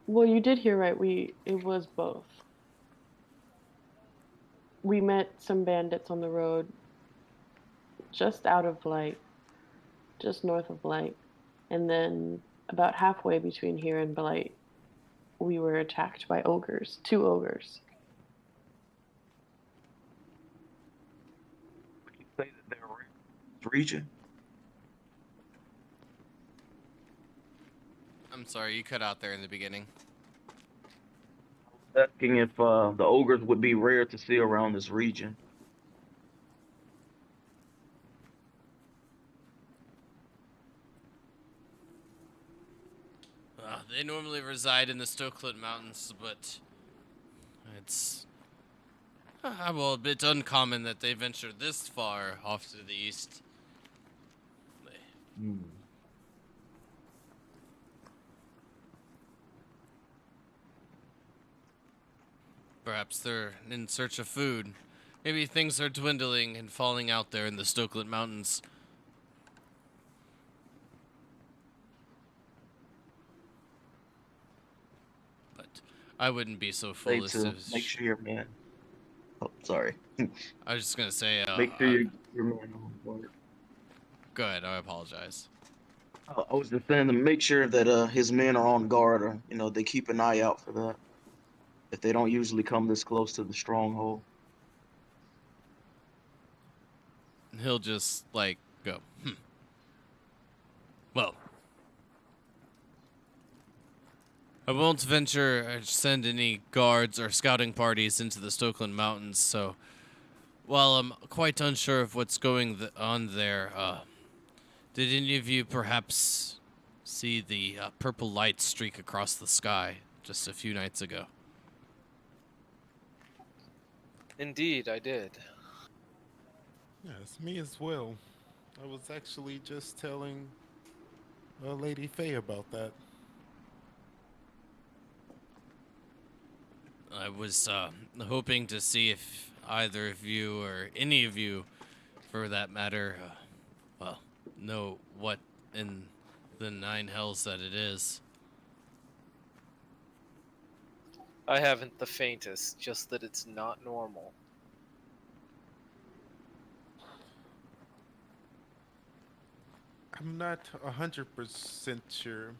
Well, you did hear right. It was both. We met some bandits on the road just out of Blight, just north of Blight. And then about halfway between here and Blight, we were attacked by ogres, 2 ogres. Would you say that they're in this region? I'm sorry, you cut out there in the beginning. Asking if the ogres would be rare to see around this region. They normally reside in the Stokelet Mountains, but it's well, a bit uncommon that they venture this far off to the east. Perhaps they're in search of food. Maybe things are dwindling and falling out there in the Stokelet Mountains. But I wouldn't be so Say foolish to as... make sure your man. Oh, sorry. I was just gonna say, Make sure your man on board. go ahead, I apologize. I was just saying to make sure that his men are on guard, or they keep an eye out for that. If they don't usually come this close to the stronghold. He'll just, like, go, Well, I won't venture or send any guards or scouting parties into the Stokeland Mountains, so while I'm quite unsure of what's going on there, did any of you perhaps see the purple light streak across the sky just a few nights ago? Indeed, I did. Yes, me as well. I was actually just telling Lady Faye about that. I was hoping to see if either of you or any of you for that matter, know what in the nine hells that it is. I haven't the faintest, just that it's not normal. I'm not 100% sure,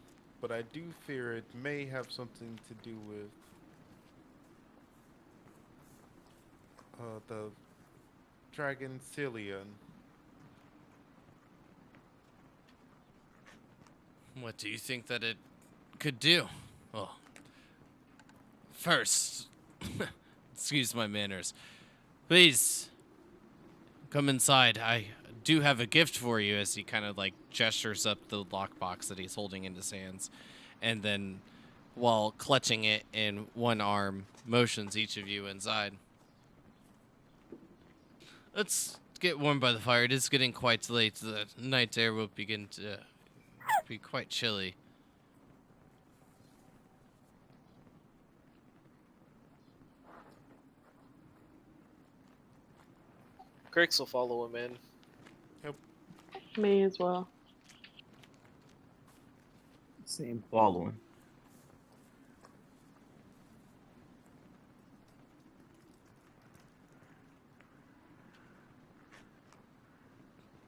but I do fear it may have something to do with the dragon Cillian. What do you think that it could do? Well, first, excuse my manners. Please come inside. I do have a gift for you, as he kind of like gestures up the lockbox that he's holding in his hands, and then, while clutching it in one arm, motions each of you inside. Let's get warm by the fire. It is getting quite late. The night air will begin to be quite chilly. Grix will follow him in. May as well. Same. Following.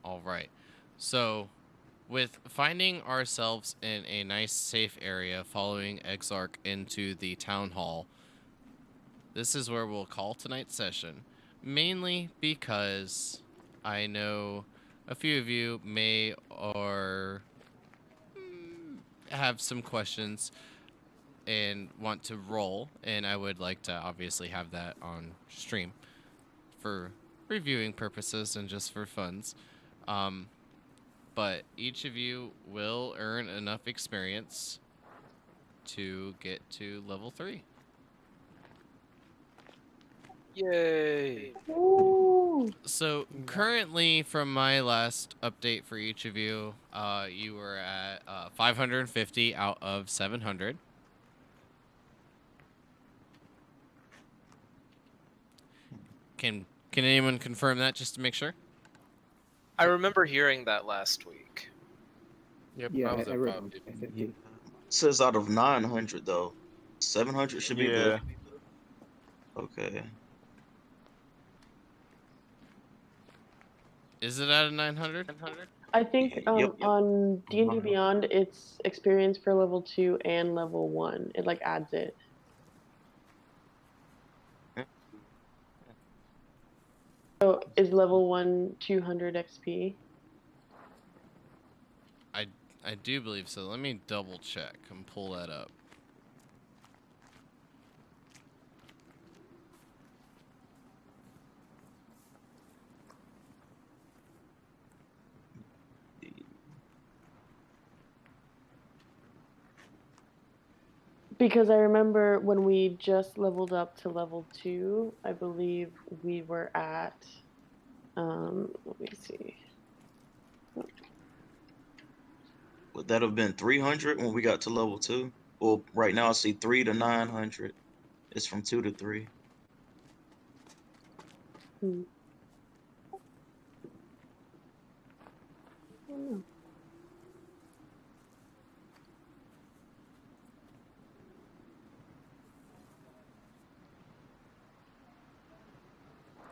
All right. So, with finding ourselves in a nice safe area following Exarch into the town hall, this is where we'll call tonight's session. Mainly because I know a few of you may or have some questions and want to roll, and I would like to obviously have that on stream for reviewing purposes and just for funds. But each of you will earn enough experience to get to level 3. Yay! Ooh. So currently, from my last update for each of you, you were at 550 out of 700. Can anyone confirm that just to make sure? I remember hearing that last week. Yep, Yeah, I was at wrote 550. 50. It says out of 900 though. 700 should be good. Okay. Is it out of 900? I think Yep. on D&D Mhm. Beyond, it's experience for level 2 and level 1. It like adds it. So is level 1 200 XP? I do believe so. Let me double check and pull that up. Because I remember when we just leveled up to level 2, I believe we were at, let me see. Would that have been 300 when we got to level 2? Well, right now I see 3 to 900. It's from 2 to 3. Hmm. I don't know.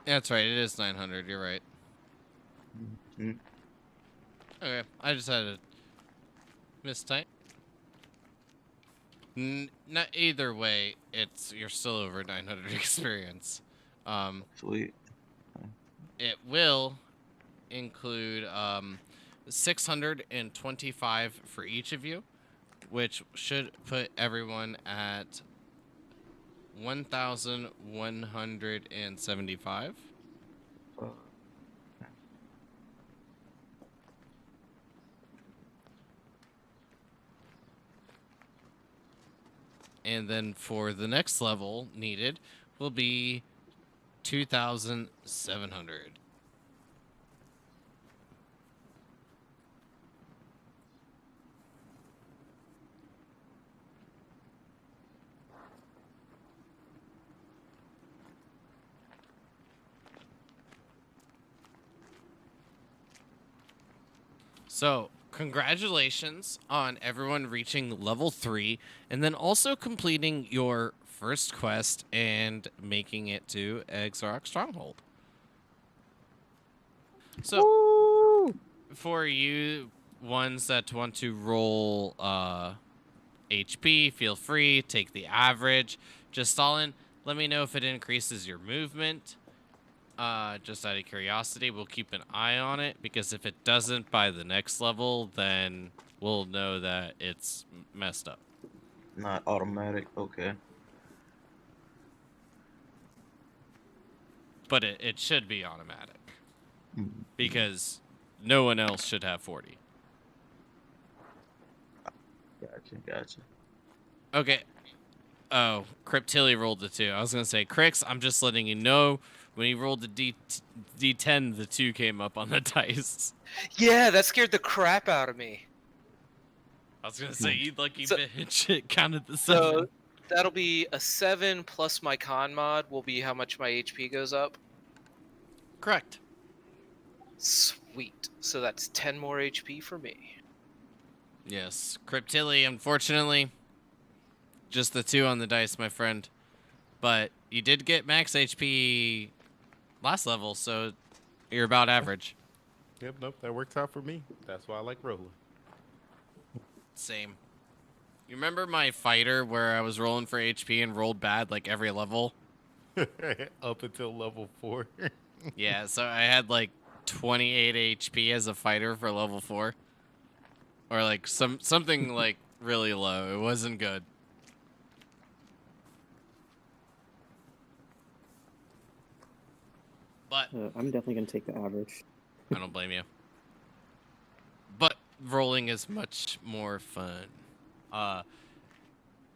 That's right. It is 900. You're right. Mhm. Okay. I just had a mistype. Not either way. You're still over 900 experience. Sweet. It will include 625 for each of you, which should put everyone at 1,175. And then for the next level needed will be 2,700. So, congratulations on everyone reaching level 3 and then also completing your first quest and making it to Exarch Stronghold. So, Woo! for you ones that want to roll HP, feel free, take the average. Just Stalin, let me know if it increases your movement. Just out of curiosity, we'll keep an eye on it, because if it doesn't by the next level, then we'll know that it's messed up. Not automatic. Okay. But it should be automatic, Mhm. because no one else should have 40. Gotcha. Okay. Oh, Cryptilli rolled the 2. I was going to say, Crix, I'm just letting you know, when he rolled the D10, the 2 came up on the dice. Yeah, that scared the crap out of me. I was going to say, you lucky So- bitch, it counted the 7. So that'll be a 7 plus my con mod will be how much my HP goes up. Correct. Sweet. So that's 10 more HP for me. Yes, Cryptilli, unfortunately, just the 2 on the dice, my friend. But you did get max HP last level, so you're about average. Yep, nope, that works out for me. That's why I like rolling. Same. You remember my fighter where I was rolling for HP and rolled bad like every level? Up until level 4. Yeah, so I had like 28 HP as a fighter for level 4. Or like something like really low. It wasn't good. But I'm definitely gonna take the average. I don't blame you. But rolling is much more fun.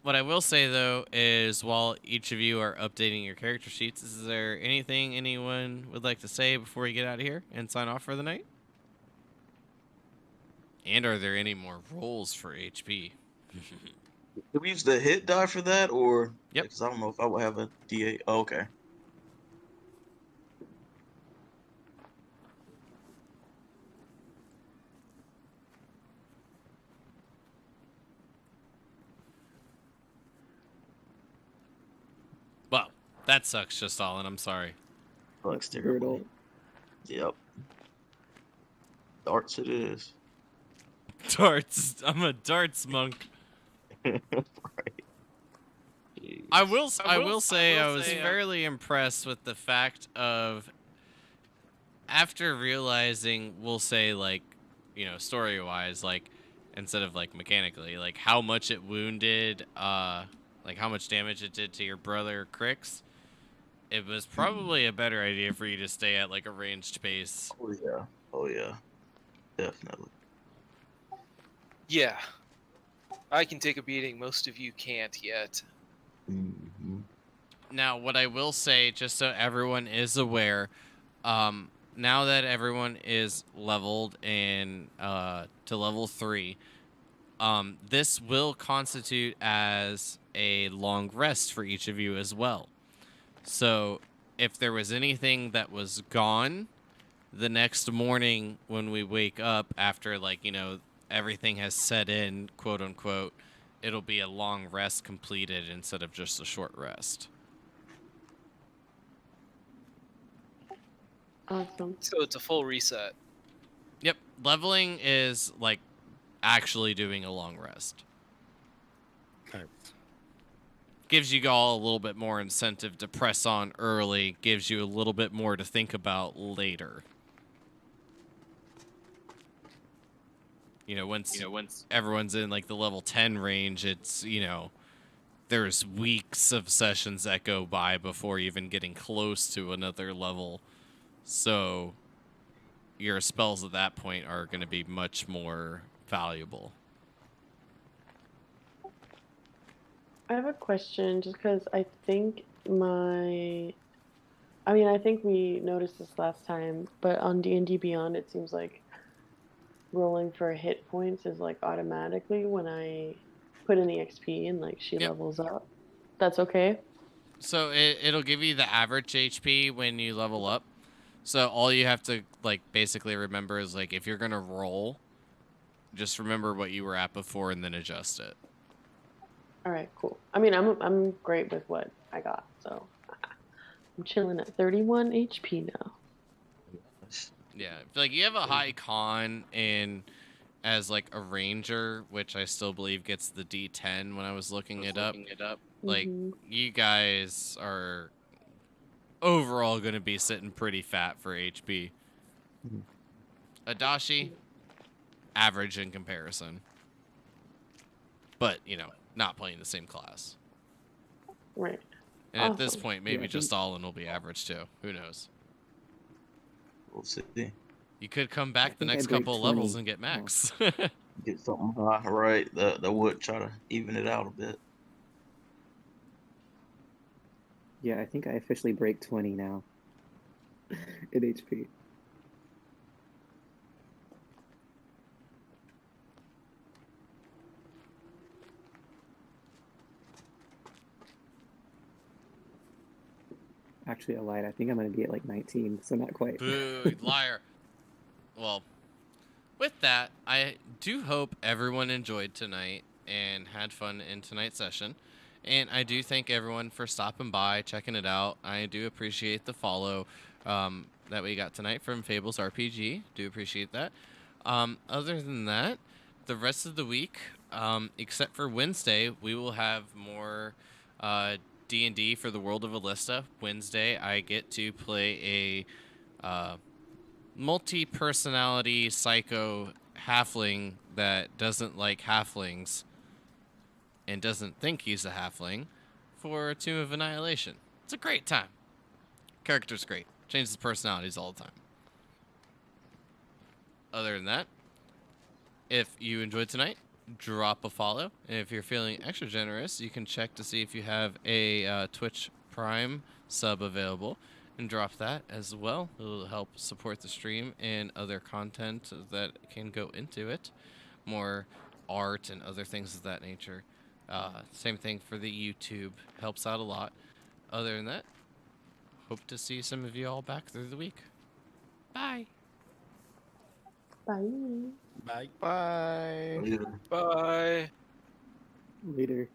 What I will say, though, is while each of you are updating your character sheets, is there anything anyone would like to say before we get out of here and sign off for the night? And are there any more rolls for HP? Did we use the hit die for that, or? Yep. Because I don't know if I would have a D8. Oh, okay. Well, that sucks, just all, and I'm sorry. Flex Brutal. Yep. Darts it is. Darts. I'm a darts monk. Right. I will say I was fairly impressed with the fact of, after realizing, we'll say, like, you know, story-wise, like, instead of, like, mechanically, like, how much it wounded, like, how much damage it did to your brother, Crix, it was probably a better idea for you to stay at, like, a ranged base. Oh yeah. Definitely. Yeah. I can take a beating. Most of you can't yet. Mm-hmm. Now, what I will say, just so everyone is aware, now that everyone is leveled and to level 3, this will constitute as a long rest for each of you as well. So if there was anything that was gone the next morning when we wake up after, like, you know, everything has set in, quote unquote, it'll be a long rest completed instead of just a short rest. Awesome. So it's a full reset. Yep, leveling is like actually doing a long rest. Nice. Gives you all a little bit more incentive to press on early, gives you a little bit more to think about later. You know, once everyone's in like the level 10 range, it's, you know, there's weeks of sessions that go by before even getting close to another level. So your spells at that point are going to be much more valuable. I have a question just because I think I think we noticed this last time, but on D&D Beyond, it seems like rolling for hit points is like automatically when I put in the XP and like she Yep. levels up. That's okay? So it'll give you the average HP when you level up. So all you have to, like, basically remember is, like, if you're going to roll, just remember what you were at before and then adjust it. All right, cool. I mean, I'm great with what I got, so I'm chilling at 31 HP now. Yeah, like you have a high con and as like a ranger, which I still believe gets the D10 when I was looking it up. Like Mhm. you guys are overall going to be sitting pretty fat for HP. Mhm. Adachi, average in comparison. But, you know, not playing the same class. Right. And at this Awesome. point, Yeah, maybe I just think- Stalin will be average too. Who knows? We'll see. You could come I back the think I next break couple of levels 20. and get max. Get something high, right? That would try to even it out a bit. Yeah, I think I officially break 20 now in HP. Actually, I lied. I think I'm going to be at like 19, so not quite. Boo, liar. Well, with that, I do hope everyone enjoyed tonight and had fun in tonight's session. And I do thank everyone for stopping by, checking it out. I do appreciate the follow that we got tonight from Fables RPG. Do appreciate that. Other than that, the rest of the week, except for Wednesday, we will have more D&D for the World of Elista. Wednesday, I get to play a multi-personality psycho halfling that doesn't like halflings and doesn't think he's a halfling for a Tomb of Annihilation. It's a great time. Character's great. Changes personalities all the time. Other than that, if you enjoyed tonight, drop a follow. And if you're feeling extra generous, you can check to see if you have a Twitch Prime sub available and drop that as well. It'll help support the stream and other content that can go into it. More art and other things of that nature. Same thing for the YouTube. Helps out a lot. Other than that, hope to see some of you all back through the week. Bye. Bye. Bye. Bye. Later. Bye. Later.